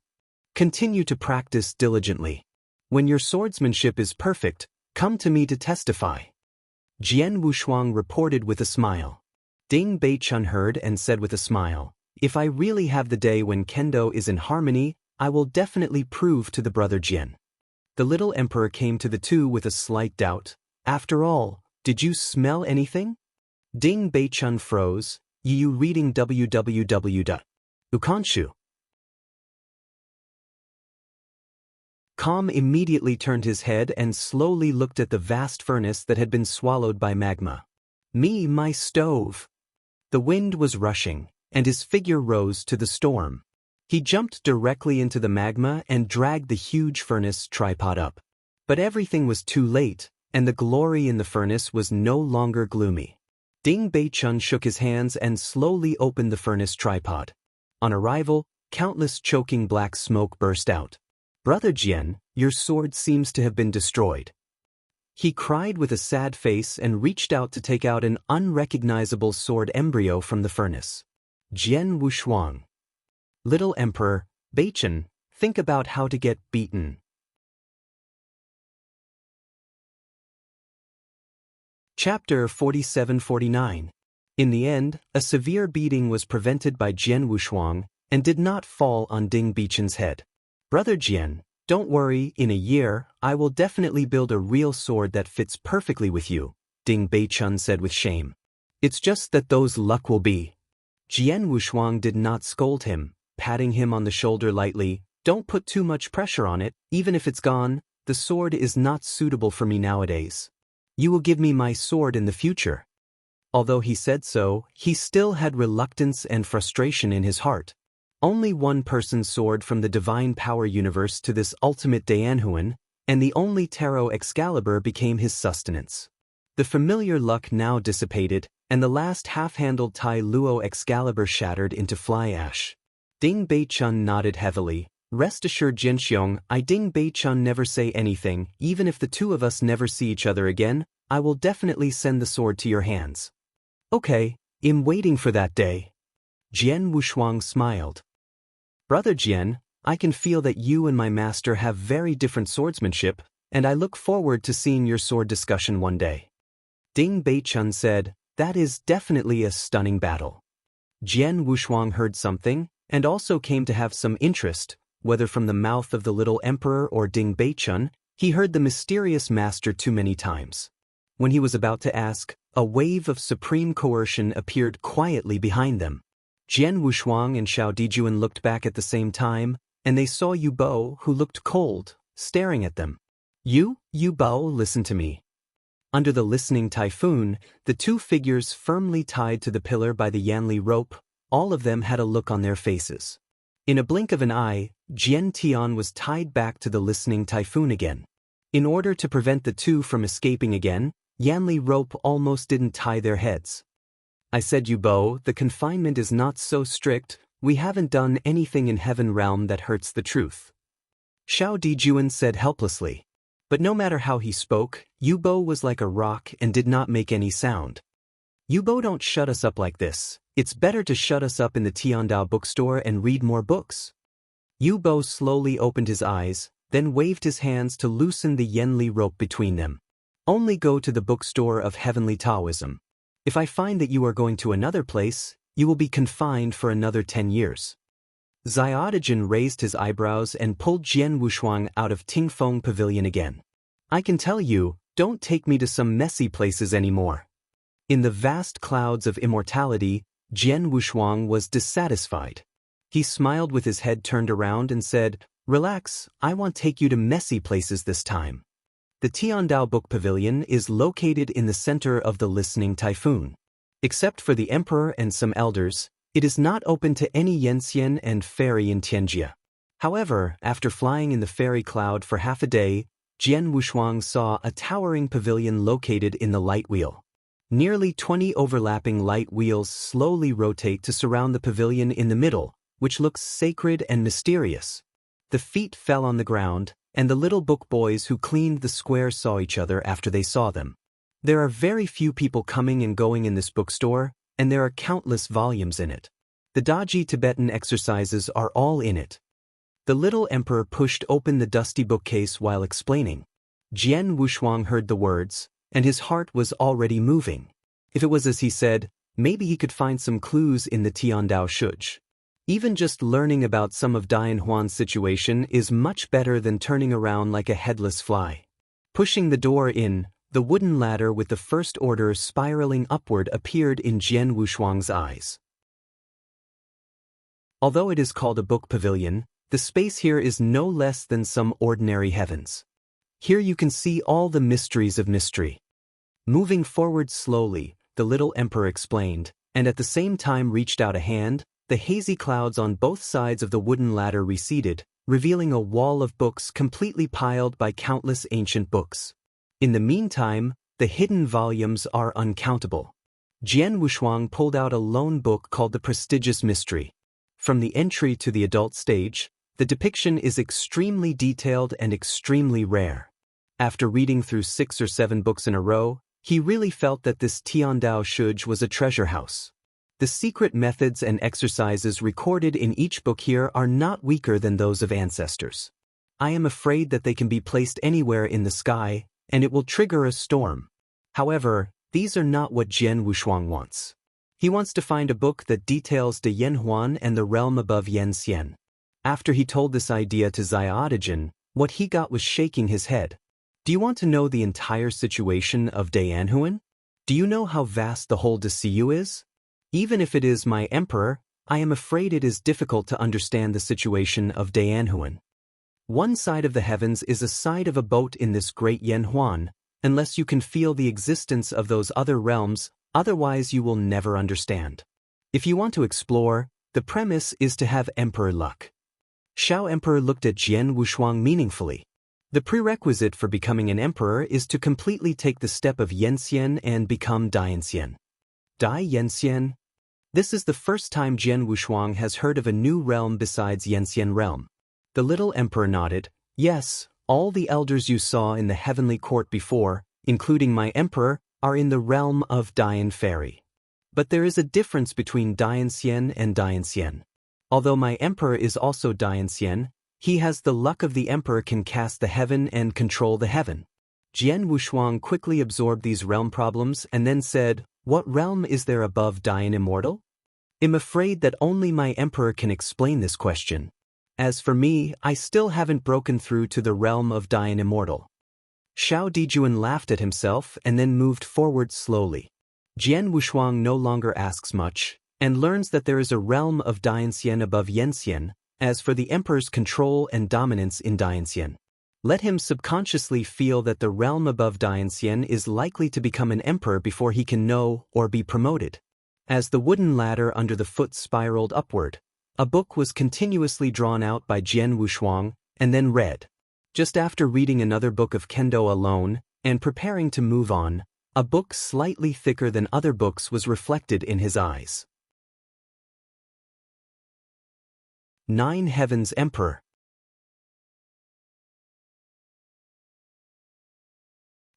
Continue to practice diligently. When your swordsmanship is perfect, come to me to testify. Jian Wushuang reported with a smile. Ding Beichun heard and said with a smile, if I really have the day when kendo is in harmony, I will definitely prove to the brother Jian. The little emperor came to the 2 with a slight doubt. After all, did you smell anything? Ding Beichun froze. You reading www.ukanshu. Com immediately turned his head and slowly looked at the vast furnace that had been swallowed by magma. My stove. The wind was rushing, and his figure rose to the storm. He jumped directly into the magma and dragged the huge furnace tripod up. But everything was too late, and the glory in the furnace was no longer gloomy. Ding Beichun shook his hands and slowly opened the furnace tripod. On arrival, countless choking black smoke burst out. Brother Jian, your sword seems to have been destroyed. He cried with a sad face and reached out to take out an unrecognizable sword embryo from the furnace. Jian Wushuang. Little Emperor, Beichun, think about how to get beaten. Chapter 47-49. In the end, a severe beating was prevented by Jian Wushuang and did not fall on Ding Beichun's head. Brother Jian, don't worry, in a year, I will definitely build a real sword that fits perfectly with you, Ding Beichun said with shame. It's just that those luck will be. Jian Wushuang did not scold him, patting him on the shoulder lightly. Don't put too much pressure on it, even if it's gone, the sword is not suitable for me nowadays. You will give me my sword in the future. Although he said so, he still had reluctance and frustration in his heart. Only one person's sword from the divine power universe to this ultimate Daanhuan, and the only tarot Excalibur became his sustenance. The familiar luck now dissipated, and the last half-handled Tai Luo Excalibur shattered into fly ash. Ding Beichun nodded heavily. Rest assured Jinxiong, I Ding Beichun never say anything, even if the 2 of us never see each other again, I will definitely send the sword to your hands. Okay, I'm waiting for that day. Jian Wushuang smiled. Brother Jian, I can feel that you and my master have very different swordsmanship, and I look forward to seeing your sword discussion one day. Ding Beichun said, that is definitely a stunning battle. Jian Wushuang heard something, and also came to have some interest. Whether from the mouth of the little emperor or Ding Beichun, he heard the mysterious master too many times. When he was about to ask, a wave of supreme coercion appeared quietly behind them. Jian Wushuang and Xiao Dijuan looked back at the same time, and they saw Yu Bo, who looked cold, staring at them. Yu Bo, listen to me. Under the listening typhoon, the 2 figures firmly tied to the pillar by the Yanli rope, all of them had a look on their faces. In a blink of an eye, Jian Tian was tied back to the listening typhoon again. In order to prevent the 2 from escaping again, Yanli rope almost didn't tie their heads. I said Yu Bo, the confinement is not so strict, We haven't done anything in Heaven Realm that hurts the truth. Xiao Dijuan said helplessly. But no matter how he spoke, Yubo was like a rock and did not make any sound. Yubo, don't shut us up like this. It's better to shut us up in the Tiandao bookstore and read more books. Yubo slowly opened his eyes, then waved his hands to loosen the Yenli rope between them. Only go to the bookstore of Heavenly Taoism. If I find that you are going to another place, you will be confined for another 10 years. Xiaodijin raised his eyebrows and pulled Jian Wushuang out of Tingfeng Pavilion again. I can tell you, don't take me to some messy places anymore. In the vast clouds of immortality, Jian Wushuang was dissatisfied. He smiled with his head turned around and said, Relax, I won't take you to messy places this time. The Tiandao Book Pavilion is located in the center of the listening typhoon. Except for the emperor and some elders, it is not open to any Yenxian and fairy in Tianjia. However, after flying in the fairy cloud for half a day, Jian Wushuang saw a towering pavilion located in the light wheel. Nearly 20 overlapping light wheels slowly rotate to surround the pavilion in the middle, which looks sacred and mysterious. The feet fell on the ground, and the little book boys who cleaned the square saw each other after they saw them. There are very few people coming and going in this bookstore, and there are countless volumes in it. The dodgy Tibetan exercises are all in it. The little emperor pushed open the dusty bookcase while explaining. Jian Wushuang heard the words, and his heart was already moving. If it was as he said, maybe he could find some clues in the Tiandao Shuj. Even just learning about some of Dian Huan's situation is much better than turning around like a headless fly. Pushing the door in, the wooden ladder with the first order spiraling upward appeared in Jian Wushuang's eyes. Although it is called a book pavilion, the space here is no less than some ordinary heavens. Here you can see all the mysteries of mystery. Moving forward slowly, the little emperor explained, and at the same time reached out a hand. The hazy clouds on both sides of the wooden ladder receded, revealing a wall of books completely piled by countless ancient books. In the meantime, the hidden volumes are uncountable. Jian Wushuang pulled out a lone book called The Prestigious Mystery. From the entry to the adult stage, the depiction is extremely detailed and extremely rare. After reading through 6 or 7 books in a row, he really felt that this Tiandao Shuj was a treasure house. The secret methods and exercises recorded in each book here are not weaker than those of ancestors. I am afraid that they can be placed anywhere in the sky, and it will trigger a storm. However, these are not what Jian Wushuang wants. He wants to find a book that details De Yanhuan and the realm above Yanxian. After he told this idea to Xiaodijin, what he got was shaking his head. Do you want to know the entire situation of De Yanhuan? Do you know how vast the whole Desiyu is? Even if it is my emperor, I am afraid it is difficult to understand the situation of De Yanhuan. One side of the heavens is a side of a boat in this great Yanhuan, unless you can feel the existence of those other realms, otherwise you will never understand. If you want to explore, the premise is to have emperor luck. Xiao Emperor looked at Jian Wushuang meaningfully. The prerequisite for becoming an emperor is to completely take the step of Yanxian and become Dianxian. Dai Yanxian? This is the first time Jian Wushuang has heard of a new realm besides Yanxian realm. The little emperor nodded. Yes, all the elders you saw in the heavenly court before, including my emperor, are in the realm of Dian Fairy. But there is a difference between Dianxian and Dianxian. Although my emperor is also Dianxian, he has the luck of the emperor can cast the heaven and control the heaven. Jian Wushuang quickly absorbed these realm problems and then said, What realm is there above Dian Immortal? I'm afraid that only my emperor can explain this question. As for me, I still haven't broken through to the realm of Dian Immortal. Xiao Dijuan laughed at himself and then moved forward slowly. Jian Wushuang no longer asks much, and learns that there is a realm of Dianxian above Yanxian, as for the emperor's control and dominance in Dianxian. Let him subconsciously feel that the realm above Dianxian is likely to become an emperor before he can know or be promoted. As the wooden ladder under the foot spiraled upward, a book was continuously drawn out by Jian Wushuang and then read. Just after reading another book of Kendo alone and preparing to move on, a book slightly thicker than other books was reflected in his eyes. 9 Heavens Emperor.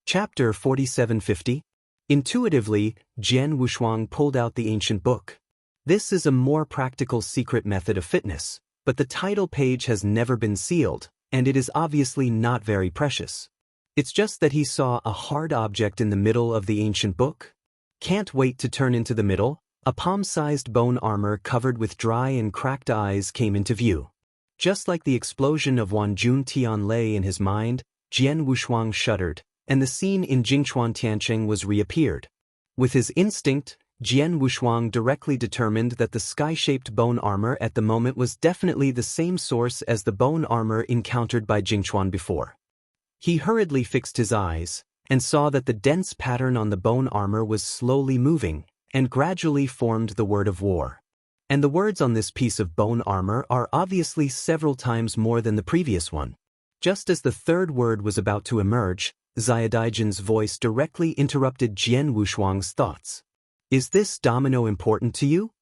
Chapter 4750. Intuitively, Jian Wushuang pulled out the ancient book. This is a more practical secret method of fitness, but the title page has never been sealed, and it is obviously not very precious. It's just that he saw a hard object in the middle of the ancient book. Can't wait to turn into the middle. A palm-sized bone armor covered with dry and cracked eyes came into view. Just like the explosion of Wanjun Tianlei in his mind, Jian Wushuang shuddered, and the scene in Jingchuan Tiancheng was reappeared. With his instinct, Jian Wushuang directly determined that the sky-shaped bone armor at the moment was definitely the same source as the bone armor encountered by Jingchuan before. He hurriedly fixed his eyes, and saw that the dense pattern on the bone armor was slowly moving, and gradually formed the word of war. And the words on this piece of bone armor are obviously several times more than the previous one. Just as the third word was about to emerge, Xiaodaijian's voice directly interrupted Jian Wushuang's thoughts. Is this domino important to you?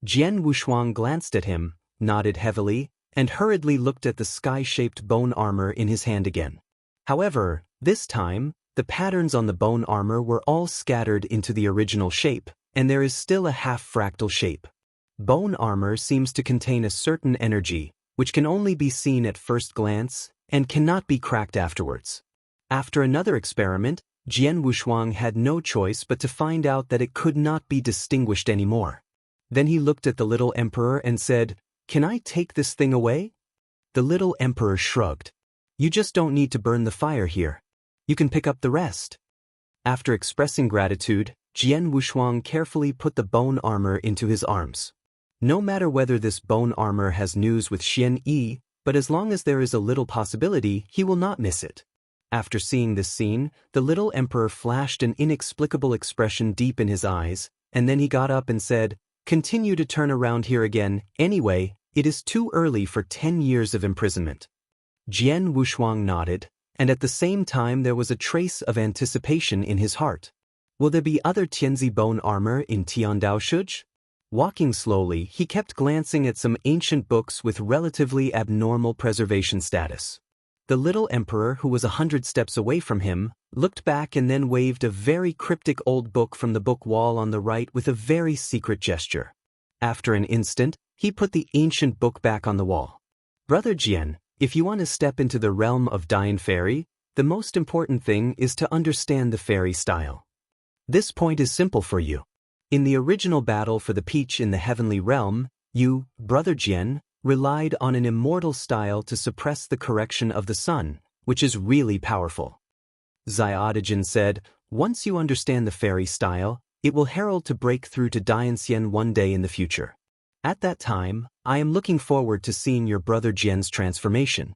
Jian Wushuang glanced at him, nodded heavily, and hurriedly looked at the sky-shaped bone armor in his hand again. However, this time, the patterns on the bone armor were all scattered into the original shape, and there is still a half-fractal shape. Bone armor seems to contain a certain energy, which can only be seen at first glance, and cannot be cracked afterwards. After another experiment, Jian Wushuang had no choice but to find out that it could not be distinguished anymore. Then he looked at the little emperor and said, "Can I take this thing away?" The little emperor shrugged. "You just don't need to burn the fire here. You can pick up the rest." After expressing gratitude, Jian Wushuang carefully put the bone armor into his arms. No matter whether this bone armor has news with Xian Yi, but as long as there is a little possibility, he will not miss it. After seeing this scene, the little emperor flashed an inexplicable expression deep in his eyes, and then he got up and said, "Continue to turn around here again. Anyway, it is too early for 10 years of imprisonment." Jian Wushuang nodded, and at the same time there was a trace of anticipation in his heart. Will there be other Tianzi bone armor in Tiandao Shuj? Walking slowly, he kept glancing at some ancient books with relatively abnormal preservation status. The little emperor, who was 100 steps away from him, looked back and then waved a very cryptic old book from the book wall on the right with a very secret gesture. After an instant, he put the ancient book back on the wall. "Brother Jian, if you want to step into the realm of Dian Fairy, the most important thing is to understand the fairy style. This point is simple for you. In the original battle for the peach in the heavenly realm, you, Brother Jian, relied on an immortal style to suppress the correction of the sun, which is really powerful." Xiaodaijian said, "Once you understand the fairy style, it will herald to break through to Dianxian one day in the future. At that time, I am looking forward to seeing your brother Jian's transformation."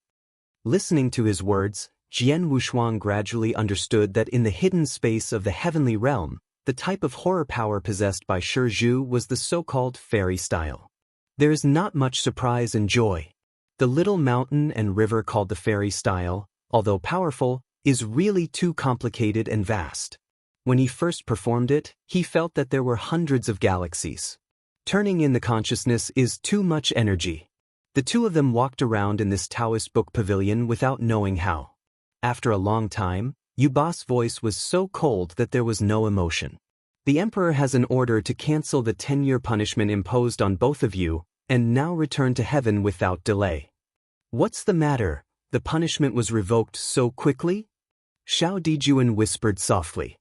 Listening to his words, Jian Wushuang gradually understood that in the hidden space of the heavenly realm, the type of horror power possessed by Shi Zhu was the so-called fairy style. There is not much surprise and joy. The little mountain and river called the fairy style, although powerful, is really too complicated and vast. When he first performed it, he felt that there were hundreds of galaxies. Turning in the consciousness is too much energy. The two of them walked around in this Taoist book pavilion without knowing how. After a long time, Yuba's voice was so cold that there was no emotion. "The Emperor has an order to cancel the 10-year punishment imposed on both of you, and now return to heaven without delay." "What's the matter? The punishment was revoked so quickly?" Xiao Dijuan whispered softly.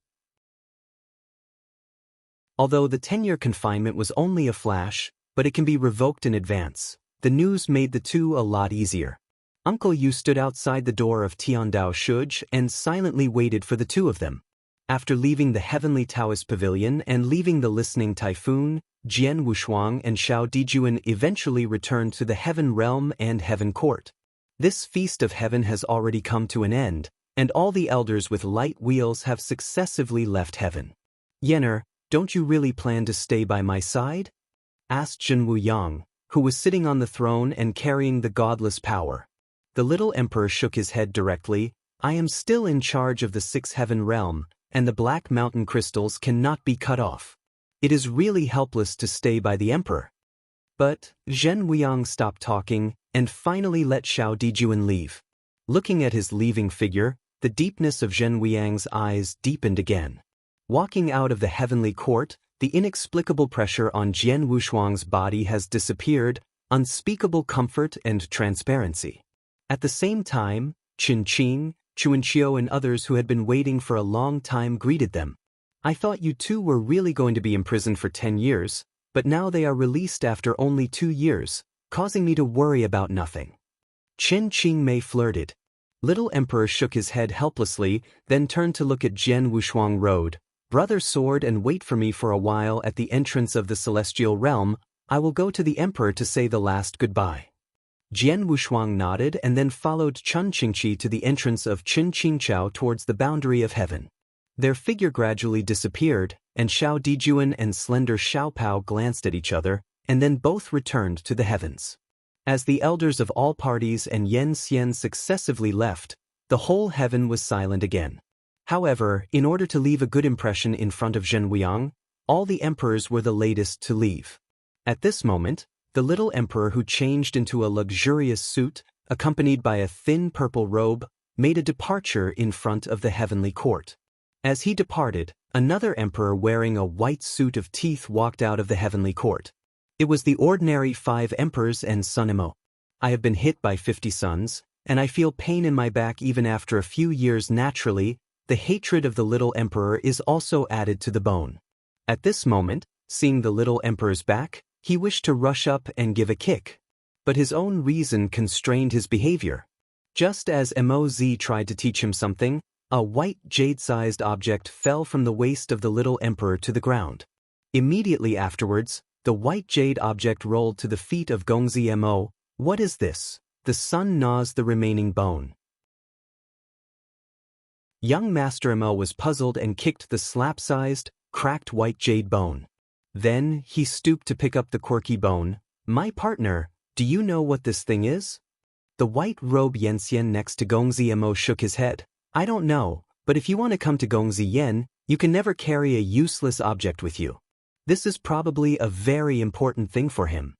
Although the 10-year confinement was only a flash, but it can be revoked in advance, the news made the two a lot easier. Uncle Yu stood outside the door of Tiandao Shuj and silently waited for the two of them. After leaving the heavenly Taoist pavilion and leaving the listening typhoon, Jian Wushuang and Xiao Dijuan eventually returned to the heaven realm and heaven court. This feast of heaven has already come to an end, and all the elders with light wheels have successively left heaven. "Yenner, don't you really plan to stay by my side?" asked Zhenwu Yang, who was sitting on the throne and carrying the godless power. The little emperor shook his head directly. "I am still in charge of the 6th heaven realm, and the black mountain crystals cannot be cut off. It is really helpless to stay by the emperor." But Zhen Weiyang stopped talking and finally let Xiao Dijuan leave. Looking at his leaving figure, the deepness of Zhen Weiyang's eyes deepened again. Walking out of the heavenly court, the inexplicable pressure on Jian Wushuang's body has disappeared, unspeakable comfort and transparency. At the same time, Qin Qing, Chuanqiu and others who had been waiting for a long time greeted them. I thought you two were really going to be imprisoned for 10 years, but now they are released after only 2 years, causing me to worry about nothing. Qin Qingmei flirted. Little Emperor shook his head helplessly, then turned to look at Jian Wushuang Road. Brother Sword and wait for me for a while at the entrance of the celestial realm. I will go to the Emperor to say the last goodbye. Jian Wushuang nodded and then followed Chun Qingqi to the entrance of Qin Qingchao towards the boundary of heaven. Their figure gradually disappeared, and Xiao Dijuan and slender Xiaopao glanced at each other, and then both returned to the heavens. As the elders of all parties and Yen Xian successively left, the whole heaven was silent again. However, in order to leave a good impression in front of Zhen Weiyang, all the emperors were the latest to leave. At this moment, the little emperor who changed into a luxurious suit, accompanied by a thin purple robe, made a departure in front of the heavenly court. As he departed, another emperor wearing a white suit of teeth walked out of the heavenly court. It was the ordinary 5 emperors and Sun Imo. I have been hit by 50 suns, and I feel pain in my back even after a few years. Naturally, the hatred of the little emperor is also added to the bone. At this moment, seeing the little emperor's back, he wished to rush up and give a kick. But his own reason constrained his behavior. Just as Moz tried to teach him something, a white jade-sized object fell from the waist of the little emperor to the ground. Immediately afterwards, the white jade object rolled to the feet of Gongzi Mo. What is this? The sun gnaws the remaining bone. Young Master Mo was puzzled and kicked the slap-sized, cracked white jade bone. Then, he stooped to pick up the quirky bone. My partner, do you know what this thing is? The white robe Yenxian next to Gongzi Mo shook his head. I don't know, but if you want to come to Gongzi Yen, you can never carry a useless object with you. This is probably a very important thing for him.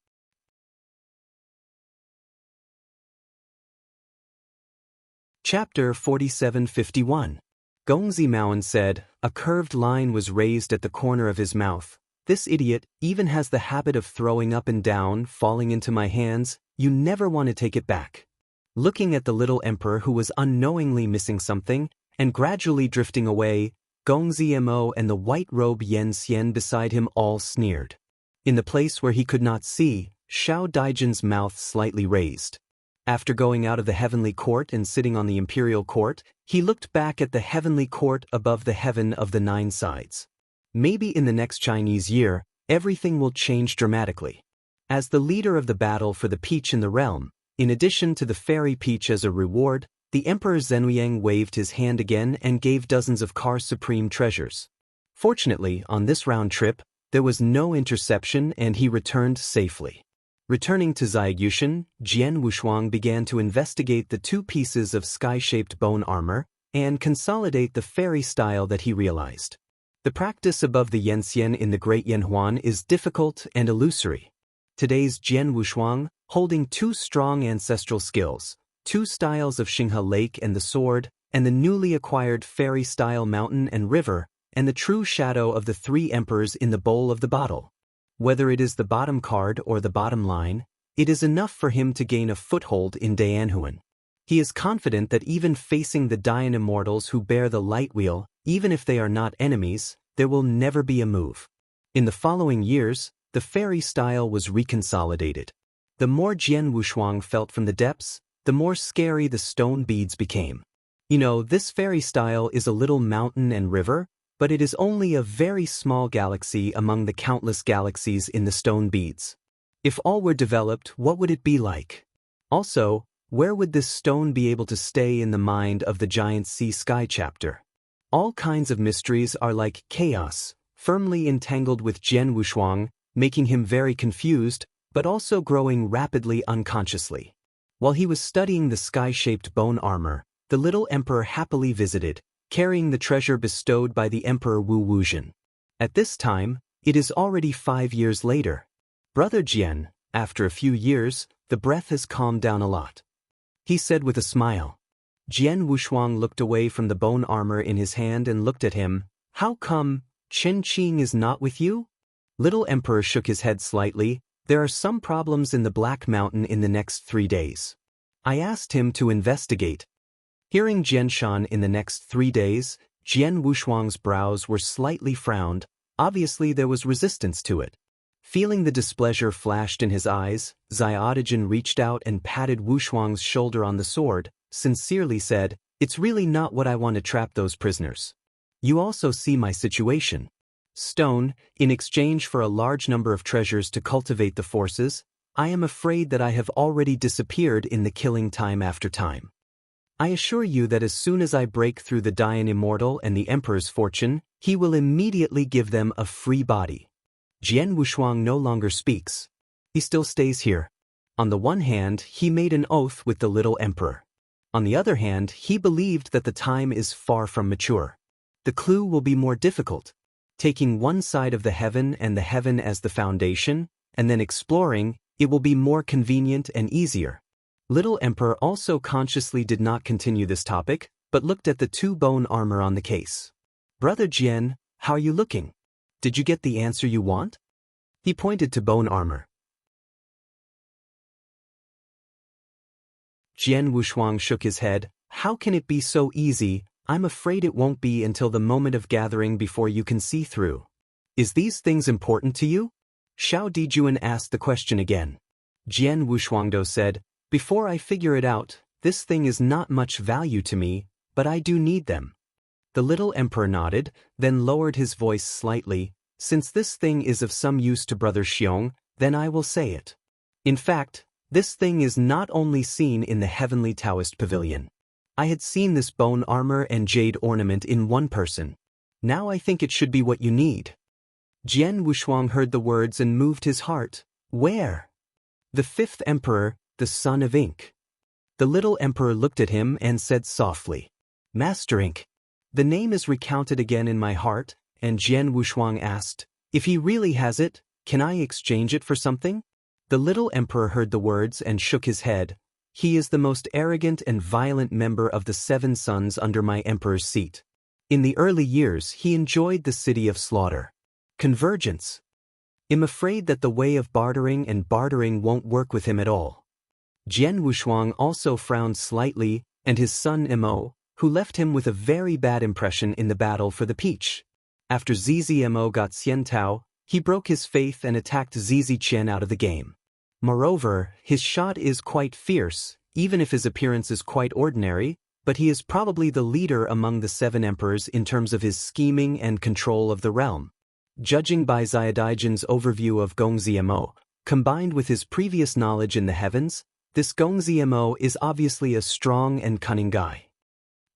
Chapter 4751. Gongzi Maoan said, a curved line was raised at the corner of his mouth. This idiot even has the habit of throwing up and down, falling into my hands. You never want to take it back. Looking at the little emperor who was unknowingly missing something, and gradually drifting away, Gongzi Mo and the white robe Yen Xian beside him all sneered. In the place where he could not see, Xiao Dijuan's mouth slightly raised. After going out of the heavenly court and sitting on the imperial court, he looked back at the heavenly court above the heaven of the 9 sides. Maybe in the next Chinese year, everything will change dramatically. As the leader of the battle for the peach in the realm, in addition to the fairy peach as a reward, the Emperor Zhenweiyang waved his hand again and gave dozens of Car Supreme treasures. Fortunately, on this round trip, there was no interception and he returned safely. Returning to Ziyushan, Jian Wushuang began to investigate the 2 pieces of sky-shaped bone armor and consolidate the fairy style that he realized. The practice above the Yenxian in the Great Yanhuan is difficult and illusory. Today's Jian Wushuang, holding 2 strong ancestral skills, 2 styles of Xinghe Lake and the sword, and the newly acquired fairy-style mountain and river, and the true shadow of the 3 emperors in the bowl of the bottle. Whether it is the bottom card or the bottom line, it is enough for him to gain a foothold in Dayanhuan. He is confident that even facing the Dayan immortals who bear the light wheel, even if they are not enemies, there will never be a move. In the following years, the fairy style was reconsolidated. The more Jian Wushuang felt from the depths, the more scary the stone beads became. You know, this fairy style is a little mountain and river, but it is only a very small galaxy among the countless galaxies in the stone beads. If all were developed, what would it be like? Also, where would this stone be able to stay in the mind of the giant sea sky chapter? All kinds of mysteries are like chaos, firmly entangled with Jian Wushuang, making him very confused, but also growing rapidly unconsciously. While he was studying the sky-shaped bone armor, the little emperor happily visited, carrying the treasure bestowed by the Emperor Wu Wuzhen. At this time, it is already 5 years later. Brother Jian, After a few years, the breath has calmed down a lot," he said with a smile. Jian Wushuang looked away from the bone armor in his hand and looked at him. "How come Chen Qing is not with you?" Little Emperor shook his head slightly. "There are some problems in the Black Mountain in the next 3 days. I asked him to investigate." Hearing Jianshan in the next 3 days, Jian Wushuang's brows were slightly frowned. Obviously there was resistance to it. Feeling the displeasure flashed in his eyes, Xiaodijin reached out and patted Wushuang's shoulder on the sword, sincerely said, "It's really not what I want to trap those prisoners. You also see my situation. Stone, in exchange for a large number of treasures to cultivate the forces, I am afraid that I have already disappeared in the killing time after time. I assure you that as soon as I break through the Dian Immortal and the Emperor's fortune, he will immediately give them a free body." Jian Wushuang no longer speaks. He still stays here. On the one hand, he made an oath with the little emperor. On the other hand, he believed that the time is far from mature. The clue will be more difficult. Taking one side of the heaven and the heaven as the foundation, and then exploring, it will be more convenient and easier. Little Emperor also consciously did not continue this topic, but looked at the 2 bone armor on the case. "Brother Jian, how are you looking? Did you get the answer you want?" He pointed to bone armor. Jian Wushuang shook his head. "How can it be so easy? I'm afraid it won't be until the moment of gathering before you can see through. Is these things important to you?" Xiao Dijuan asked the question again. Jian Wushuangdo said, "Before I figure it out, this thing is not much value to me, but I do need them." The little emperor nodded, then lowered his voice slightly. "Since this thing is of some use to Brother Xiong, then I will say it. In fact, this thing is not only seen in the Heavenly Taoist Pavilion. I had seen this bone armor and jade ornament in one person. Now I think it should be what you need." Jian Wushuang heard the words and moved his heart. "Where?" "The 5th emperor, the son of ink." The little emperor looked at him and said softly, "Master Ink." The name is recounted again in my heart, and Jian Wushuang asked, "If he really has it, can I exchange it for something?" The little emperor heard the words and shook his head. "He is the most arrogant and violent member of the 7 sons under my emperor's seat. In the early years he enjoyed the city of slaughter. Convergence. I'm afraid that the way of bartering and bartering won't work with him at all." Jian Wushuang also frowned slightly, and his son Mo, who left him with a very bad impression in the battle for the peach. After Zizi Mo got Xian Tao, he broke his faith and attacked Zizi Qian out of the game. Moreover, his shot is quite fierce, even if his appearance is quite ordinary, but he is probably the leader among the 7 emperors in terms of his scheming and control of the realm. Judging by Xiaodijin's overview of Gongzi Mo, combined with his previous knowledge in the heavens, this Gongzi Mo is obviously a strong and cunning guy.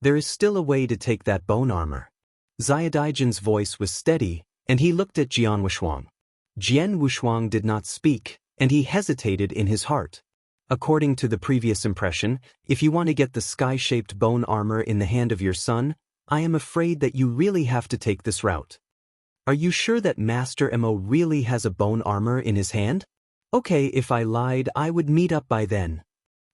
There is still a way to take that bone armor. Xiaodijin's voice was steady, and he looked at Jian Wushuang. Jian Wushuang did not speak, and he hesitated in his heart. According to the previous impression, if you want to get the sky-shaped bone armor in the hand of your son, I am afraid that you really have to take this route. Are you sure that Master Mo really has a bone armor in his hand? Okay, if I lied, I would meet up by then.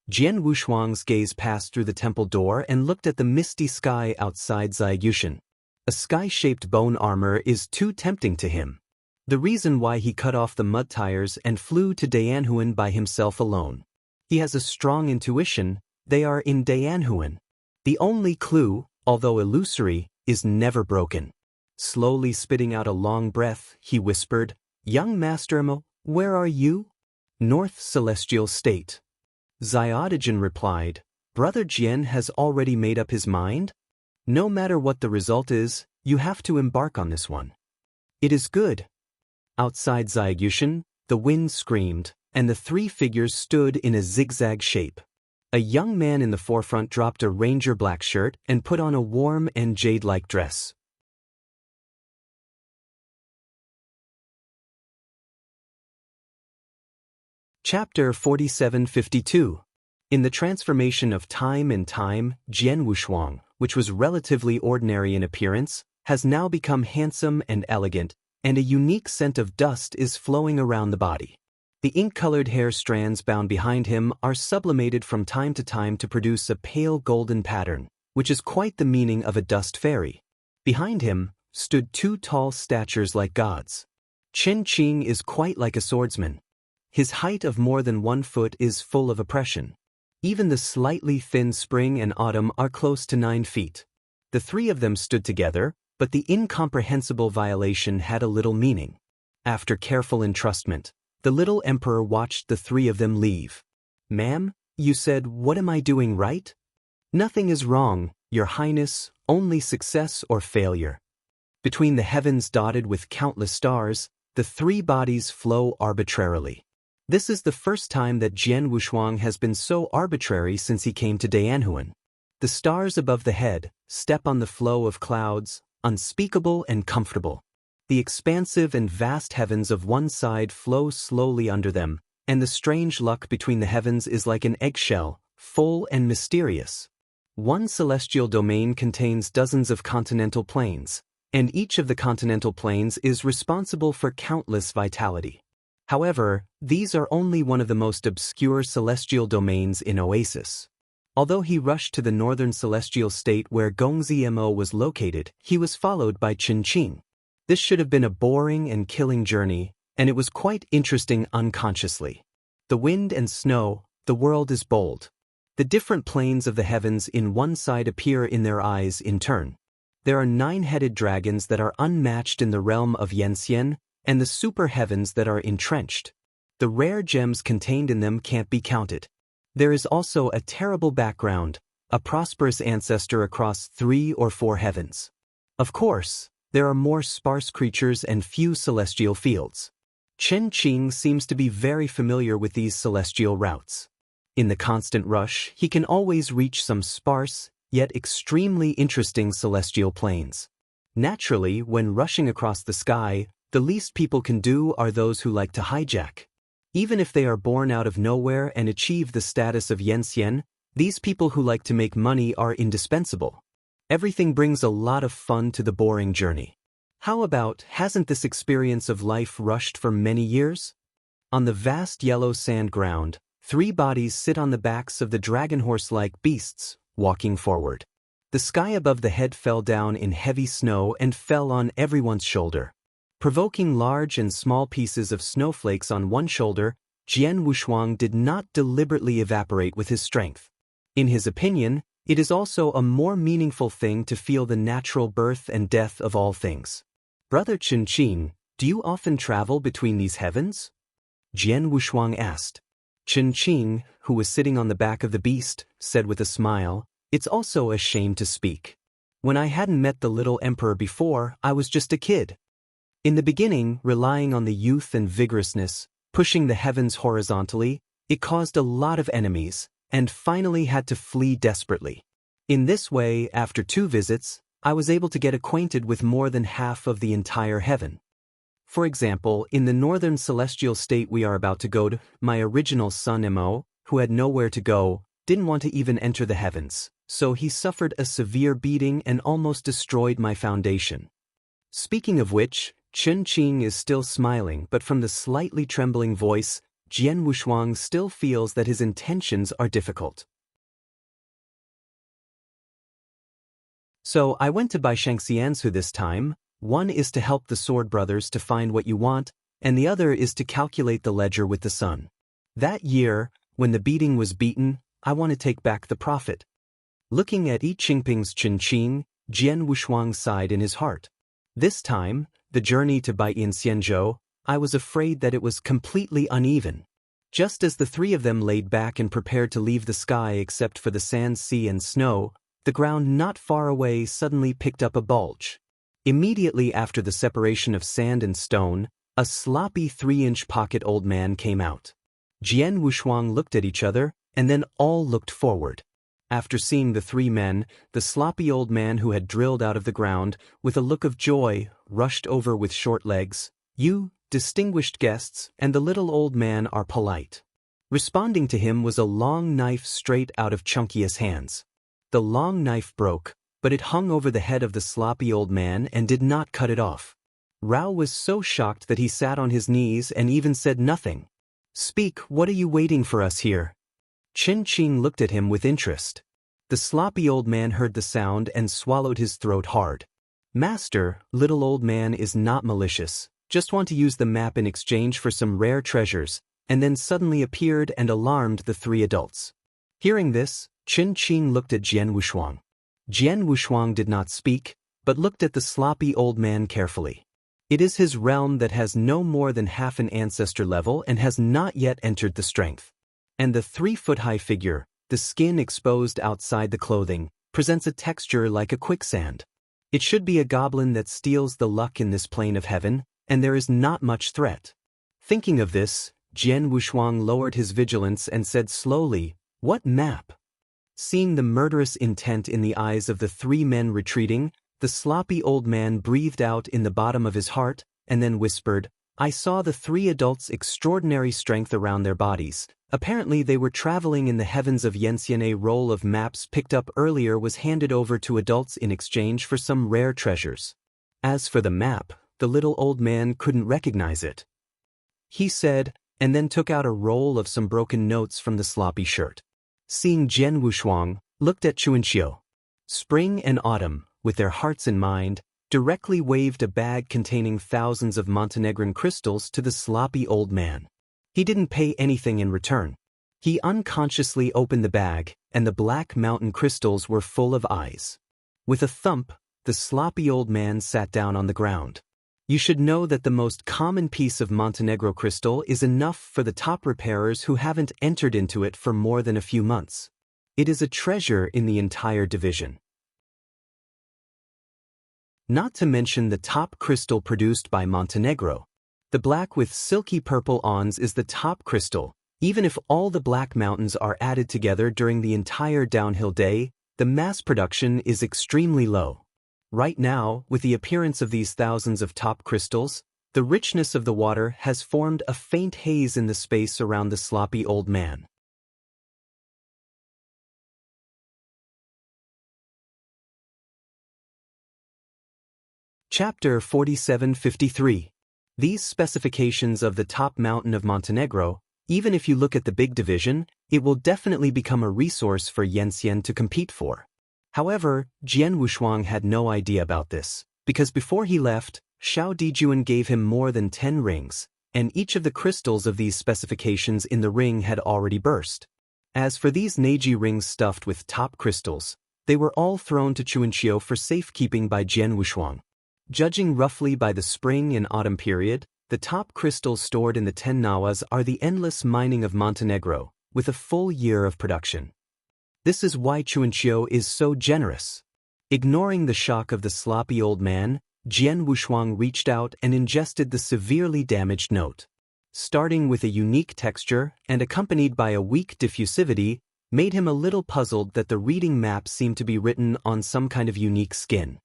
Jian Wushuang's gaze passed through the temple door and looked at the misty sky outside Xiaoyushan. A sky-shaped bone armor is too tempting to him. The reason why he cut off the mud tires and flew to Dayanhuan by himself alone. He has a strong intuition, they are in Dayanhuan. The only clue, although illusory, is never broken. Slowly spitting out a long breath, he whispered, "Young Master Mo, where are you?" "North Celestial State." Xiaodijin replied, "Brother Jian has already made up his mind? No matter what the result is, you have to embark on this one." "It is good." Outside Xiaoyushan, the wind screamed, and the 3 figures stood in a zigzag shape. A young man in the forefront dropped a ranger black shirt and put on a warm and jade-like dress. Chapter 4752. In the transformation of time and time, Jian Wushuang, which was relatively ordinary in appearance, has now become handsome and elegant, and a unique scent of dust is flowing around the body. The ink-colored hair strands bound behind him are sublimated from time to time to produce a pale golden pattern, which is quite the meaning of a dust fairy. Behind him stood two tall statures like gods. Chen Qing is quite like a swordsman. His height of more than 1 foot is full of oppression. Even the slightly thin spring and autumn are close to 9 feet. The three of them stood together, but the incomprehensible violation had a little meaning. After careful entrustment, the little emperor watched the three of them leave. "Ma'am, you said, what am I doing right?" "Nothing is wrong, Your Highness, only success or failure." Between the heavens dotted with countless stars, the three bodies flow arbitrarily. This is the first time that Jian Wushuang has been so arbitrary since he came to Dayanhuan. The stars above the head step on the flow of clouds, unspeakable and comfortable. The expansive and vast heavens of one side flow slowly under them, and the strange luck between the heavens is like an eggshell, full and mysterious. One celestial domain contains dozens of continental planes, and each of the continental planes is responsible for countless vitality. However, these are only one of the most obscure celestial domains in Oasis. Although he rushed to the northern celestial state where Gongzimo was located, he was followed by Chen Qing. This should have been a boring and killing journey, and it was quite interesting unconsciously. The wind and snow, the world is bold. The different planes of the heavens in one side appear in their eyes in turn. There are 9-headed dragons that are unmatched in the realm of Yenxian, and the super heavens that are entrenched. The rare gems contained in them can't be counted. There is also a terrible background, a prosperous ancestor across 3 or 4 heavens. Of course, there are more sparse creatures and few celestial fields. Chen Qing seems to be very familiar with these celestial routes. In the constant rush, he can always reach some sparse, yet extremely interesting celestial planes. Naturally, when rushing across the sky, the least people can do are those who like to hijack. Even if they are born out of nowhere and achieve the status of Yenxian, these people who like to make money are indispensable. Everything brings a lot of fun to the boring journey. How about, hasn't this experience of life rushed for many years? On the vast yellow sand ground, 3 bodies sit on the backs of the dragon horse-like beasts, walking forward. The sky above the head fell down in heavy snow and fell on everyone's shoulder. Provoking large and small pieces of snowflakes on one shoulder, Jian Wushuang did not deliberately evaporate with his strength. In his opinion, it is also a more meaningful thing to feel the natural birth and death of all things. "Brother Chen Qing, do you often travel between these heavens?" Jian Wushuang asked. Chen Qing, who was sitting on the back of the beast, said with a smile, "It's also a shame to speak. When I hadn't met the little emperor before, I was just a kid. In the beginning, relying on the youth and vigorousness, pushing the heavens horizontally, it caused a lot of enemies, and finally had to flee desperately. In this way, after 2 visits, I was able to get acquainted with more than half of the entire heaven. For example, in the northern celestial state we are about to go to, my original son Mo, who had nowhere to go, didn't want to even enter the heavens, so he suffered a severe beating and almost destroyed my foundation." Speaking of which, Chen Qing is still smiling, but from the slightly trembling voice, Jian Wushuang still feels that his intentions are difficult. "So I went to buy Shangxiansu this time. One is to help the sword brothers to find what you want, and the other is to calculate the ledger with the sun. That year, when the beating was beaten, I want to take back the profit." Looking at Yi Qingping's Chen Qing, Jian Wushuang sighed in his heart. This time, the journey to Baiyin Xianzhou, I was afraid that it was completely uneven. Just as the 3 of them laid back and prepared to leave the sky except for the sand, sea and snow, the ground not far away suddenly picked up a bulge. Immediately after the separation of sand and stone, a sloppy 3-inch pocket old man came out. Jian Wushuang looked at each other, and then all looked forward. After seeing the 3 men, the sloppy old man who had drilled out of the ground, with a look of joy, rushed over with short legs. "You, distinguished guests, and the little old man are polite." Responding to him was a long knife straight out of Chunkia's hands. The long knife broke, but it hung over the head of the sloppy old man and did not cut it off. Rao was so shocked that he sat on his knees and even said nothing. Speak, what are you waiting for us here? Chen Qing looked at him with interest. The sloppy old man heard the sound and swallowed his throat hard. Master, little old man is not malicious, just want to use the map in exchange for some rare treasures, and then suddenly appeared and alarmed the three adults. Hearing this, Chen Qing looked at Jian Wushuang. Jian Wushuang did not speak, but looked at the sloppy old man carefully. It is his realm that has no more than half an ancestor level and has not yet entered the strength. And the 3-foot-high figure, the skin exposed outside the clothing, presents a texture like a quicksand. It should be a goblin that steals the luck in this plane of heaven, and there is not much threat. Thinking of this, Jian Wushuang lowered his vigilance and said slowly, "What map?" Seeing the murderous intent in the eyes of the three men retreating, the sloppy old man breathed out in the bottom of his heart, and then whispered, "I saw the three adults' extraordinary strength around their bodies. Apparently they were traveling in the heavens of Yenxian. A roll of maps picked up earlier was handed over to adults in exchange for some rare treasures. As for the map, the little old man couldn't recognize it. He said, and then took out a roll of some broken notes from the sloppy shirt. Seeing Jian Wushuang, looked at Chuanxiu. Spring and autumn, with their hearts in mind, directly waved a bag containing thousands of Montenegrin crystals to the sloppy old man. He didn't pay anything in return. He unconsciously opened the bag, and the black mountain crystals were full of eyes. With a thump, the sloppy old man sat down on the ground. You should know that the most common piece of Montenegro crystal is enough for the top repairers who haven't entered into it for more than a few months. It is a treasure in the entire division. Not to mention the top crystal produced by Montenegro. The black with silky purple awns is the top crystal. Even if all the black mountains are added together during the entire downhill day, the mass production is extremely low. Right now, with the appearance of these thousands of top crystals, the richness of the water has formed a faint haze in the space around the sloppy old man. Chapter 4753. These specifications of the top mountain of Montenegro, even if you look at the big division, it will definitely become a resource for Yenxian to compete for. However, Jian Wushuang had no idea about this, because before he left, Xiao Dijuan gave him more than 10 rings, and each of the crystals of these specifications in the ring had already burst. As for these Neiji rings stuffed with top crystals, they were all thrown to Chuanxiu for safekeeping by Jian Wushuang. Judging roughly by the spring and autumn period, the top crystals stored in the 10 nawas are the endless mining of Montenegro, with a full year of production. This is why Chuanxiu is so generous. Ignoring the shock of the sloppy old man, Jian Wushuang reached out and ingested the severely damaged note. Starting with a unique texture and accompanied by a weak diffusivity, made him a little puzzled that the reading map seemed to be written on some kind of unique skin.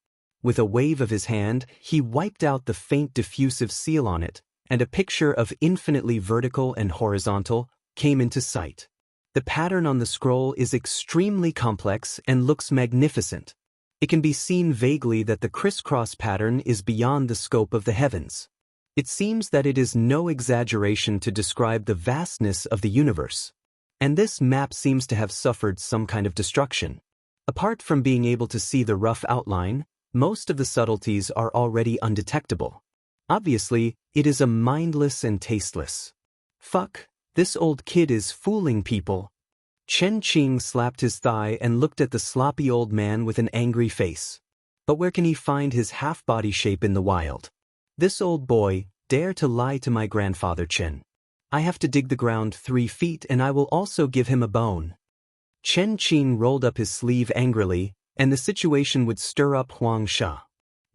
With a wave of his hand, he wiped out the faint diffusive seal on it, and a picture of infinitely vertical and horizontal came into sight. The pattern on the scroll is extremely complex and looks magnificent. It can be seen vaguely that the crisscross pattern is beyond the scope of the heavens. It seems that it is no exaggeration to describe the vastness of the universe. And this map seems to have suffered some kind of destruction. Apart from being able to see the rough outline, most of the subtleties are already undetectable. Obviously, it is a mindless and tasteless. Fuck, this old kid is fooling people. Chen Qing slapped his thigh and looked at the sloppy old man with an angry face. But where can he find his half-body shape in the wild? This old boy dare to lie to my grandfather Chen. I have to dig the ground 3 feet and I will also give him a bone. Chen Qing rolled up his sleeve angrily, and the situation would stir up Huang Sha.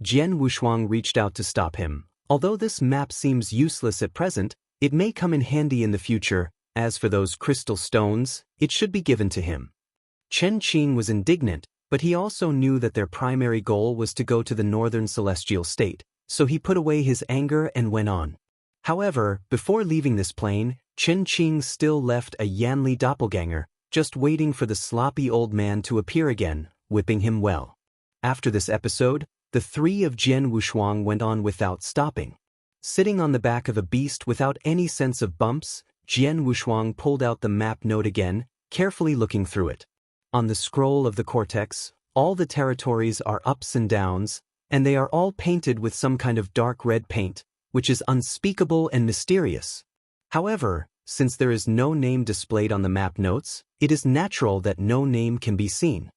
Jian Wushuang reached out to stop him. Although this map seems useless at present, it may come in handy in the future. As for those crystal stones, it should be given to him. Chen Qing was indignant, but he also knew that their primary goal was to go to the northern celestial state, so he put away his anger and went on. However, before leaving this plane, Chen Qing still left a Yanli doppelganger, just waiting for the sloppy old man to appear again, whipping him well. After this episode, the 3 of Jian Wushuang went on without stopping. Sitting on the back of a beast without any sense of bumps, Jian Wushuang pulled out the map note again, carefully looking through it. On the scroll of the cortex, all the territories are ups and downs, and they are all painted with some kind of dark red paint, which is unspeakable and mysterious. However, since there is no name displayed on the map notes, it is natural that no name can be seen.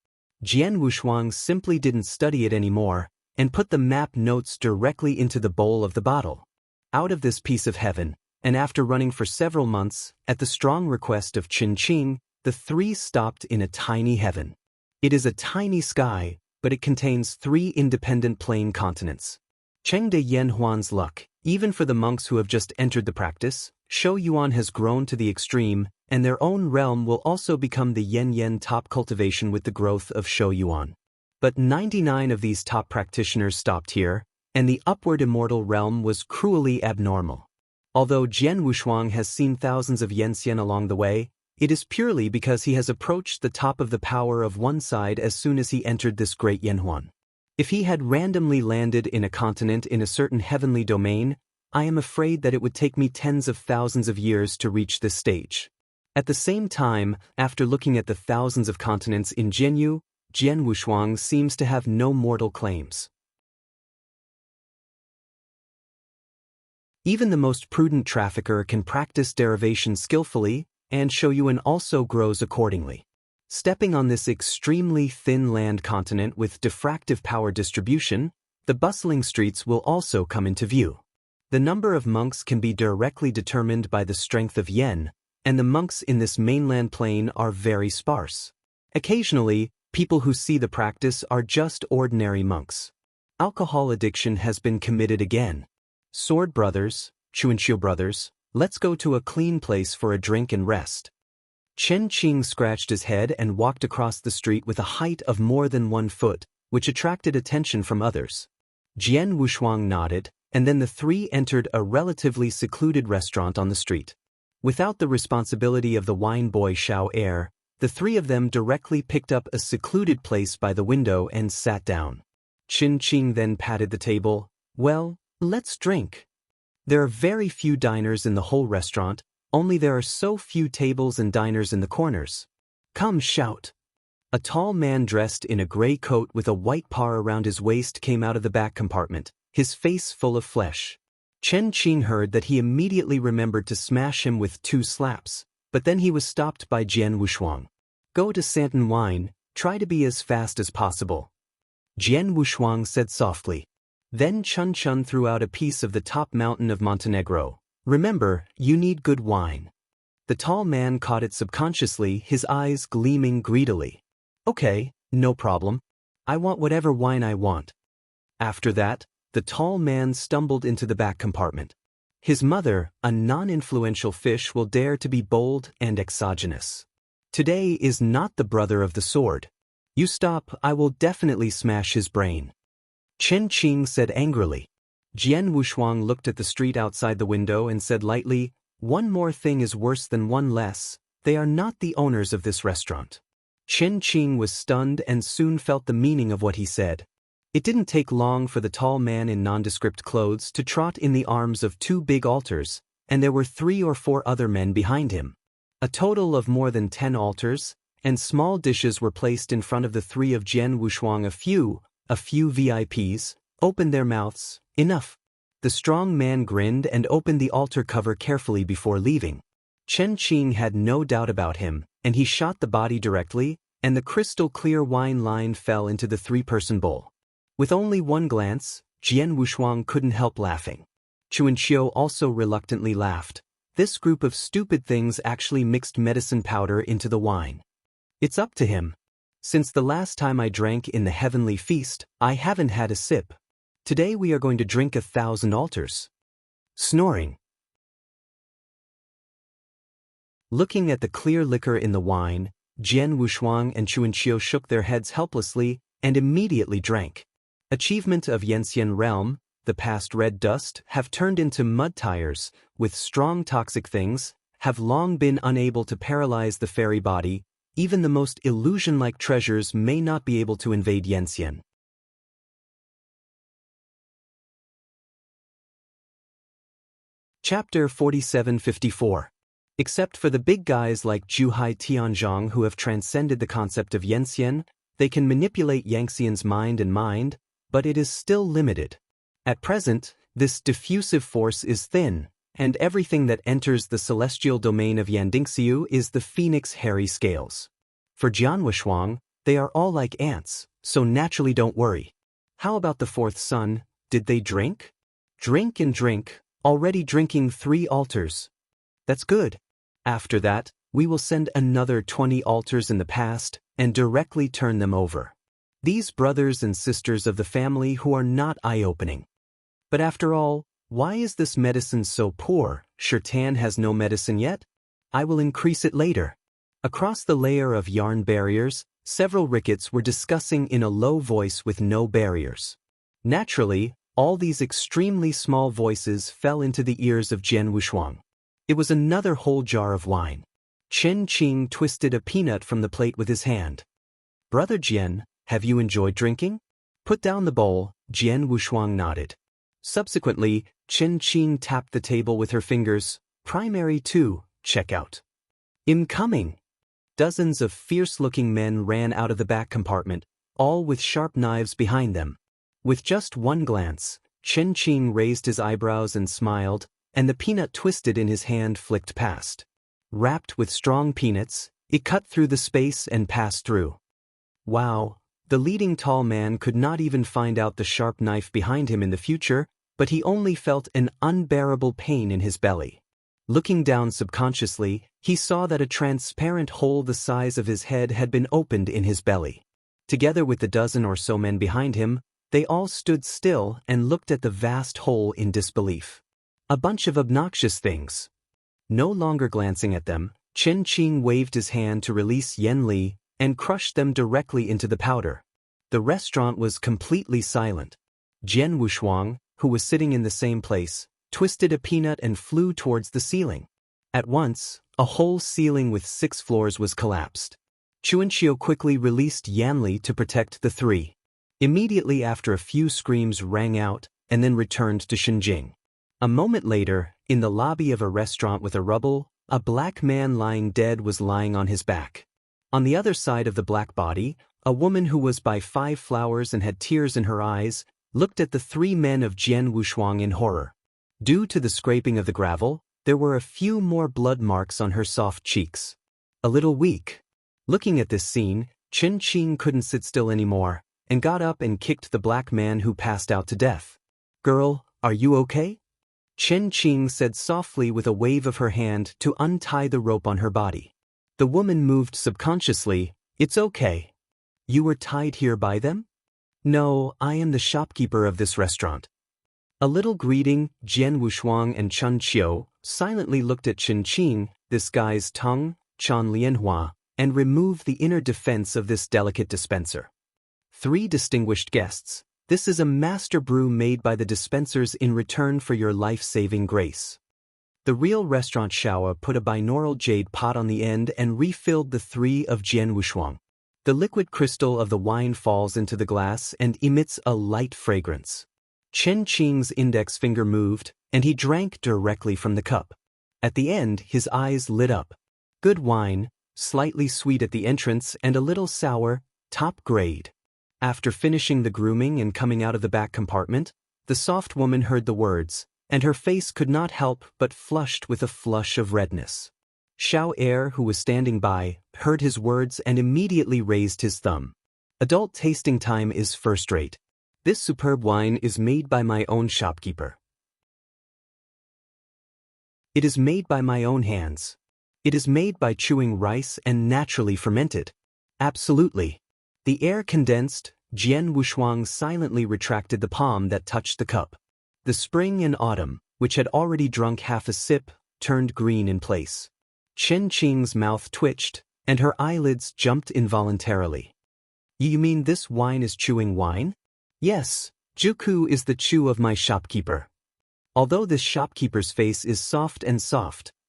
Jian Wushuang simply didn't study it anymore, and put the map notes directly into the bowl of the bottle. Out of this piece of heaven, and after running for several months, at the strong request of Qin Qing, the three stopped in a tiny heaven. It is a tiny sky, but it contains 3 independent plain continents. Cheng de Yanhuan's luck, even for the monks who have just entered the practice, Shou Yuan has grown to the extreme, and their own realm will also become the Yen top cultivation with the growth of Shou Yuan. But 99 of these top practitioners stopped here, and the upward immortal realm was cruelly abnormal. Although Jian Wushuang has seen thousands of Yenxian along the way, it is purely because he has approached the top of the power of one side as soon as he entered this great Yanhuan. If he had randomly landed in a continent in a certain heavenly domain, I am afraid that it would take me tens of thousands of years to reach this stage. At the same time, after looking at the thousands of continents in Jianyu, Jian Wushuang seems to have no mortal claims. Even the most prudent trafficker can practice derivation skillfully, and Shou Yuan also grows accordingly. Stepping on this extremely thin land continent with diffractive power distribution, the bustling streets will also come into view. The number of monks can be directly determined by the strength of yen, and the monks in this mainland plain are very sparse. Occasionally, people who see the practice are just ordinary monks. Alcohol addiction has been committed again. Sword brothers, Chuanqiu brothers, let's go to a clean place for a drink and rest. Chen Qing scratched his head and walked across the street with a height of more than 1 foot, which attracted attention from others. Jian Wushuang nodded, and then the 3 entered a relatively secluded restaurant on the street. Without the responsibility of the wine boy Xiao Er, the 3 of them directly picked up a secluded place by the window and sat down. Qin Qing then patted the table. Well, let's drink. There are very few diners in the whole restaurant, only there are so few tables and diners in the corners. Come, shout. A tall man dressed in a gray coat with a white par around his waist came out of the back compartment, his face full of flesh. Chen Qing heard that he immediately remembered to smash him with 2 slaps, but then he was stopped by Jian Wushuang. Go to Santon Wine, try to be as fast as possible. Jian Wushuang said softly. Then Chun Chun threw out a piece of the top mountain of Montenegro. Remember, you need good wine. The tall man caught it subconsciously, his eyes gleaming greedily. Okay, no problem. I want whatever wine I want. After that, the tall man stumbled into the back compartment. His mother, a non-influential fish, will dare to be bold and exogenous. Today is not the brother of the sword. You stop, I will definitely smash his brain. Chen Qing said angrily. Jian Wushuang looked at the street outside the window and said lightly, one more thing is worse than one less, they are not the owners of this restaurant. Chen Qing was stunned and soon felt the meaning of what he said. It didn't take long for the tall man in nondescript clothes to trot in the arms of 2 big altars, and there were 3 or 4 other men behind him. A total of more than 10 altars, and small dishes were placed in front of the 3 of Jian Wushuang. A few VIPs, opened their mouths. Enough. The strong man grinned and opened the altar cover carefully before leaving. Chen Qing had no doubt about him, and he shot the body directly, and the crystal-clear wine line fell into the 3-person bowl. With only one glance, Jian Wushuang couldn't help laughing. Chuanqiu also reluctantly laughed. This group of stupid things actually mixed medicine powder into the wine. It's up to him. Since the last time I drank in the heavenly feast, I haven't had a sip. Today we are going to drink 1,000 altars. Snoring. Looking at the clear liquor in the wine, Jian Wushuang and Chuanqiu shook their heads helplessly and immediately drank. Achievement of Yenxian realm, the past red dust, have turned into mud tires, with strong toxic things, have long been unable to paralyze the fairy body. Even the most illusion-like treasures may not be able to invade Yenxian. Chapter 4754. Except for the big guys like Zhuhai Tianzhong who have transcended the concept of Yanxian, they can manipulate Yangxian's mind, but it is still limited. At present, this diffusive force is thin, and everything that enters the celestial domain of Yandingxiu is the phoenix hairy scales. For Jianwushuang, they are all like ants, so naturally don't worry. How about the fourth son? Did they drink? Drink and drink, already drinking 3 altars. That's good. After that, we will send another 20 altars in the past and directly turn them over. These brothers and sisters of the family who are not eye-opening. But after all, why is this medicine so poor? Shirtan has no medicine yet? I will increase it later. Across the layer of yarn barriers, several rickets were discussing in a low voice with no barriers. Naturally, all these extremely small voices fell into the ears of Jian Wushuang. It was another whole jar of wine. Chen Qing twisted a peanut from the plate with his hand. Brother Jian, have you enjoyed drinking? Put down the bowl, Jian Wushuang nodded. Subsequently, Chen Qing tapped the table with her fingers. Primary 2, check out. Incoming! Dozens of fierce-looking men ran out of the back compartment, all with sharp knives behind them. With just one glance, Chen Qing raised his eyebrows and smiled, and the peanut twisted in his hand flicked past. Wrapped with strong peanuts, it cut through the space and passed through. Wow, the leading tall man could not even find out the sharp knife behind him in the future, but he only felt an unbearable pain in his belly. Looking down subconsciously, he saw that a transparent hole the size of his head had been opened in his belly. Together with the dozen or so men behind him, they all stood still and looked at the vast hole in disbelief. A bunch of obnoxious things. No longer glancing at them, Chen Qing waved his hand to release Yen Li and crushed them directly into the powder. The restaurant was completely silent. Jian Wushuang, who was sitting in the same place, twisted a peanut and flew towards the ceiling. At once, a whole ceiling with 6 floors was collapsed. Chuanqiu quickly released Yan Li to protect the 3. Immediately after a few screams rang out, and then returned to Shenjing. A moment later, in the lobby of a restaurant with a rubble, a black man lying dead was lying on his back. On the other side of the black body, a woman who was by 5 flowers and had tears in her eyes, looked at the 3 men of Jian Wushuang in horror. Due to the scraping of the gravel, there were a few more blood marks on her soft cheeks. A little weak. Looking at this scene, Chen Qing couldn't sit still anymore, and got up and kicked the black man who passed out to death. "Girl, are you okay?" Chen Qing said softly with a wave of her hand to untie the rope on her body. The woman moved subconsciously. "It's okay. You were tied here by them?" "No, I am the shopkeeper of this restaurant." A little greeting, Jian Wushuang and Chun Qiu silently looked at Chen Qing, this guy's tongue, Chan Lianhua, and removed the inner defense of this delicate dispenser. 3 distinguished guests. This is a master brew made by the dispensers in return for your life-saving grace. The real restaurant Shaoa put a binaural jade pot on the end and refilled the 3 of Jian Wushuang. The liquid crystal of the wine falls into the glass and emits a light fragrance. Chen Qing's index finger moved, and he drank directly from the cup. At the end, his eyes lit up. Good wine, slightly sweet at the entrance and a little sour, top grade. After finishing the grooming and coming out of the back compartment, the soft woman heard the words, and her face could not help but flushed with a flush of redness. Xiao Er, who was standing by, heard his words and immediately raised his thumb. Adult tasting time is first rate. This superb wine is made by my own shopkeeper. It is made by my own hands. It is made by chewing rice and naturally fermented. Absolutely. The air condensed. Jian Wushuang silently retracted the palm that touched the cup. The spring and autumn, which had already drunk half a sip, turned green in place. Chen Qing's mouth twitched, and her eyelids jumped involuntarily. You mean this wine is chewing wine? Yes, Juku is the chew of my shopkeeper. Although this shopkeeper's face is soft,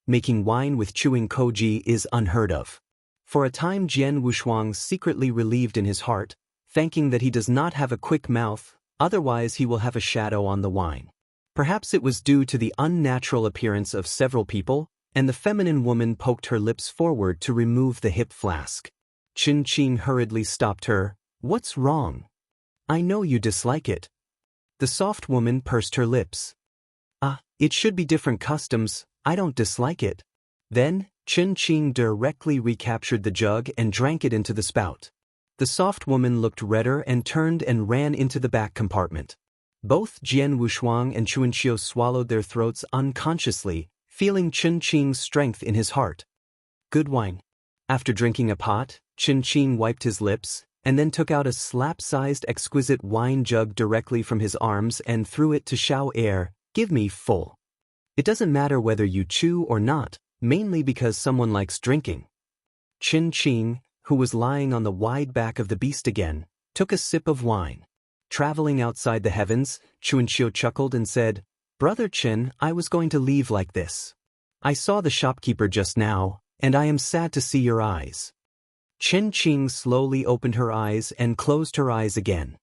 making wine with chewing koji is unheard of. For a time Jian Wushuang secretly relieved in his heart, thanking that he does not have a quick mouth, otherwise he will have a shadow on the wine. Perhaps it was due to the unnatural appearance of several people, and the feminine woman poked her lips forward to remove the hip flask. Qin Qing hurriedly stopped her. "What's wrong? I know you dislike it." The soft woman pursed her lips. It should be different customs, I don't dislike it." Then, Qin Qing directly recaptured the jug and drank it into the spout. The soft woman looked redder and turned and ran into the back compartment. Both Jian Wushuang and Chuanqiu swallowed their throats unconsciously, feeling Qin Qing's strength in his heart. Good wine. After drinking a pot, Qin Qing wiped his lips, and then took out a slap-sized exquisite wine jug directly from his arms and threw it to Xiao Air. "Give me full. It doesn't matter whether you chew or not, mainly because someone likes drinking." Qin Qing, who was lying on the wide back of the beast again, took a sip of wine. Traveling outside the heavens, Chuanqiu chuckled and said, "Brother Qin, I was going to leave like this. I saw the shopkeeper just now, and I am sad to see your eyes." Qin Qing slowly opened her eyes and closed her eyes again.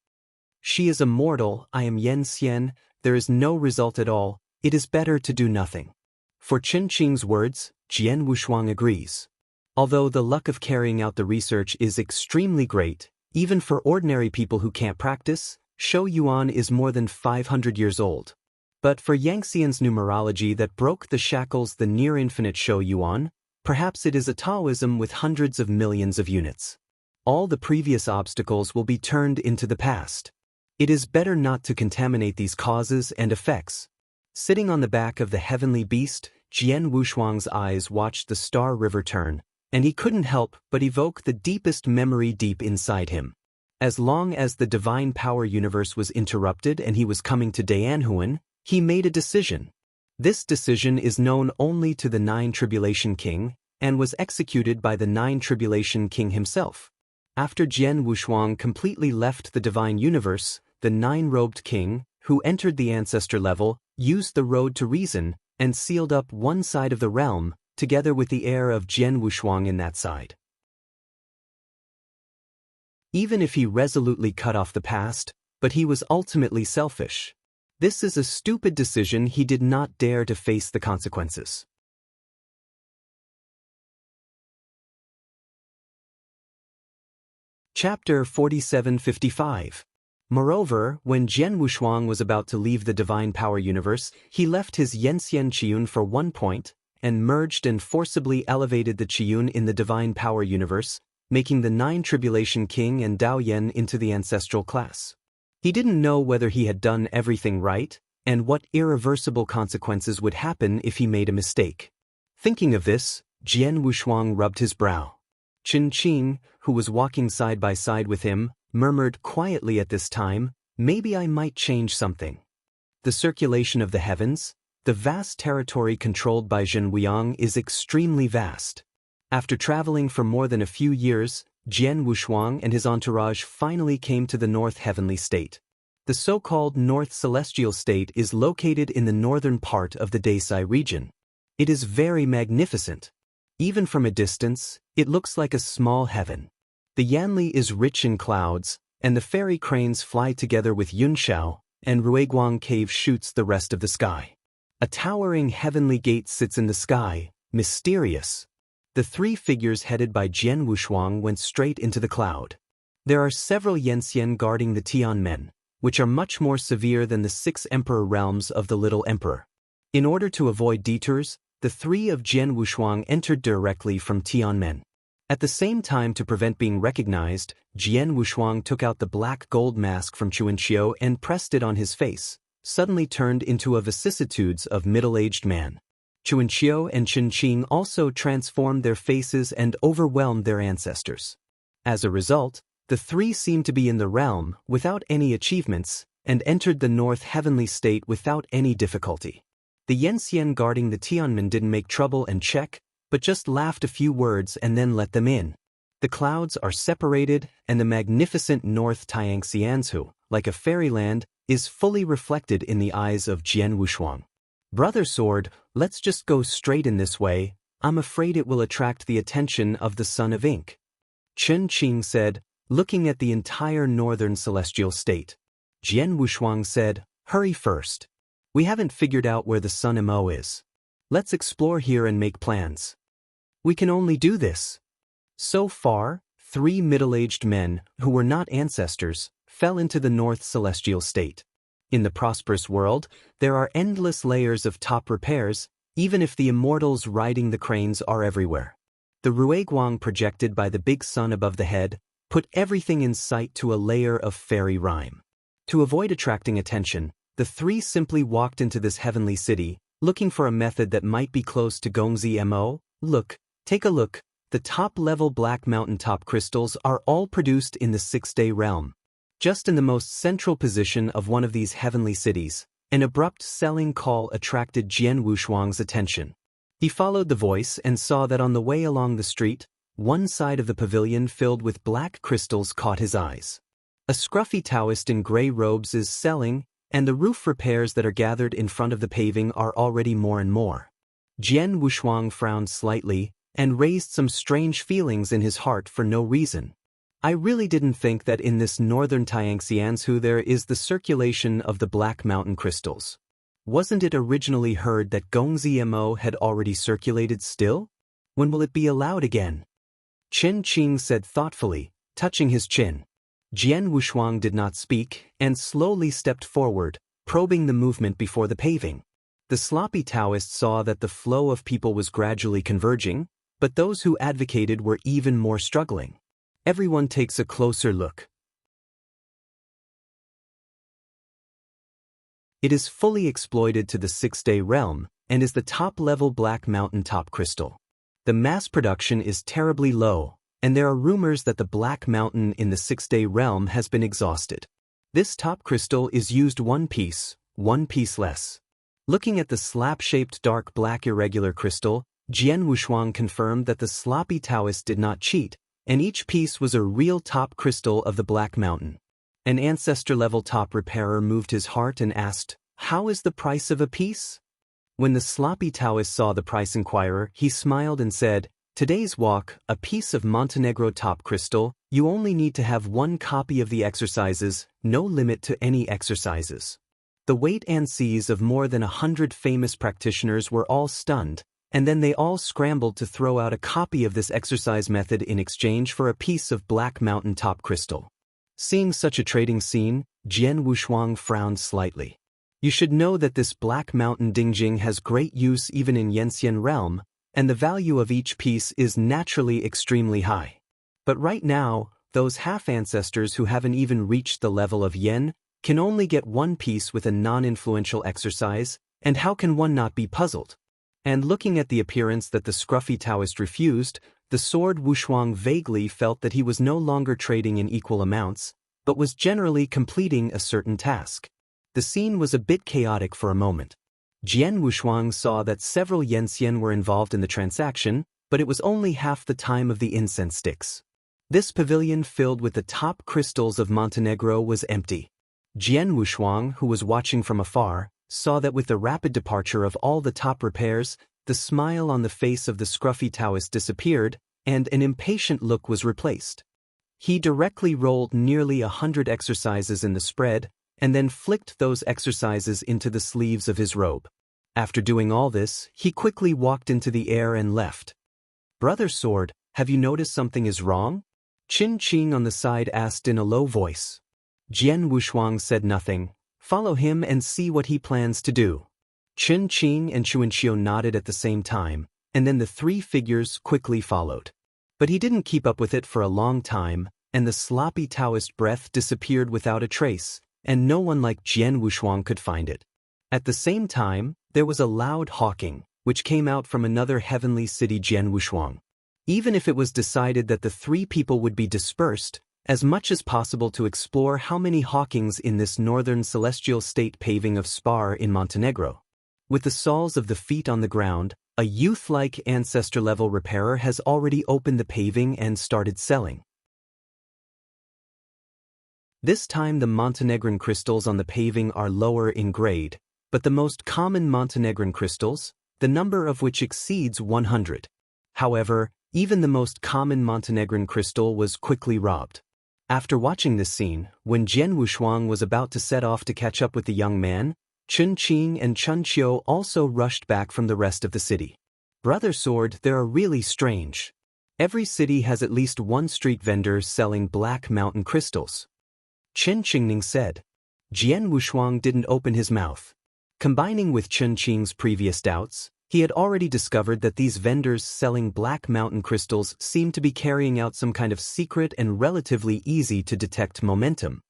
"She is a mortal, I am Yen Xian, there is no result at all, it is better to do nothing." For Qin Qing's words, Jian Wushuang agrees. Although the luck of carrying out the research is extremely great, even for ordinary people who can't practice, Shou Yuan is more than 500 years old. But for Yangxian's numerology that broke the shackles the near-infinite Shou Yuan, perhaps it is a Taoism with hundreds of millions of units. All the previous obstacles will be turned into the past. It is better not to contaminate these causes and effects. Sitting on the back of the heavenly beast, Jian Wushuang's eyes watched the star river turn, and he couldn't help but evoke the deepest memory deep inside him. As long as the divine power universe was interrupted and he was coming to Daanhuan, he made a decision. This decision is known only to the Nine Tribulation King, and was executed by the Nine Tribulation King himself. After Jian Wushuang completely left the divine universe, the Nine-Robed King, who entered the ancestor level, used the road to reason, and sealed up one side of the realm, together with the heir of Jian Wushuang in that side. Even if he resolutely cut off the past, but he was ultimately selfish. This is a stupid decision. He did not dare to face the consequences. Chapter 4755. Moreover, when Jian Wushuang was about to leave the divine power universe, he left his Yanxian Qiyun for 1 point, and merged and forcibly elevated the Qiyun in the divine power universe, making the Nine Tribulation King and Dao Yan into the ancestral class. He didn't know whether he had done everything right, and what irreversible consequences would happen if he made a mistake. Thinking of this, Jian Wushuang rubbed his brow. Qin Qing, who was walking side by side with him, murmured quietly at this time, "Maybe I might change something." The circulation of the heavens, the vast territory controlled by Zhenwuyang, is extremely vast. After traveling for more than a few years, Jian Wushuang and his entourage finally came to the North Heavenly State. The so-called North Celestial State is located in the northern part of the Desai region. It is very magnificent. Even from a distance, it looks like a small heaven. The Yanli is rich in clouds, and the fairy cranes fly together with Yunshao, and Ruiguang Cave shoots the rest of the sky. A towering heavenly gate sits in the sky, mysterious. The 3 figures headed by Jian Wushuang went straight into the cloud. There are several Yanxian guarding the Tianmen, which are much more severe than the 6 emperor realms of the Little Emperor. In order to avoid detours, the 3 of Jian Wushuang entered directly from Tianmen. At the same time, to prevent being recognized, Jian Wushuang took out the black gold mask from Chuanqiu and pressed it on his face, suddenly turned into a vicissitudes of middle-aged man. Chuanqiu and Qin Qing also transformed their faces and overwhelmed their ancestors. As a result, the 3 seemed to be in the realm without any achievements, and entered the North Heavenly State without any difficulty. The Yanxian guarding the Tianmen didn't make trouble and check, but just laughed a few words and then let them in. The clouds are separated, and the magnificent North Tiangxianzhu, like a fairyland, is fully reflected in the eyes of Jian Wushuang. "Brother Sword, let's just go straight in this way. I'm afraid it will attract the attention of the Son of Ink," Qin Qing said, looking at the entire northern celestial state. Jian Wushuang said, "Hurry first. We haven't figured out where the Sun Mo is." Let's explore here and make plans. We can only do this. So far, 3 middle-aged men, who were not ancestors, fell into the North Celestial State. In the prosperous world, there are endless layers of top repairs, even if the immortals riding the cranes are everywhere. The Rueguang projected by the big sun above the head put everything in sight to a layer of fairy rhyme. To avoid attracting attention, the 3 simply walked into this heavenly city, looking for a method that might be close to Gongzi Mo. Look, take a look, the top-level black mountaintop crystals are all produced in the 6-day realm. Just in the most central position of one of these heavenly cities, an abrupt selling call attracted Jian Wushuang's attention. He followed the voice and saw that on the way along the street, one side of the pavilion filled with black crystals caught his eyes. A scruffy Taoist in gray robes is selling, and the roof repairs that are gathered in front of the paving are already more and more. Jian Wushuang frowned slightly and raised some strange feelings in his heart for no reason. I really didn't think that in this northern Tianxianzhu there is the circulation of the Black Mountain crystals. Wasn't it originally heard that Gongzi Mo had already circulated still? When will it be allowed again? Chen Qing said thoughtfully, touching his chin. Jian Wushuang did not speak and slowly stepped forward, probing the movement before the paving. The sloppy Taoist saw that the flow of people was gradually converging, but those who advocated were even more struggling. Everyone takes a closer look. It is fully exploited to the 6-day realm and is the top-level black mountaintop crystal. The mass production is terribly low, and there are rumors that the black mountain in the 6-day realm has been exhausted. This top crystal is used one piece less. Looking at the slab-shaped dark black irregular crystal, Jian Wushuang confirmed that the sloppy Taoist did not cheat, and each piece was a real top crystal of the Black Mountain. An ancestor-level top repairer moved his heart and asked, "How is the price of a piece?" When the sloppy Taoist saw the price inquirer, he smiled and said, "Today's walk, a piece of Montenegro top crystal, you only need to have 1 copy of the exercises, no limit to any exercises." The wait-and-sees of more than 100 famous practitioners were all stunned, and then they all scrambled to throw out a copy of this exercise method in exchange for a piece of Black Mountain top crystal. Seeing such a trading scene, Jian Wushuang frowned slightly. You should know that this Black Mountain Dingjing has great use even in Yenxian realm, and the value of each piece is naturally extremely high. But right now, those half-ancestors who haven't even reached the level of Yen can only get 1 piece with a non-influential exercise, and how can one not be puzzled? And looking at the appearance that the scruffy Taoist refused, the sword Wushuang vaguely felt that he was no longer trading in equal amounts, but was generally completing a certain task. The scene was a bit chaotic for a moment. Jian Wushuang saw that several Yenxian were involved in the transaction, but it was only half the time of the incense sticks. This pavilion filled with the top crystals of Montenegro was empty. Jian Wushuang, who was watching from afar, saw that with the rapid departure of all the top repairs, the smile on the face of the scruffy Taoist disappeared, and an impatient look was replaced. He directly rolled nearly 100 exercises in the spread, and then flicked those exercises into the sleeves of his robe. After doing all this, he quickly walked into the air and left. "Brother Sword, have you noticed something is wrong?" Qin Qing on the side asked in a low voice. Jian Wushuang said nothing. "Follow him and see what he plans to do." Qin Qing and Chuanxiu nodded at the same time, and then the 3 figures quickly followed. But he didn't keep up with it for a long time, and the sloppy Taoist breath disappeared without a trace, and no one like Jian Wushuang could find it. At the same time, there was a loud hawking, which came out from another heavenly city Jian Wushuang. Even if it was decided that the 3 people would be dispersed, as much as possible to explore how many hawkings in this northern celestial state paving of spar in Montenegro. With the soles of the feet on the ground, a youth-like ancestor-level repairer has already opened the paving and started selling. This time the Montenegrin crystals on the paving are lower in grade, but the most common Montenegrin crystals, the number of which exceeds 100. However, even the most common Montenegrin crystal was quickly robbed. After watching this scene, when Jian Wushuang was about to set off to catch up with the young man, Chun Qing and Chun Qiu also rushed back from the rest of the city. Brother Sword, they are really strange. Every city has at least one street vendor selling black mountain crystals. Chen Qingning said. Jian Wushuang didn't open his mouth. Combining with Chun Qing's previous doubts, he had already discovered that these vendors selling black mountain crystals seemed to be carrying out some kind of secret and relatively easy to detect momentum.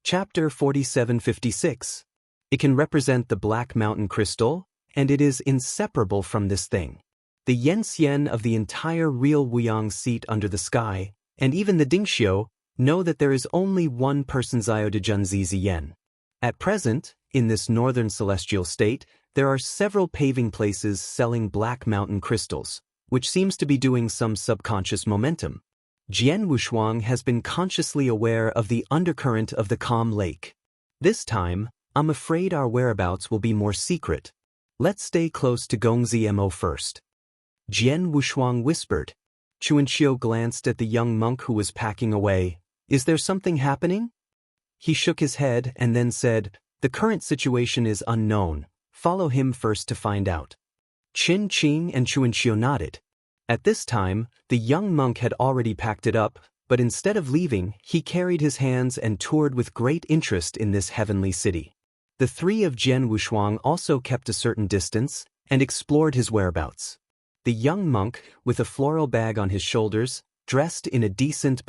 Chapter 4756. It can represent the black mountain crystal, and it is inseparable from this thing. The Yen-Xian of the entire real Wuyang seat under the sky, and even the Dingxiu, know that there is only one person's Iodijunzi Yen. At present, in this northern celestial state, there are several paving places selling black mountain crystals, which seems to be doing some subconscious momentum. Jian Wushuang has been consciously aware of the undercurrent of the calm lake. This time, I'm afraid our whereabouts will be more secret. Let's stay close to Gongzi Mo first. Jian Wushuang whispered. Chuanxiu glanced at the young monk who was packing away. Is there something happening? He shook his head and then said, the current situation is unknown. Follow him first to find out. Qin Qing and Chuanxiu nodded. At this time, the young monk had already packed it up, but instead of leaving, he carried his hands and toured with great interest in this heavenly city. The three of Jian Wushuang also kept a certain distance and explored his whereabouts. The young monk, with a floral bag on his shoulders, dressed in a decent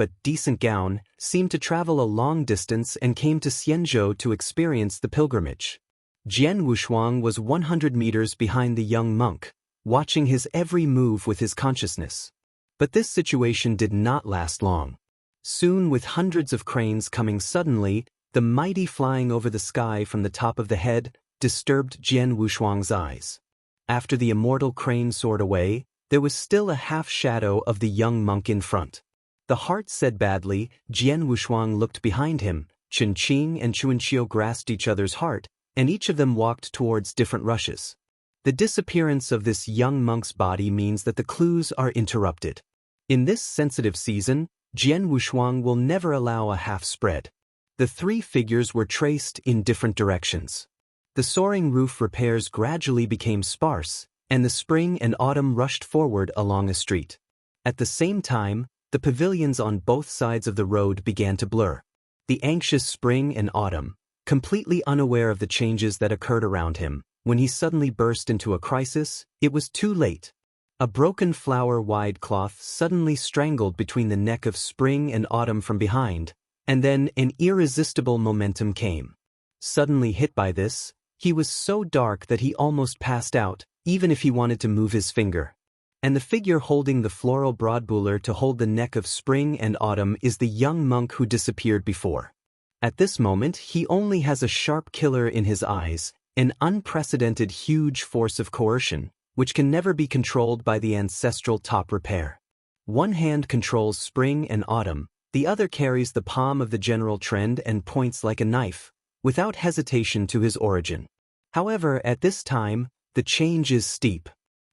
gown, seemed to travel a long distance and came to Xianzhou to experience the pilgrimage. Jian Wushuang was 100 meters behind the young monk, watching his every move with his consciousness. But this situation did not last long. Soon, with hundreds of cranes coming suddenly, the mighty flying over the sky from the top of the head disturbed Jian Wushuang's eyes. After the immortal crane soared away, there was still a half-shadow of the young monk in front. The heart said badly. Jian Wushuang looked behind him. Chen Qing and Chuanxiu grasped each other's heart, and each of them walked towards different rushes. The disappearance of this young monk's body means that the clues are interrupted. In this sensitive season, Jian Wushuang will never allow a half-spread. The three figures were traced in different directions. The soaring roof repairs gradually became sparse, and the spring and autumn rushed forward along a street. At the same time, the pavilions on both sides of the road began to blur. The anxious spring and autumn, completely unaware of the changes that occurred around him, when he suddenly burst into a crisis, it was too late. A broken flower-wide cloth suddenly strangled between the neck of spring and autumn from behind, and then an irresistible momentum came. Suddenly hit by this, he was so dark that he almost passed out, even if he wanted to move his finger. And the figure holding the floral broadbuller to hold the neck of spring and autumn is the young monk who disappeared before. At this moment, he only has a sharp killer in his eyes, an unprecedented huge force of coercion, which can never be controlled by the ancestral top repair. One hand controls spring and autumn, the other carries the palm of the general trend and points like a knife, without hesitation to his origin. However, at this time, the change is steep.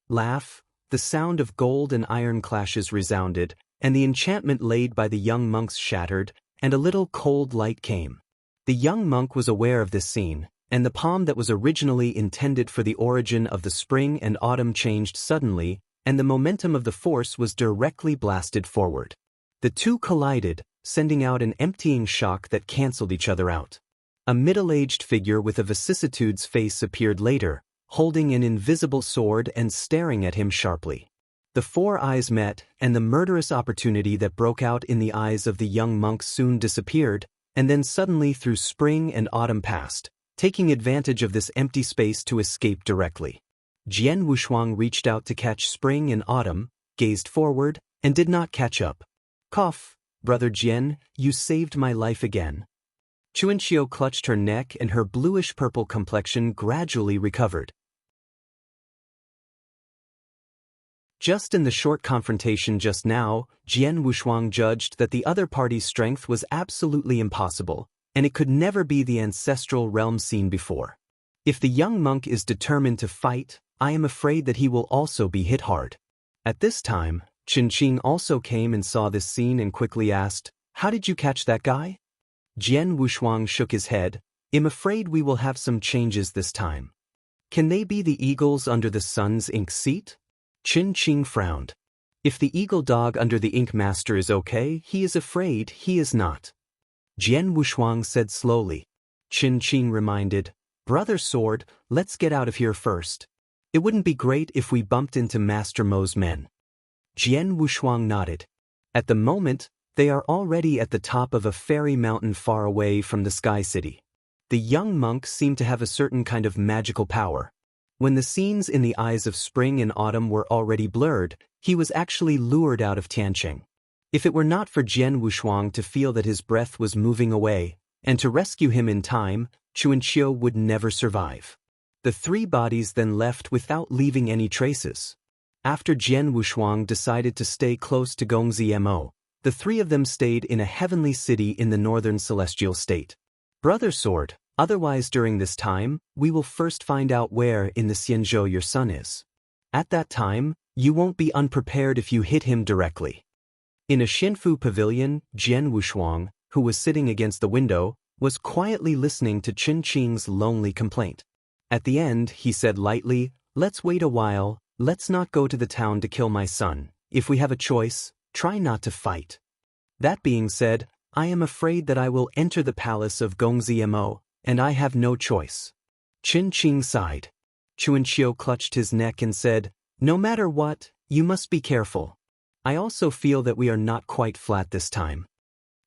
Laugh, the sound of gold and iron clashes resounded, and the enchantment laid by the young monks shattered, and a little cold light came. The young monk was aware of this scene, and the palm that was originally intended for the origin of the spring and autumn changed suddenly, and the momentum of the force was directly blasted forward. The two collided, sending out an emptying shock that cancelled each other out. A middle-aged figure with a vicissitude's face appeared later, holding an invisible sword and staring at him sharply. The four eyes met, and the murderous opportunity that broke out in the eyes of the young monk soon disappeared, and then suddenly through spring and autumn passed, taking advantage of this empty space to escape directly. Jian Wushuang reached out to catch spring and autumn, gazed forward, and did not catch up. Cough, Brother Jian, you saved my life again. Chuanxiu clutched her neck and her bluish-purple complexion gradually recovered. Just in the short confrontation just now, Jian Wushuang judged that the other party's strength was absolutely impossible, and it could never be the ancestral realm seen before. If the young monk is determined to fight, I am afraid that he will also be hit hard. At this time, Qin Qing also came and saw this scene and quickly asked, How did you catch that guy? Jian Wushuang shook his head. I'm afraid we will have some changes this time. Can they be the eagles under the sun's ink seat? Qin Qing frowned. If the eagle dog under the ink master is okay, he is afraid he is not. Jian Wushuang said slowly. Qin Qing reminded, Brother Sword, let's get out of here first. It wouldn't be great if we bumped into Master Mo's men. Jian Wushuang nodded. At the moment, they are already at the top of a fairy mountain far away from the Sky City. The young monk seemed to have a certain kind of magical power. When the scenes in the eyes of spring and autumn were already blurred, he was actually lured out of Tianqing. If it were not for Jian Wushuang to feel that his breath was moving away, and to rescue him in time, Chuanqiu would never survive. The three bodies then left without leaving any traces. After Jian Wushuang decided to stay close to Gongzi Mo, the three of them stayed in a heavenly city in the northern celestial state. Brother Sword, otherwise during this time, we will first find out where in the Xianzhou your son is. At that time, you won't be unprepared if you hit him directly. In a Xinfu pavilion, Jian Wushuang, who was sitting against the window, was quietly listening to Qin Qing's lonely complaint. At the end, he said lightly, Let's wait a while, let's not go to the town to kill my son. If we have a choice, try not to fight. That being said, I am afraid that I will enter the palace of Gongzi Mo, and I have no choice. Qin Qing sighed. Chuanqiu clutched his neck and said, No matter what, you must be careful. I also feel that we are not quite flat this time.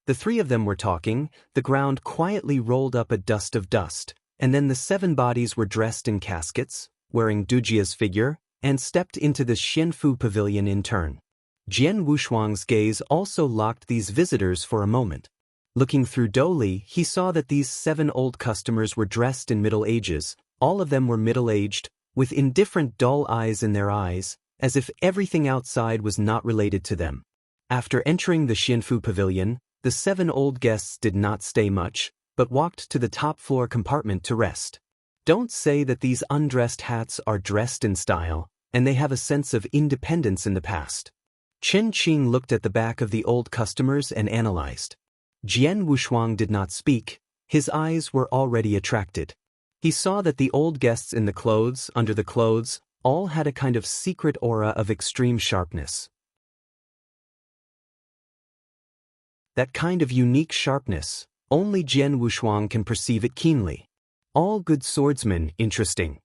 The three of them were talking, the ground quietly rolled up a dust of dust, and then the 7 bodies were dressed in caskets, wearing Dujia's figure, and stepped into the Xinfu pavilion in turn. Jian Wushuang's gaze also locked these visitors for a moment. Looking through Doli, he saw that these 7 old customers were dressed in Middle Ages. All of them were middle-aged, with indifferent dull eyes in their eyes, as if everything outside was not related to them. After entering the Xinfu pavilion, the 7 old guests did not stay much, but walked to the top-floor compartment to rest. Don't say that these undressed hats are dressed in style, and they have a sense of independence in the past. Qin Qing looked at the back of the old customers and analyzed. Jian Wushuang did not speak, his eyes were already attracted. He saw that the old guests in the clothes, under the clothes, all had a kind of secret aura of extreme sharpness. That kind of unique sharpness, only Jian Wushuang can perceive it keenly. All good swordsmen, interesting.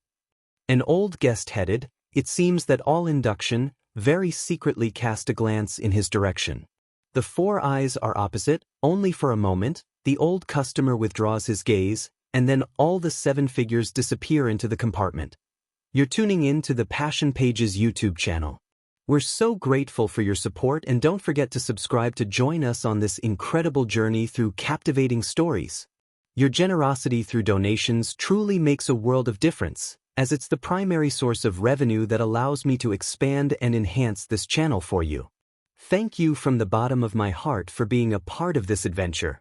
An old guest headed, it seems that all induction, very secretly cast a glance in his direction. The 4 eyes are opposite, only for a moment, the old customer withdraws his gaze, and then all the 7 figures disappear into the compartment. You're tuning in to the Passion Pages YouTube channel. We're so grateful for your support, and don't forget to subscribe to join us on this incredible journey through captivating stories. Your generosity through donations truly makes a world of difference, as it's the primary source of revenue that allows me to expand and enhance this channel for you. Thank you from the bottom of my heart for being a part of this adventure.